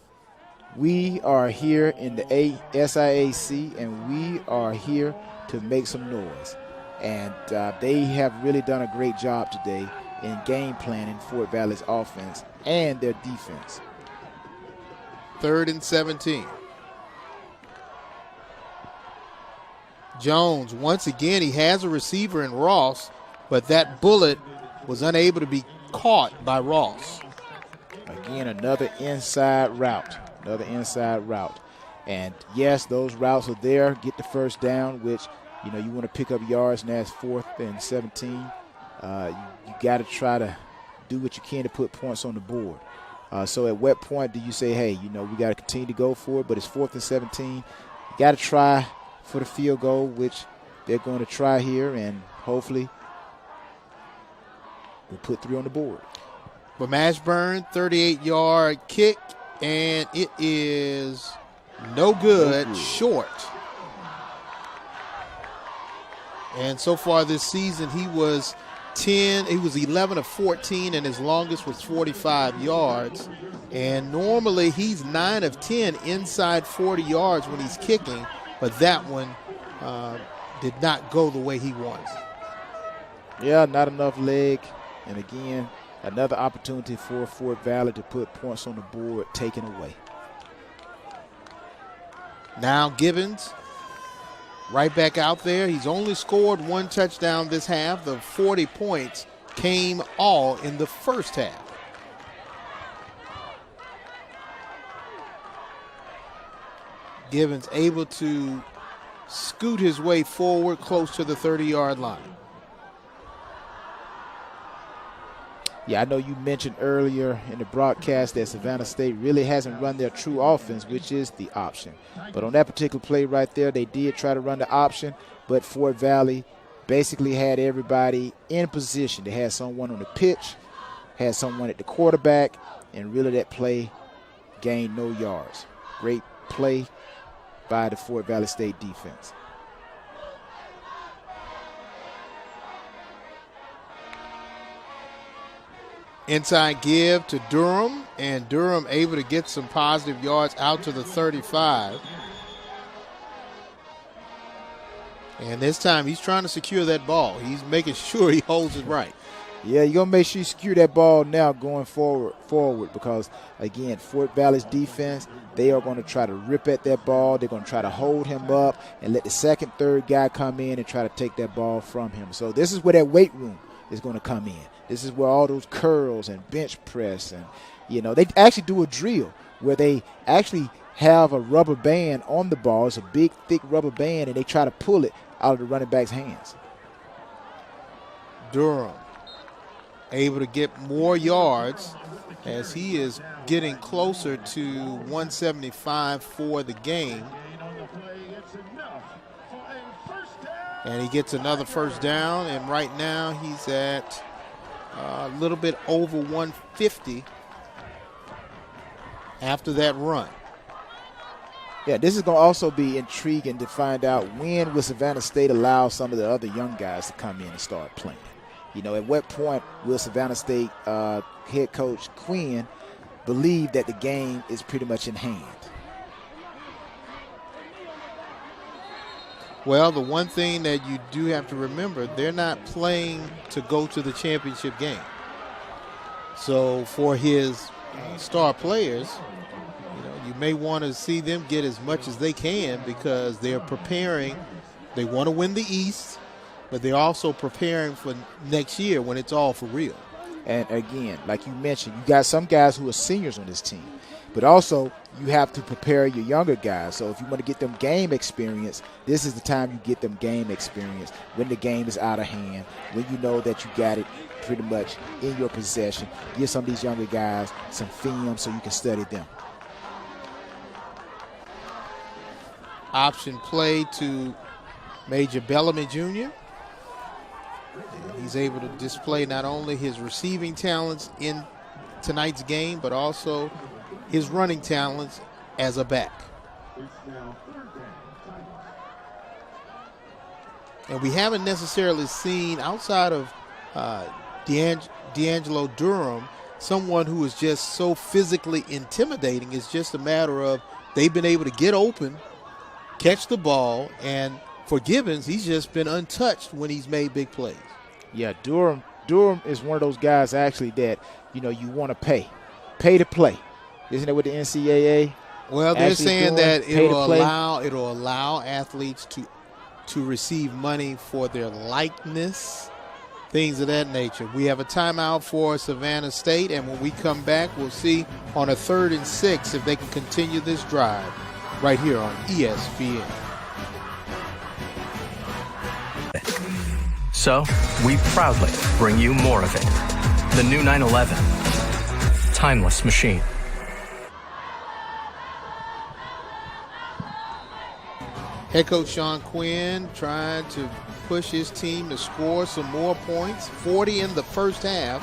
we are here in the SIAC and we are here to make some noise. And they have really done a great job today in game planning Fort Valley's offense and their defense. 3rd and 17. Jones, once again, he has a receiver in Ross, but that bullet was unable to be caught by Ross. Again, another inside route. And, yes, those routes are there. Get the first down, which, you know, you want to pick up yards, and that's 4th and 17. You got to try to do what you can to put points on the board. So at what point do you say, hey, you know, we got to continue to go for it, but it's 4th and 17. You got to try for the field goal, which they're going to try here, and hopefully we'll put 3 on the board. But Mashburn, 38-yard kick, and it is no good, short. And so far this season, he was 11 of 14, and his longest was 45 yards. And normally he's 9 of 10 inside 40 yards when he's kicking, but that one did not go the way he wanted. Yeah, not enough leg. And again, another opportunity for Fort Valley to put points on the board taken away. Now Gibbons right back out there. He's only scored 1 touchdown this half. The 40 points came all in the first half. Gibbons able to scoot his way forward close to the 30-yard line. Yeah, I know you mentioned earlier in the broadcast that Savannah State really hasn't run their true offense, which is the option. But on that particular play right there, they did try to run the option, but Fort Valley basically had everybody in position. They had someone on the pitch, had someone at the quarterback, and really that play gained no yards. Great play by the Fort Valley State defense. Inside give to Durham, and Durham able to get some positive yards out to the 35. And this time he's trying to secure that ball. He's making sure he holds it right. Yeah, you're going to make sure you secure that ball now going forward because, again, Fort Valley's defense, they are going to try to rip at that ball. They're going to try to hold him up and let the second, third guy come in and try to take that ball from him. So this is where that weight room is going to come in. This is where all those curls and bench press and, you know, they actually do a drill where they actually have a rubber band on the ball. It's a big, thick rubber band, and they try to pull it out of the running back's hands. Durham able to get more yards as he is getting closer to 175 for the game. And he gets another first down, and right now he's at a little bit over 150. after that run. Yeah, this is going to also be intriguing to find out when will Savannah State allow some of the other young guys to come in and start playing. You know, at what point will Savannah State head coach Quinn believe that the game is pretty much in hand? Well, the one thing that you do have to remember, they're not playing to go to the championship game. So for his star players, you may want to see them get as much as they can because they're preparing. They want to win the East, but they're also preparing for next year when it's all for real. And again, like you mentioned, you got some guys who are seniors on this team, but also you have to prepare your younger guys. So if you want to get them game experience, this is the time you get them game experience when the game is out of hand, when you know that you got it pretty much in your possession. Give some of these younger guys some film so you can study them. Option play to Major Bellamy Jr. And he's able to display not only his receiving talents in tonight's game, but also his running talents as a back. And we haven't necessarily seen, outside of D'Angelo Durham, someone who is just so physically intimidating. It's just a matter of they've been able to get open, catch the ball, and for Gibbons, he's just been untouched when he's made big plays. Yeah, Durham is one of those guys actually that, you want to pay to play. Isn't it with the NCAA? Well, they're saying that it'll allow allow athletes to receive money for their likeness, things of that nature. We have a timeout for Savannah State, and when we come back, we'll see on a 3rd and 6 if they can continue this drive right here on ESPN. So, we proudly bring you more of it. The new 911. Timeless machine. Head coach Sean Quinn trying to push his team to score some more points. 40 in the first half.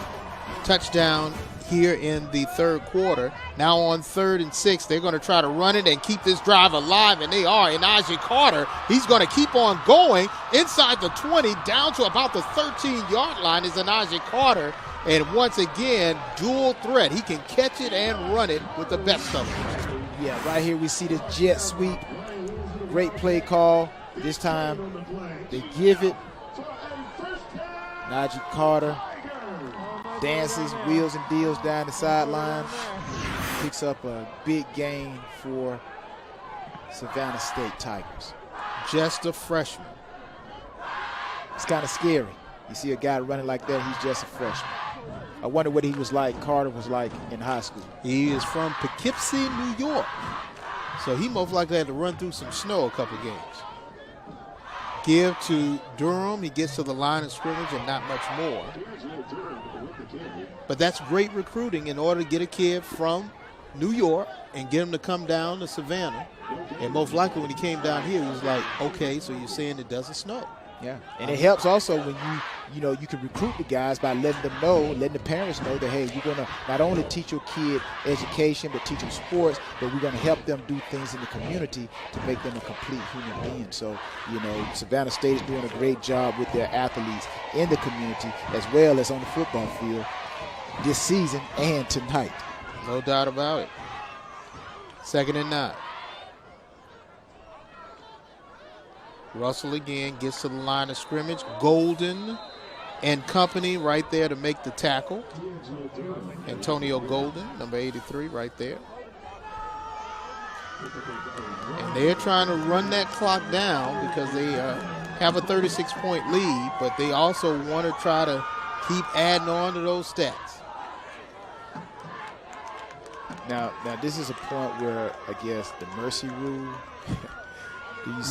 Touchdown here in the third quarter. Now on 3rd and 6, they're going to try to run it and keep this drive alive, and they are. And Najee Carter, he's going to keep on going inside the 20, down to about the 13-yard line is Najee Carter. And once again, dual threat. He can catch it and run it with the best of them. Yeah, right here we see the jet sweep. Great play call. This time they give it. Najee Carter dances, wheels and deals down the sideline. Picks up a big gain for Savannah State Tigers. Just a freshman. It's kind of scary. You see a guy running like that, he's just a freshman. I wonder what he was like, Carter was like in high school. He is from Poughkeepsie, New York. So he most likely had to run through some snow a couple games. Give to Durham. He gets to the line of scrimmage and not much more. But that's great recruiting in order to get a kid from New York and get him to come down to Savannah. And most likely when he came down here, he was like, okay, so you're saying it doesn't snow. Yeah, and it helps also when you can recruit the guys by letting them know, letting the parents know that, hey, you're going to not only teach your kid education, but teach them sports, but we're going to help them do things in the community to make them a complete human being. So, Savannah State is doing a great job with their athletes in the community as well as on the football field this season and tonight. No doubt about it. 2nd and 9. Russell again gets to the line of scrimmage. Golden and company right there to make the tackle. Antonio Golden, number 83, right there. And they're trying to run that clock down because they have a 36-point lead, but they also want to try to keep adding on to those stats. Now this is a point where I guess the mercy rule.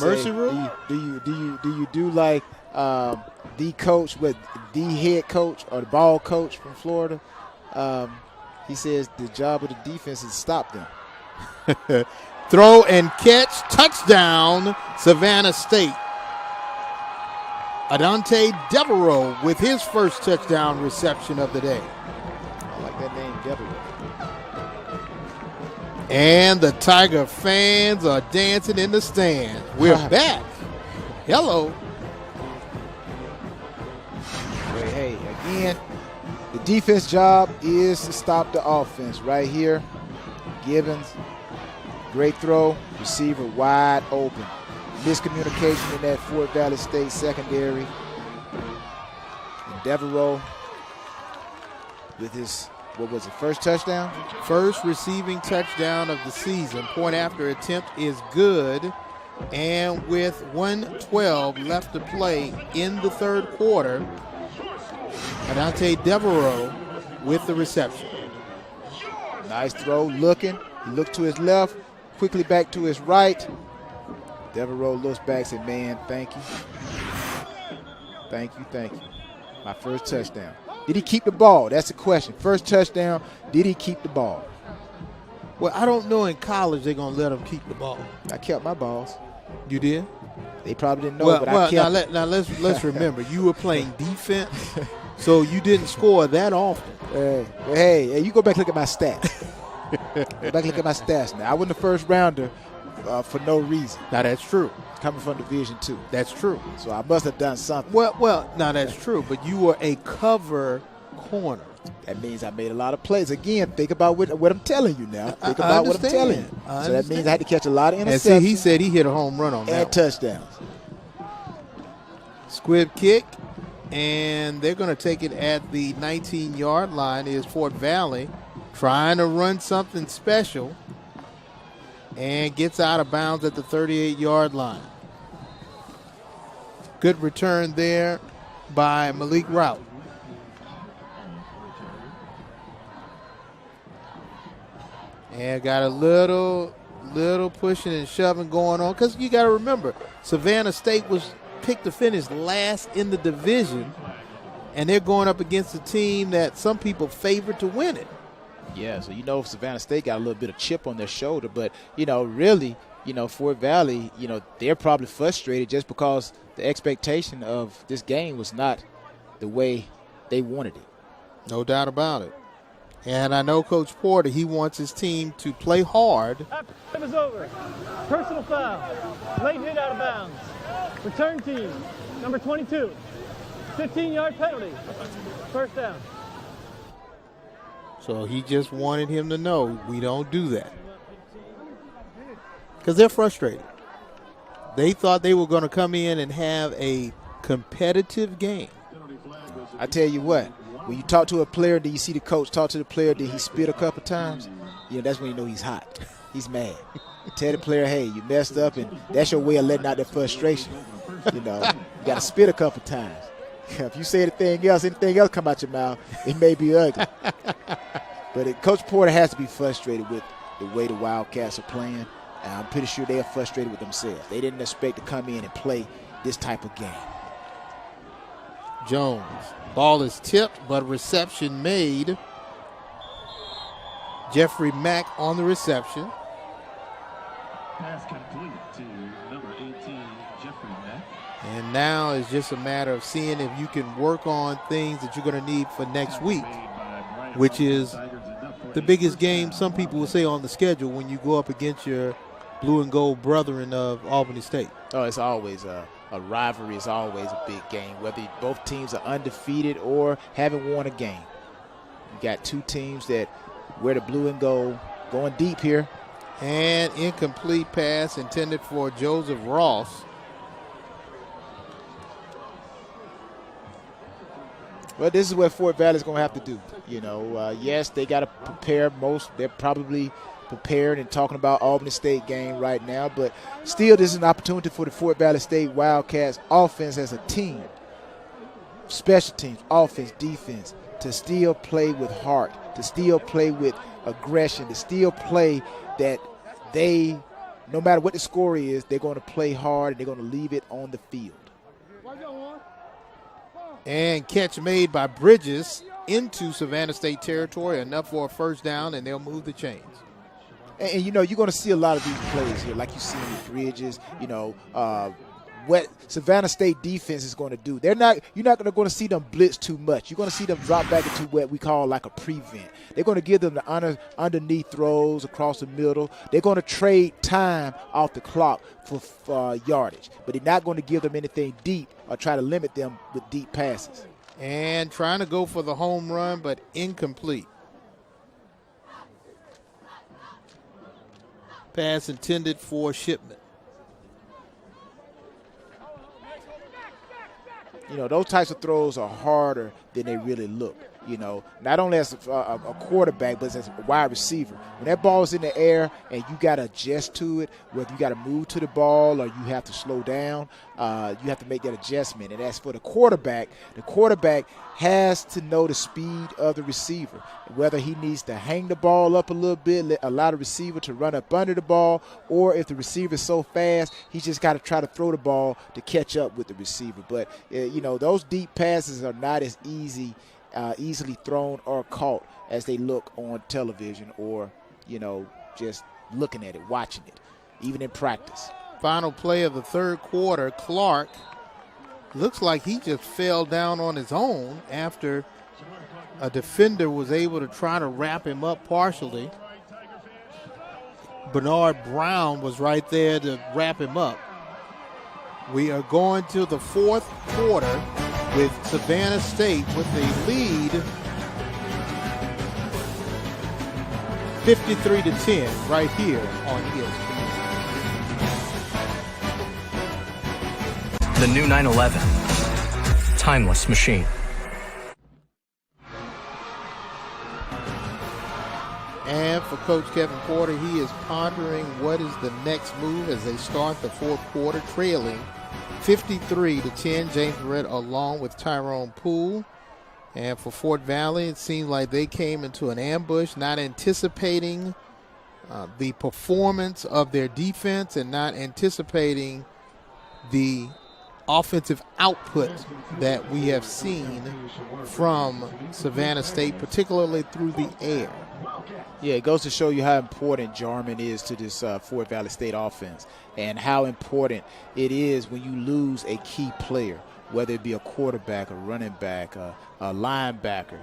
Mercy rule? Do you do like the coach with the head coach or the ball coach from Florida? He says the job of the defense is to stop them. Throw and catch, touchdown, Savannah State. Adante Devereaux with his first touchdown reception of the day. I like that name, Devereaux. And the Tiger fans are dancing in the stand. We're back. Hello. Hey, again, the defense job is to stop the offense right here. Gibbons, great throw, receiver wide open. Miscommunication in that Fort Valley State secondary. And Devereaux with his, first touchdown? First receiving touchdown of the season. Point after attempt is good. And with 1:12 left to play in the third quarter, Adante Devereaux with the reception. Nice throw, looking. He looked to his left, quickly back to his right. Devereaux looks back, said, man, thank you. Thank you, thank you. My first touchdown. Did he keep the ball? That's the question. First touchdown, did he keep the ball? Well, I don't know in college they're going to let him keep the ball. I kept my balls. You did? They probably didn't know, but I kept now let's remember, you were playing defense, so you didn't score that often. Hey, you go back and look at my stats. Go back and look at my stats now. I wasn't the first rounder for no reason. Now, that's true. Coming from Division II. That's true. So I must have done something. Well, now that's true, but you were a cover corner. That means I made a lot of plays. Again, think about what I'm telling you now. Think about what I'm telling you. So that means I had to catch a lot of interceptions. And see, he said he hit a home run on that. And touchdowns. Squib kick, and they're going to take it at the 19-yard line. Is Fort Valley trying to run something special and gets out of bounds at the 38-yard line. Good return there by Malik Rout. And got a little pushing and shoving going on, because you got to remember, Savannah State was picked to finish last in the division, and they're going up against a team that some people favored to win it. Yeah, so Savannah State got a little bit of chip on their shoulder, but really, Fort Valley, they're probably frustrated just because the expectation of this game was not the way they wanted it. No doubt about it. And I know Coach Porter, he wants his team to play hard. Time is over. Personal foul. Late hit out of bounds. Return team, number 22. 15-yard penalty. First down. So he just wanted him to know we don't do that. Because they're frustrated. They thought they were going to come in and have a competitive game. I tell you what, when you talk to a player, then you see the coach talk to the player, then he spit a couple times, that's when you know he's hot. He's mad. Tell the player, hey, you messed up, and that's your way of letting out that frustration. You got to spit a couple times. If you say anything else come out your mouth, it may be ugly. But Coach Porter has to be frustrated with the way the Wildcats are playing, and I'm pretty sure they are frustrated with themselves. They didn't expect to come in and play this type of game. Jones. Ball is tipped, but reception made. Jeffrey Mack on the reception. Pass complete to number 18, Jeffrey Mack. And now it's just a matter of seeing if you can work on things that you're going to need for next week, which is the biggest game some people will say on the schedule when you go up against your blue and gold brethren of Albany State. Oh, it's always a rivalry is always a big game, whether both teams are undefeated or haven't won a game. You got two teams that wear the blue and gold, going deep here. And incomplete pass intended for Joseph Ross. Well, this is what Fort Valley's going to have to do. Yes, they got to prepare most. They're probably prepared and talking about Albany State game right now, but still this is an opportunity for the Fort Valley State Wildcats offense as a team, special teams, offense, defense, to still play with heart, to still play with aggression, to still play that they, no matter what the score is, they're going to play hard and they're going to leave it on the field. And catch made by Bridges into Savannah State territory, enough for a first down, and they'll move the chains. And you're going to see a lot of these plays here, like you see with Bridges, what Savannah State defense is going to do. You're not going to see them blitz too much. You're going to see them drop back into what we call like a prevent. They're going to give them the underneath throws across the middle. They're going to trade time off the clock for yardage, but they're not going to give them anything deep or try to limit them with deep passes. And trying to go for the home run, but incomplete. Pass intended for Shipman. Those types of throws are harder than they really look. Not only as a quarterback, but as a wide receiver. When that ball is in the air and you got to adjust to it, whether you got to move to the ball or you have to slow down, you have to make that adjustment. And as for the quarterback has to know the speed of the receiver, whether he needs to hang the ball up a little bit, allow the receiver to run up under the ball, or if the receiver is so fast, he's just got to try to throw the ball to catch up with the receiver. But, those deep passes are not as easily thrown or caught as they look on television or, just looking at it, watching it, even in practice. Final play of the third quarter, Clark looks like he just fell down on his own after a defender was able to try to wrap him up partially. Bernard Brown was right there to wrap him up. We are going to the fourth quarter with Savannah State with the lead 53-10 right here on ESPN. The new 911. Timeless machine. And for Coach Kevin Porter, he is pondering what is the next move as they start the fourth quarter, trailing 53-10. James Red along with Tyrone Poole. And for Fort Valley, it seemed like they came into an ambush, not anticipating the performance of their defense and not anticipating the offensive output that we have seen from Savannah State, particularly through the air. Yeah, it goes to show you how important Jarman is to this Fort Valley State offense and how important it is when you lose a key player, whether it be a quarterback, a running back, a linebacker.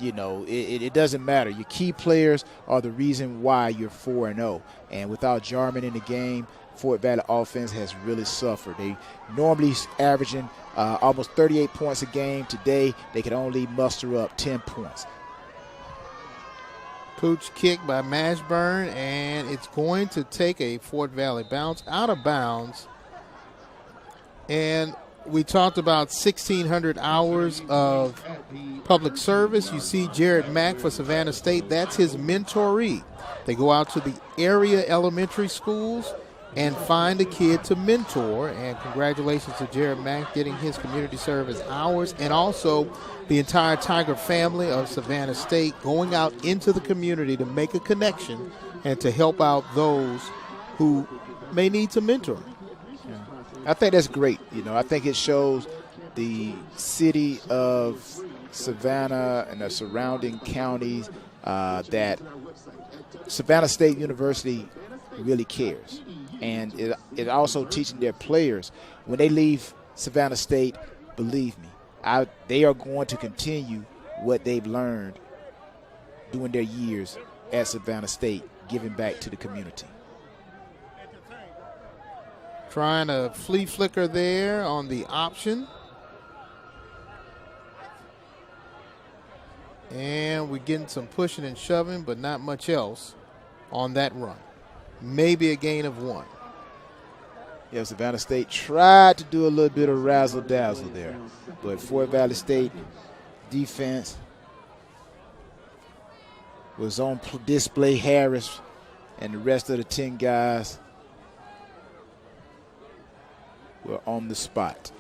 It doesn't matter. Your key players are the reason why you're 4-0. And without Jarman in the game, Fort Valley offense has really suffered. They normally averaging almost 38 points a game. Today, they could only muster up 10 points. Pooch kick by Mashburn, and it's going to take a Fort Valley bounce out of bounds. And we talked about 1,600 hours of public service. You see Jared Mack for Savannah State. That's his mentoree. They go out to the area elementary schools and find a kid to mentor. And congratulations to Jared Mack getting his community service hours, and also the entire Tiger family of Savannah State going out into the community to make a connection and to help out those who may need to mentor. I think that's great. I think it shows the city of Savannah and the surrounding counties that Savannah State University really cares. And it also teaching their players, when they leave Savannah State, believe me, they are going to continue what they've learned during their years at Savannah State, giving back to the community. Trying a flea flicker there on the option. And we're getting some pushing and shoving, but not much else on that run. Maybe a gain of 1. Yeah, Savannah State tried to do a little bit of razzle-dazzle there. But Fort Valley State defense was on display. Harris and the rest of the 10 guys were on the spot.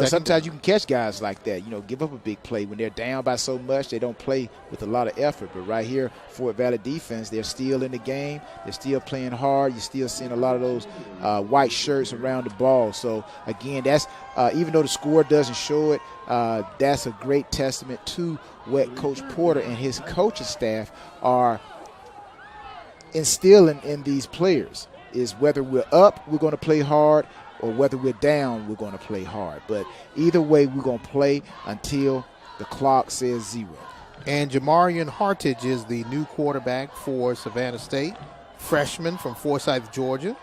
Sometimes you can catch guys like that, give up a big play. When they're down by so much, they don't play with a lot of effort. But right here, Fort Valley defense, they're still in the game. They're still playing hard. You're still seeing a lot of those white shirts around the ball. So, again, that's even though the score doesn't show it, that's a great testament to what Coach Porter and his coaching staff are instilling in these players is whether we're up, we're going to play hard, or whether we're down, we're going to play hard. But either way, we're going to play until the clock says 0. And Jamarian Hartage is the new quarterback for Savannah State, freshman from Forsyth, Georgia.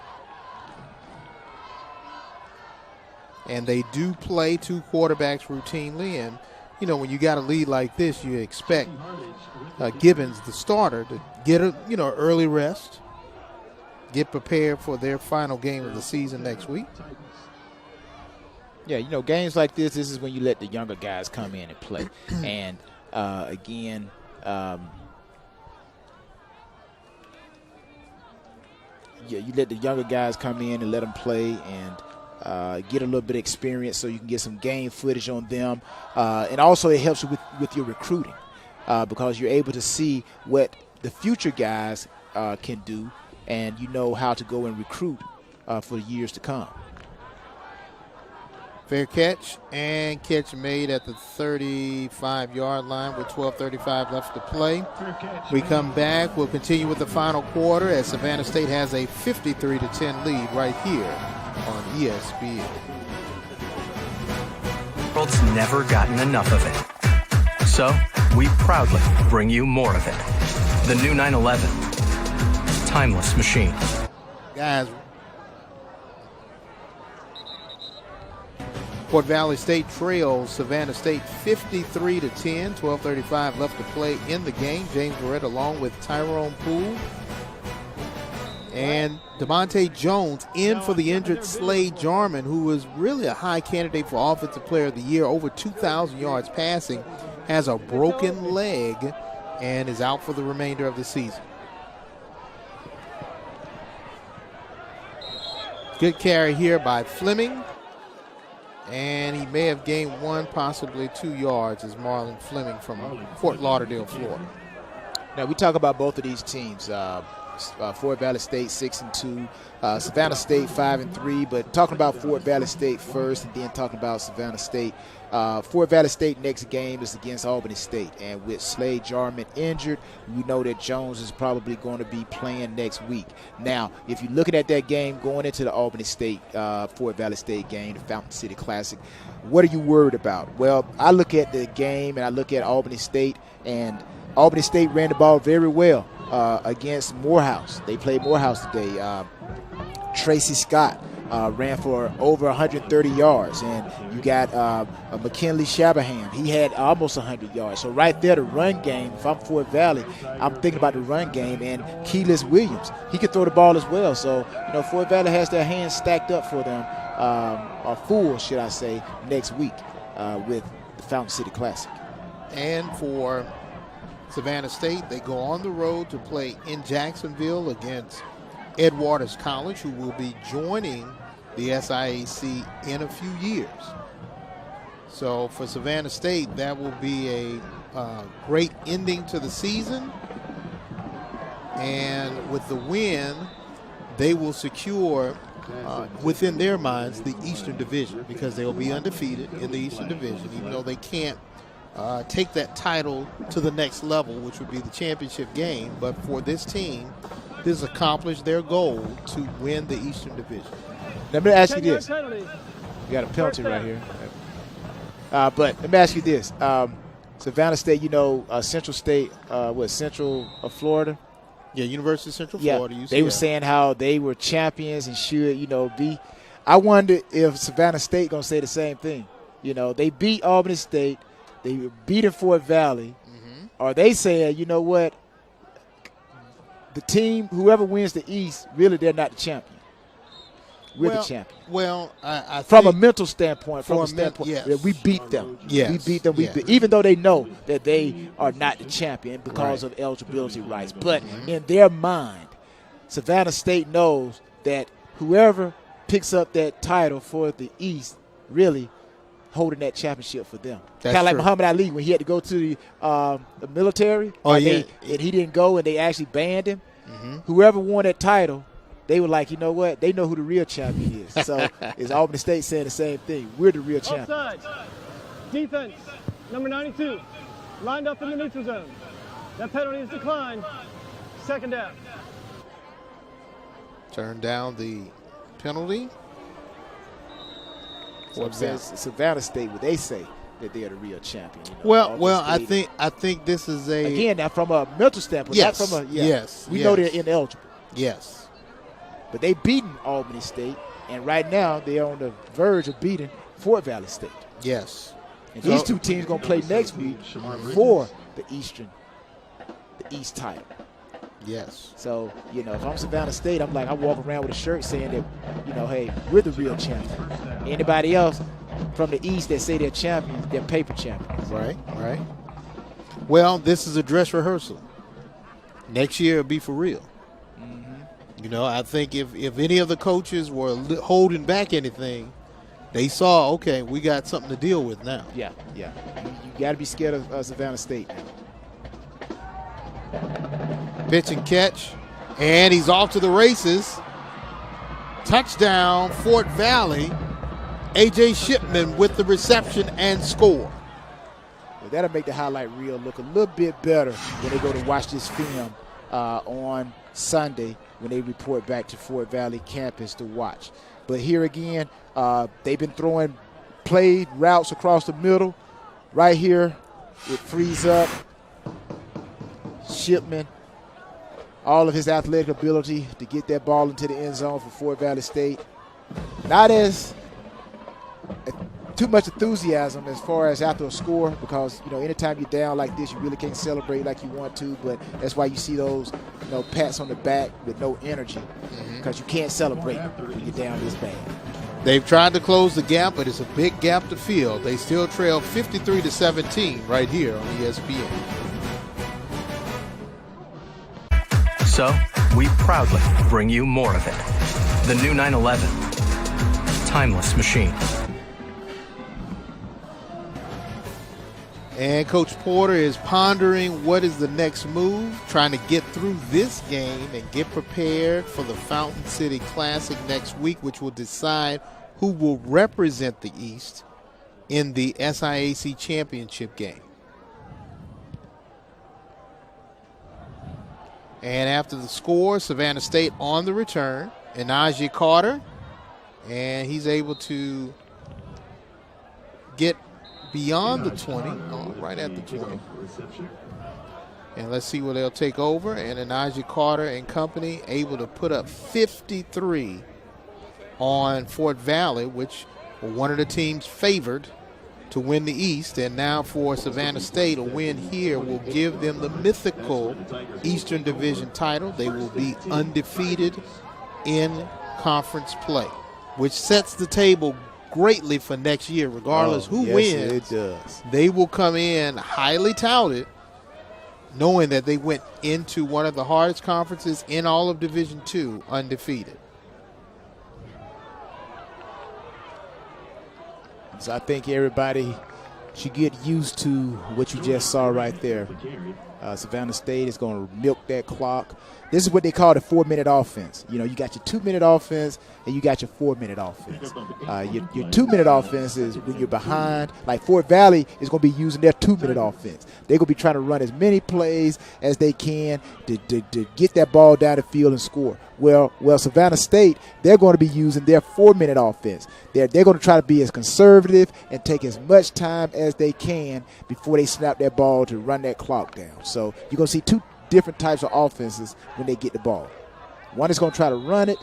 And they do play 2 quarterbacks routinely. And, you know, when you got a lead like this, you expect Gibbons, the starter, to get a, early rest, get prepared for their final game of the season next week. Yeah, games like this is when you let the younger guys come in and play. And, again, you let the younger guys come in and let them play and get a little bit of experience so you can get some game footage on them. And also it helps you with your recruiting because you're able to see what the future guys can do, and you know how to go and recruit for the years to come. Fair catch, and catch made at the 35-yard line with 12:35 left to play. We come back. We'll continue with the final quarter as Savannah State has a 53-10 lead right here on ESPN. The world's never gotten enough of it. So, we proudly bring you more of it. The new 911. Timeless machine. Guys, Fort Valley State trails Savannah State 53-10, 12:35 left to play in the game. James Barrett along with Tyrone Poole and DeMonte Jones in for the injured Slade Jarman, who was really a high candidate for Offensive Player of the Year, over 2,000 yards passing, has a broken leg and is out for the remainder of the season. Good carry here by Fleming. And he may have gained 1, possibly 2 yards as Marlon Fleming from Fort Lauderdale, Florida. Now, we talk about both of these teams. Fort Valley State 6-2, Savannah State 5-3. But talking about Fort Valley State first, and then talking about Savannah State. Fort Valley State next game is against Albany State, and with Slade Jarman injured, we know that Jones is probably going to be playing next week. Now, if you're looking at that game going into the Albany State Fort Valley State game, the Fountain City Classic, what are you worried about? Well, I look at the game and I look at Albany State, and Albany State ran the ball very well against Morehouse. They played Morehouse today. Tracy Scott ran for over 130 yards, and you got McKinley Shabaham. He had almost 100 yards. So right there, the run game, if I'm Fort Valley, I'm thinking about the run game, and Keelis Williams, he could throw the ball as well. So, Fort Valley has their hands stacked up for them, or full, should I say, next week with the Fountain City Classic. And for Savannah State, they go on the road to play in Jacksonville against Ed Waters College, who will be joining the SIAC in a few years. So for Savannah State, that will be a great ending to the season. And with the win, they will secure, within their minds, the Eastern Division, because they will be undefeated in the Eastern Division, even though they can't take that title to the next level, which would be the championship game. But for this team, this accomplished their goal to win the Eastern Division. Let me ask you this. You got a penalty right here. But let me ask you this. Savannah State, Central State, Central of Florida? Yeah, University of Central Florida. UCF. They were saying how they were champions and should, be. I wonder if Savannah State going to say the same thing. They beat Albany State. They beat Fort Valley. Mm-hmm. Or they saying, you know what? The team, whoever wins the East, really they're not the champion. We're the champion. Well, I from think a mental standpoint, yes. We beat them. Yes. We beat them. Even though they know that they are not the champion because of eligibility rights. But in their mind, Savannah State knows that whoever picks up that title for the East really holding that championship for them. Kind of like Muhammad Ali when he had to go to the military. And he didn't go, and they actually banned him. Mm-hmm. Whoever won that title, they were like, you know what? They know who the real champion is. So is Albany State saying the same thing? We're the real champion. Offside. Defense, number 92, lined up in the neutral zone. That penalty is declined. Second down. Turn down the penalty. So says Savannah State, what they say that they're the real champion. You know, Well, I think this is again, now from a mental standpoint, yes, not from a we know they're ineligible. Yes, but they beaten Albany State, and right now they're on the verge of beating Fort Valley State. Yes, and these two teams going to play next week for the East title. Yes. So, you know, if I'm Savannah State, I'm like, I walk around with a shirt saying that, you know, hey, we're the real champion. Anybody else from the East that say they're champions, they're paper champions. Right. Well, this is a dress rehearsal. Next year it'll be for real. Mm-hmm. You know, I think if any of the coaches were holding back anything, they saw, okay, we got something to deal with now. Yeah. You got to be scared of Savannah State now. Pitch and catch, and he's off to the races. Touchdown, Fort Valley. A.J. Shipman with the reception and score. Well, that'll make the highlight reel look a little bit better when they go to watch this film on Sunday when they report back to Fort Valley campus to watch. But here again, they've been throwing play routes across the middle. Right here, it frees up Shipman. All of his athletic ability to get that ball into the end zone for Fort Valley State. Not as too much enthusiasm as far as after a score, because, you know, anytime you're down like this, you really can't celebrate like you want to. But that's why you see those, you know, pats on the back with no energy, because you can't celebrate when you're down this bad. They've tried to close the gap, but it's a big gap to fill. They still trail 53-17 right here on ESPN. So, we proudly bring you more of it. The new 911. Timeless machine. And Coach Porter is pondering what is the next move, trying to get through this game and get prepared for the Fountain City Classic next week, which will decide who will represent the East in the SIAC championship game. And after the score, Savannah State on the return. Najee Carter, and he's able to get beyond the 20, right at the 20. And let's see where they'll take over. And Najee Carter and company able to put up 53 on Fort Valley, which were one of the teams favored to win the East. And now for Savannah State, a win here will give them the mythical Eastern Division title. They will be undefeated in conference play, which sets the table greatly for next year. Regardless who wins, it does. They will come in highly touted, knowing that they went into one of the hardest conferences in all of Division II undefeated. So I think everybody should get used to what you just saw right there. Savannah State is going to milk that clock. This is what they call the 4-minute offense. You know, you got your 2-minute offense and you got your 4-minute offense. Your 2-minute offense is when you're behind. Like Fort Valley is going to be using their 2-minute offense. They're going to be trying to run as many plays as they can to get that ball down the field and score. Well, Savannah State, they're going to be using their 4-minute offense. They're going to try to be as conservative and take as much time as they can before they snap that ball to run that clock down. So you're going to see two different types of offenses when they get the ball. One is going to try to run it.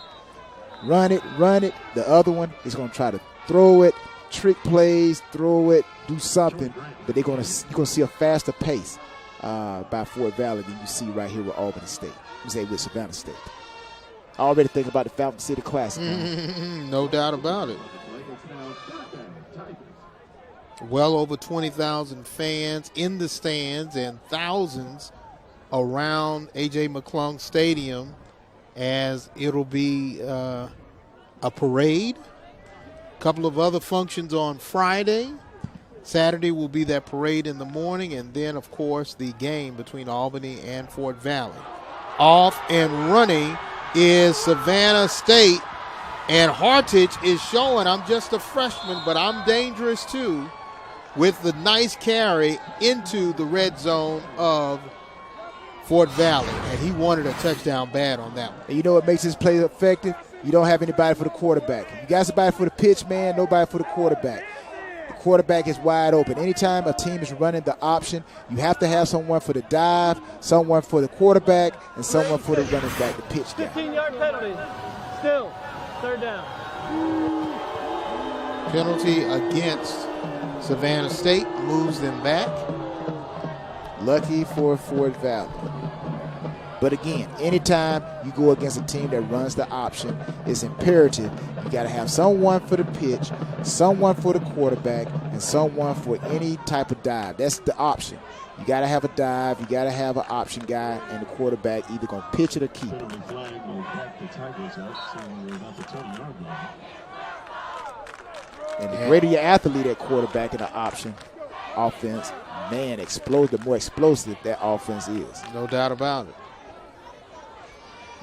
The other one is going to try to throw it, trick plays, throw it, do something. But you're going to see a faster pace by Fort Valley than you see right here with Albany State. You say with Savannah State. I already think about the Fountain City Classic. No doubt about it. Well over 20,000 fans in the stands and thousands around A.J. McClung Stadium, as it'll be a parade. A couple of other functions on Friday. Saturday will be that parade in the morning, and then, of course, the game between Albany and Fort Valley. Off and running is Savannah State, and Hartage is showing, I'm just a freshman, but I'm dangerous too, with the nice carry into the red zone of Fort Valley, and he wanted a touchdown bad on that one. And you know what makes this play effective? You don't have anybody for the quarterback. You got somebody for the pitch man, nobody for the quarterback. The quarterback is wide open. Anytime a team is running the option, you have to have someone for the dive, someone for the quarterback, and someone for the running back, the pitch guy. 15-yard penalty. Still, third down. Penalty against Savannah State moves them back. Lucky for Fort Valley. But again, anytime you go against a team that runs the option, it's imperative you got to have someone for the pitch, someone for the quarterback, and someone for any type of dive. That's the option. You got to have a dive, you got to have an option guy, and the quarterback either going to pitch it or keep it. And the greater your athlete at quarterback in the option offense, man, the more explosive that offense is. No doubt about it.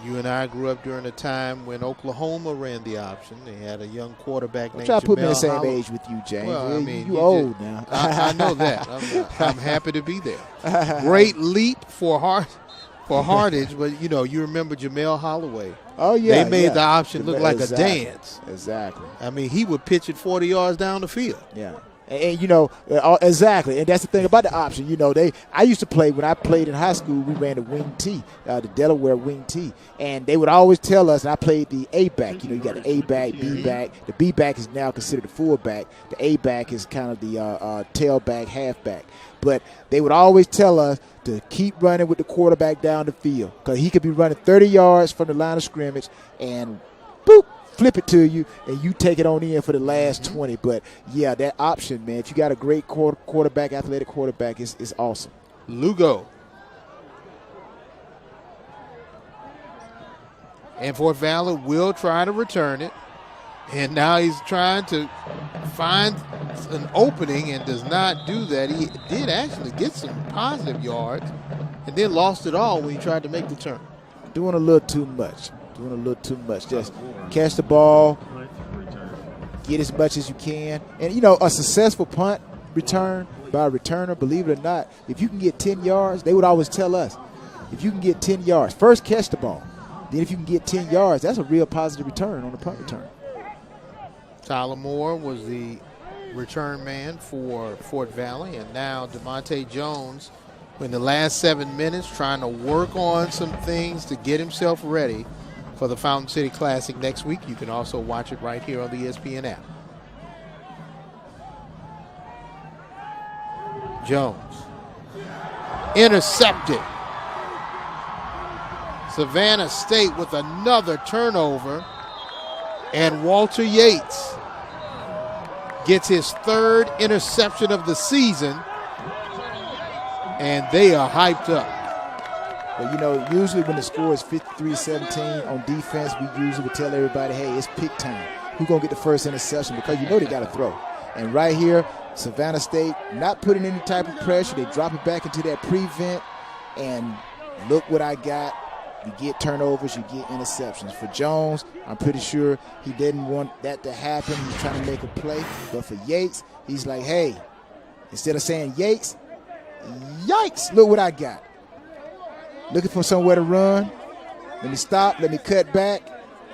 You and I grew up during a time when Oklahoma ran the option. They had a young quarterback named Try to put me in the Jamel same Howell. age with you, James. Well, I mean, you old now. I know that. I'm happy to be there. Great leap for Hardage, but you remember Jamel Holloway. Oh yeah, they made the option look like exactly. a dance. Exactly. I mean, he would pitch it 40 yards down the field. Yeah. And exactly, and that's the thing about the option. I used to play when I played in high school. We ran the wing T, the Delaware wing T, and they would always tell us. And I played the A back. You got the A back, B back. The B back is now considered the full back. The A back is kind of the tailback, halfback. But they would always tell us to keep running with the quarterback down the field because he could be running 30 yards from the line of scrimmage and boop. Flip it to you, and you take it on in for the last 20. But, yeah, that option, man, if you got a great quarterback, athletic quarterback, it's awesome. Lugo. And Fort Valley will try to return it. And now he's trying to find an opening and does not do that. He did actually get some positive yards and then lost it all when he tried to make the turn. Doing a little too much. Just catch the ball, get as much as you can. And, a successful punt return by a returner, believe it or not, if you can get 10 yards, they would always tell us, if you can get 10 yards, first catch the ball. Then if you can get 10 yards, that's a real positive return on the punt return. Tyler Moore was the return man for Fort Valley, and now DeMonte Jones in the last 7 minutes trying to work on some things to get himself ready for the Fountain City Classic next week. You can also watch it right here on the ESPN app. Jones. Intercepted. Savannah State with another turnover. And Walter Yates gets his third interception of the season. And they are hyped up. But, usually when the score is 53-17 on defense, we usually would tell everybody, hey, it's pick time. Who's going to get the first interception? Because they got to throw. And right here, Savannah State not putting any type of pressure. They drop it back into that prevent. And look what I got. You get turnovers, you get interceptions. For Jones, I'm pretty sure he didn't want that to happen. He's trying to make a play. But for Yates, he's like, hey, instead of saying Yates, yikes, look what I got. Looking for somewhere to run. Let me stop. Let me cut back.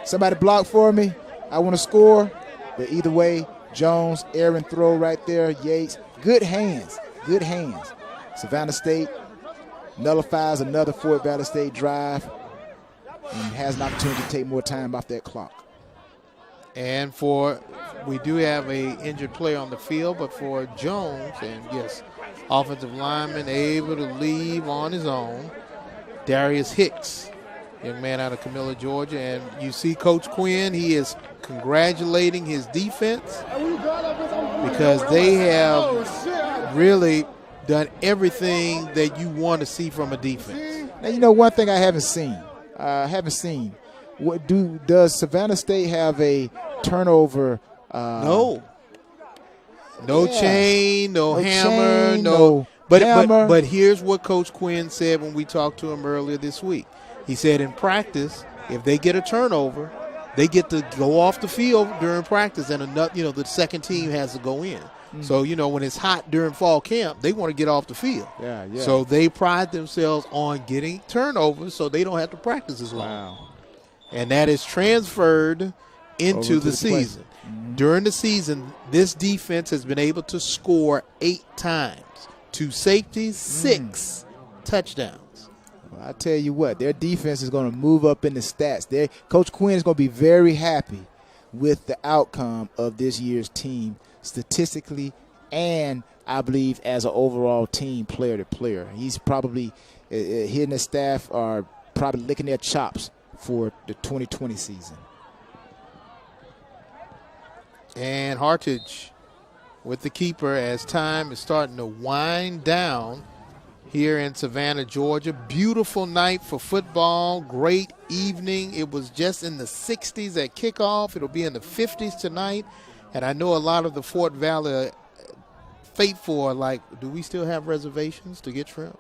Somebody block for me. I want to score. But either way, Jones, errant throw right there. Yates, good hands. Good hands. Savannah State nullifies another Fort Valley State drive and has an opportunity to take more time off that clock. And we do have a injured player on the field, but for Jones, and yes, offensive lineman able to leave on his own. Darius Hicks, young man out of Camilla, Georgia. And you see Coach Quinn, he is congratulating his defense because they have really done everything that you want to see from a defense. Now, one thing I haven't seen. Does Savannah State have a turnover? No chain, no hammer, chain, no. Hammer. But here's what Coach Quinn said when we talked to him earlier this week. He said in practice, if they get a turnover, they get to go off the field during practice, and the second team has to go in. So, when it's hot during fall camp, they want to get off the field. Yeah. So they pride themselves on getting turnovers so they don't have to practice as long. Wow. And that is transferred into Over to the season. During the season, this defense has been able to score 8 times. 2 safeties, 6 touchdowns. Well, I tell you what, their defense is going to move up in the stats. Coach Quinn is going to be very happy with the outcome of this year's team statistically and I believe as an overall team player to player. He's probably, he and his staff are probably licking their chops for the 2020 season. And Hartage with the keeper as time is starting to wind down here in Savannah, Georgia. Beautiful night for football, great evening. It was just in the 60s at kickoff. It'll be in the 50s tonight. And I know a lot of the Fort Valley faithful are like, do we still have reservations to get shrimp?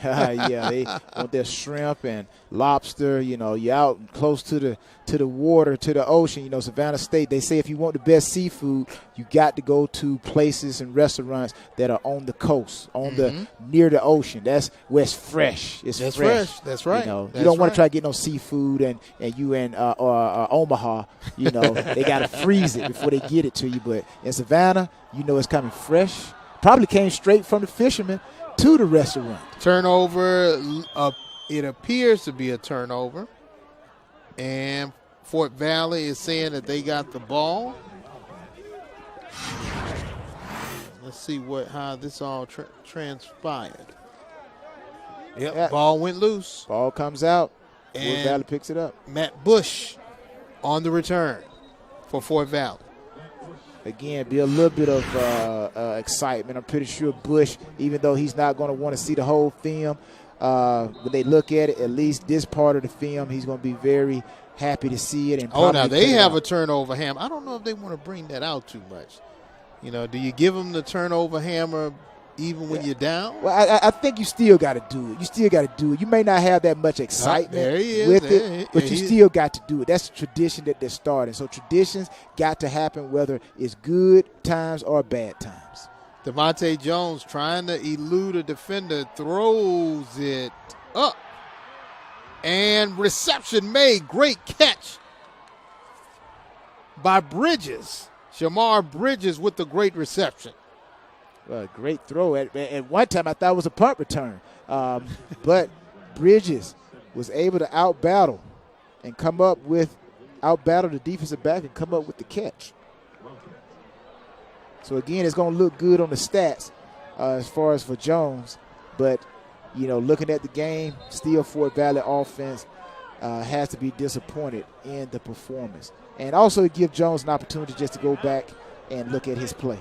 Yeah, they want their shrimp and lobster. You're out close to the water, to the ocean. Savannah State, they say if you want the best seafood, you got to go to places and restaurants that are on the coast, near the ocean. That's where it's fresh. It's fresh. That's right. You don't want to try to get no seafood and you in Omaha. They got to freeze it before they get it to you. But in Savannah, it's coming fresh. Probably came straight from the fishermen to the restaurant. Turnover, it appears to be a turnover. And Fort Valley is saying that they got the ball. Let's see how this all transpired. Yep, ball went loose. Ball comes out. And Fort Valley picks it up. Matt Bush on the return for Fort Valley. Again, be a little bit of excitement. I'm pretty sure Bush, even though he's not going to want to see the whole film, when they look at it, at least this part of the film, he's going to be very happy to see it. And now they have a turnover hammer. I don't know if they want to bring that out too much. Do you give them the turnover hammer even when you're down? Well, I think you still got to do it. You may not have that much excitement with it, but you still got to do it. That's a tradition that they're starting. So traditions got to happen whether it's good times or bad times. Devontae Jones trying to elude a defender, throws it up. And reception made. Great catch by Bridges. Shamar Bridges with the great reception. Great throw. At one time, I thought it was a punt return. But Bridges was able to outbattle the defensive back and come up with the catch. So, again, it's going to look good on the stats as far as for Jones. But, looking at the game, still Fort Valley offense has to be disappointed in the performance. And also give Jones an opportunity just to go back and look at his play.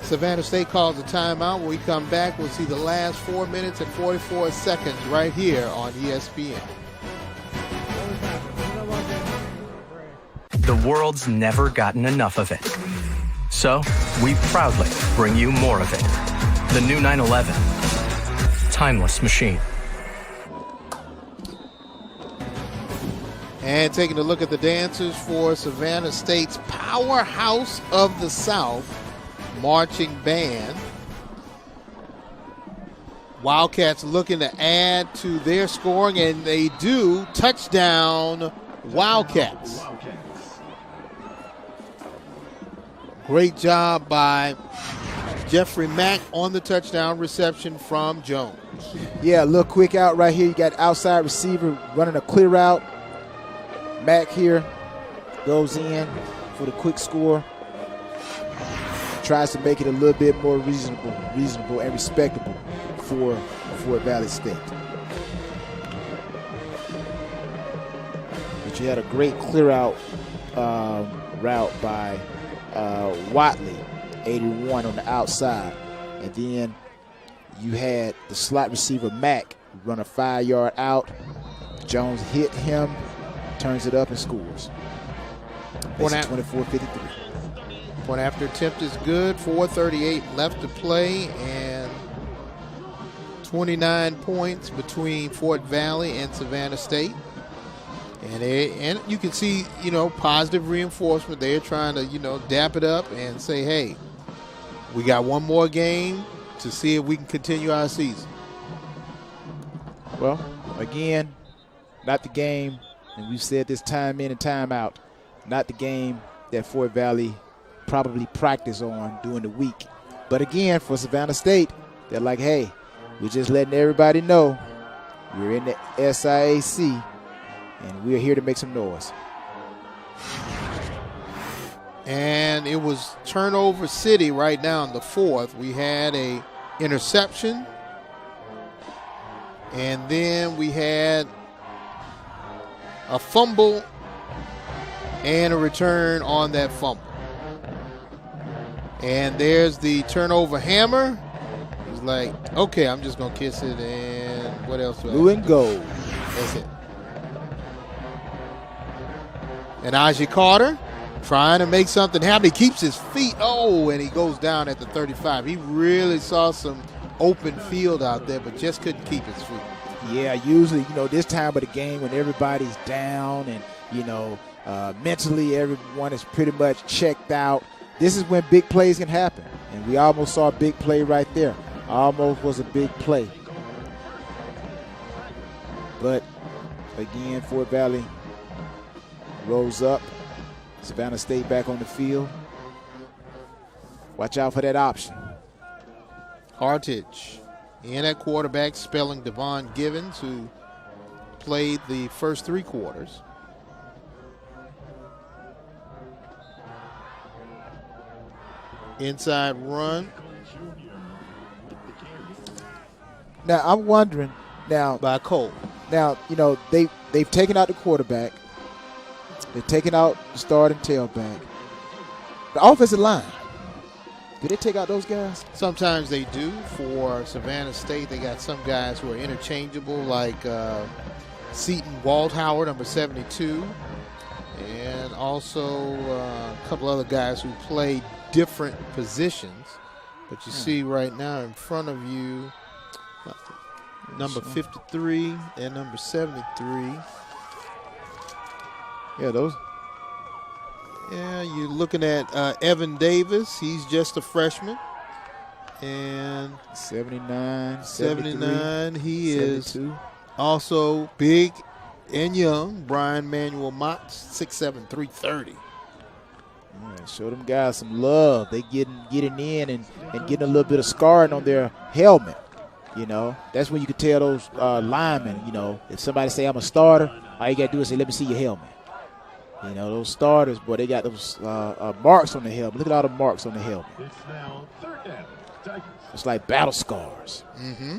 Savannah State calls a timeout. When we come back, we'll see the last 4 minutes and 44 seconds right here on ESPN. The world's never gotten enough of it. So, we proudly bring you more of it. The new 911. Timeless machine. And taking a look at the dancers for Savannah State's Powerhouse of the South marching band. Wildcats looking to add to their scoring, and they do. Touchdown, Wildcats. Great job by Jeffrey Mack on the touchdown reception from Jones. Yeah, a little quick out right here. You got outside receiver running a clear route. Mack here goes in for the quick score. Tries to make it a little bit more reasonable and respectable for Valley State. But you had a great clear out route by Watley, 81 on the outside. And then you had the slot receiver Mack run a 5-yard out. Jones hit him, turns it up and scores. 24-53. Point after attempt is good. 4:38 left to play, and 29 points between Fort Valley and Savannah State. And you can see, positive reinforcement. They're trying to, dap it up and say, hey, We got one more game to see if we can continue our season. Well, again, not the game, and we've said this time in and time out, not the game that Fort Valley probably practice on during the week. But again, for Savannah State, they're like, hey, we're just letting everybody know we're in the SIAC, and we're here to make some noise. And it was turnover city right now in the fourth. We had a interception, and then we had a fumble and a return on that fumble. And there's the turnover hammer. He's like, okay, I'm just going to kiss it, and what else do I Blue and gold. That's it. And Najee Carter trying to make something happen. He keeps his feet. Oh, and he goes down at the 35. He really saw some open field out there, but just couldn't keep his feet. Yeah, usually, this time of the game when everybody's down and, mentally everyone is pretty much checked out, this is when big plays can happen. And we almost saw a big play right there. Almost was a big play. But, again, Fort Valley rolls up. Savannah State back on the field. Watch out for that option. Hartage in at quarterback, spelling Devon Givens, who played the first 3 quarters. Inside run. Now, I'm wondering, by Cole. Now, they've taken out the quarterback. They've taken out the starting tailback. The offensive line, did they take out those guys? Sometimes they do. For Savannah State, they got some guys who are interchangeable, like Seton Waldhauer, number 72, and also a couple other guys who play different positions. But you see right now in front of you, number 53 and number 73. Yeah, those. Yeah, you're looking at Evan Davis. He's just a freshman. And 79, 79. He 72. Is also big and young. Brian Manuel Mott, 6'7", 330. Yeah, show them guys some love. They getting in and getting a little bit of scarring on their helmet. That's when you can tell those linemen, if somebody say I'm a starter, all you got to do is say, let me see your helmet. Those starters, boy, they got those marks on the helmet. Look at all the marks on the helmet. It's now third down. Tigers. It's like battle scars. Mm-hmm.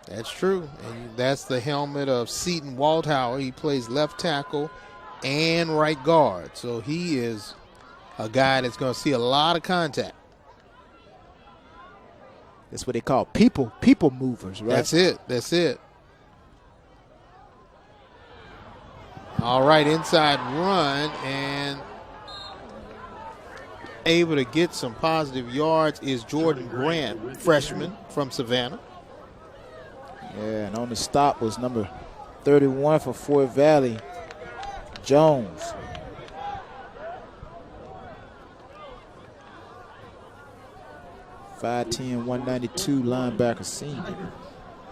That's true. And that's the helmet of Seton Waldhauer. He plays left tackle and right guard. So he is a guy that's going to see a lot of contact. That's what they call people movers, right? That's it. All right, inside run, and able to get some positive yards is Jordan Grant, freshman from Savannah. Yeah, and on the stop was number 31 for Fort Valley, Jones. .5'10", 192 linebacker senior,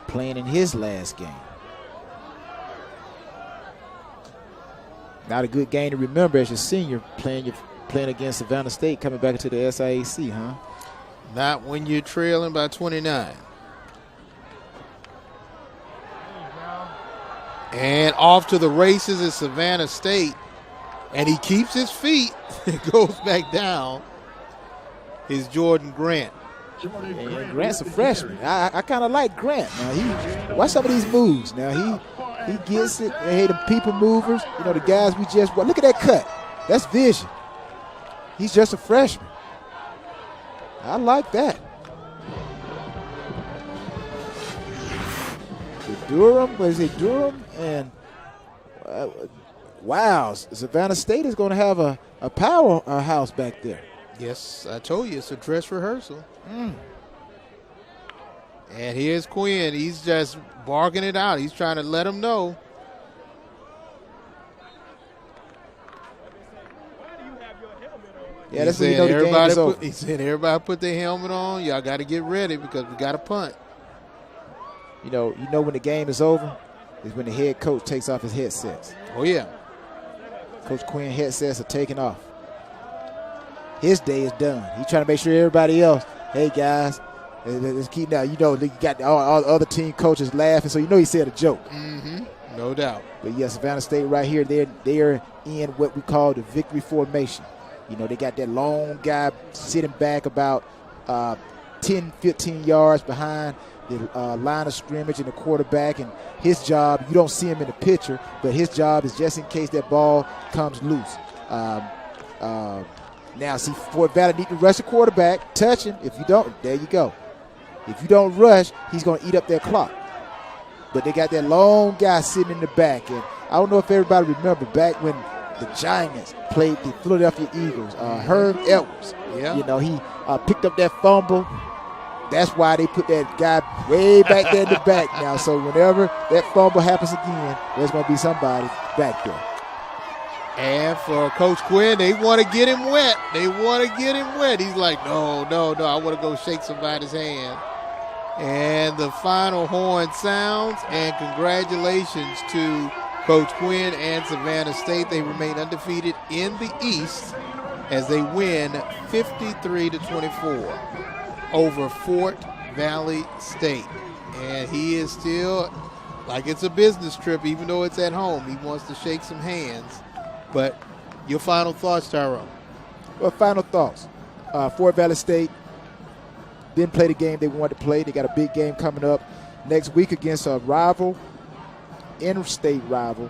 playing in his last game. Not a good game to remember as your senior playing against Savannah State coming back into the SIAC, huh? Not when you're trailing by 29. And off to the races is Savannah State. And he keeps his feet. Goes back down. Is Jordan Grant. And Grant's a freshman. I kind of like Grant. Now watch some of these moves. Now he gets it. Hey, the people movers. The guys we just look at that cut. That's vision. He's just a freshman. I like that. Durham? And wow, Savannah State is going to have a powerhouse back there. Yes, I told you it's a dress rehearsal. And here's Quinn. He's just barking it out. He's trying to let them know. Yeah, that's when you know the game is over. He said everybody put their helmet on. Y'all got to get ready because we got to punt. You know when the game is over is when the head coach takes off his headsets. Oh, yeah. Coach Quinn headsets are taking off. His day is done. He's trying to make sure everybody else, hey, guys, let's keep now. You know, you got all the other team coaches laughing, so you know he said a joke. Mm-hmm. No doubt. But, yeah, Savannah State right here, they're in what we call the victory formation. You know, they got that long guy sitting back about 10, 15 yards behind the line of scrimmage and the quarterback. And his job, you don't see him in the picture, but his job is just in case that ball comes loose. Now, see, Fort Valley need to rush the quarterback, touch him. If you don't, there you go. If you don't rush, he's going to eat up their clock. But they got that long guy sitting in the back. And I don't know if everybody remember back when the Giants played the Philadelphia Eagles. Herb Edwards, you know, he picked up that fumble. That's why they put that guy way back there in the back now. So whenever that fumble happens again, there's going to be somebody back there. And for Coach Quinn, they want to get him wet. He's like, no, I want to go shake somebody's hand. And the final horn sounds, and congratulations to Coach Quinn and Savannah State. They remain undefeated in the East as they win 53-24 over Fort Valley State. And he is still, like it's a business trip, even though it's at home. He wants to shake some hands. But your final thoughts, Tyrone? Well, final thoughts. Fort Valley State didn't play the game they wanted to play. They got a big game coming up next week against a rival, interstate rival,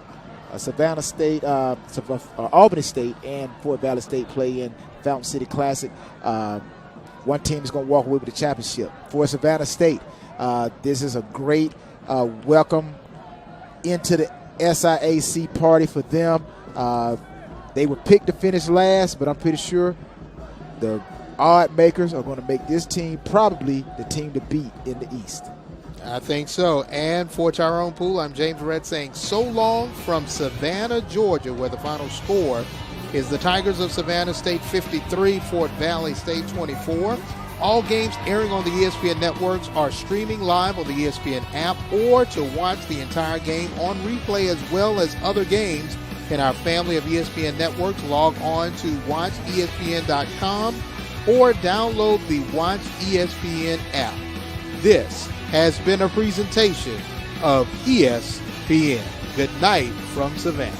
Savannah State, Albany State, and Fort Valley State play in Fountain City Classic. One team is going to walk away with the championship. For Savannah State, this is a great welcome into the SIAC party for them. They were picked to finish last, but I'm pretty sure the odd makers are going to make this team probably the team to beat in the East. I think so. And for Tyrone Poole, I'm James Redd saying so long from Savannah, Georgia, where the final score is the Tigers of Savannah State 53, Fort Valley State 24. All games airing on the ESPN networks are streaming live on the ESPN app, or to watch the entire game on replay as well as other games in our family of ESPN networks. Log on to watchespn.com or download the Watch ESPN app. This has been a presentation of ESPN. Good night from Savannah.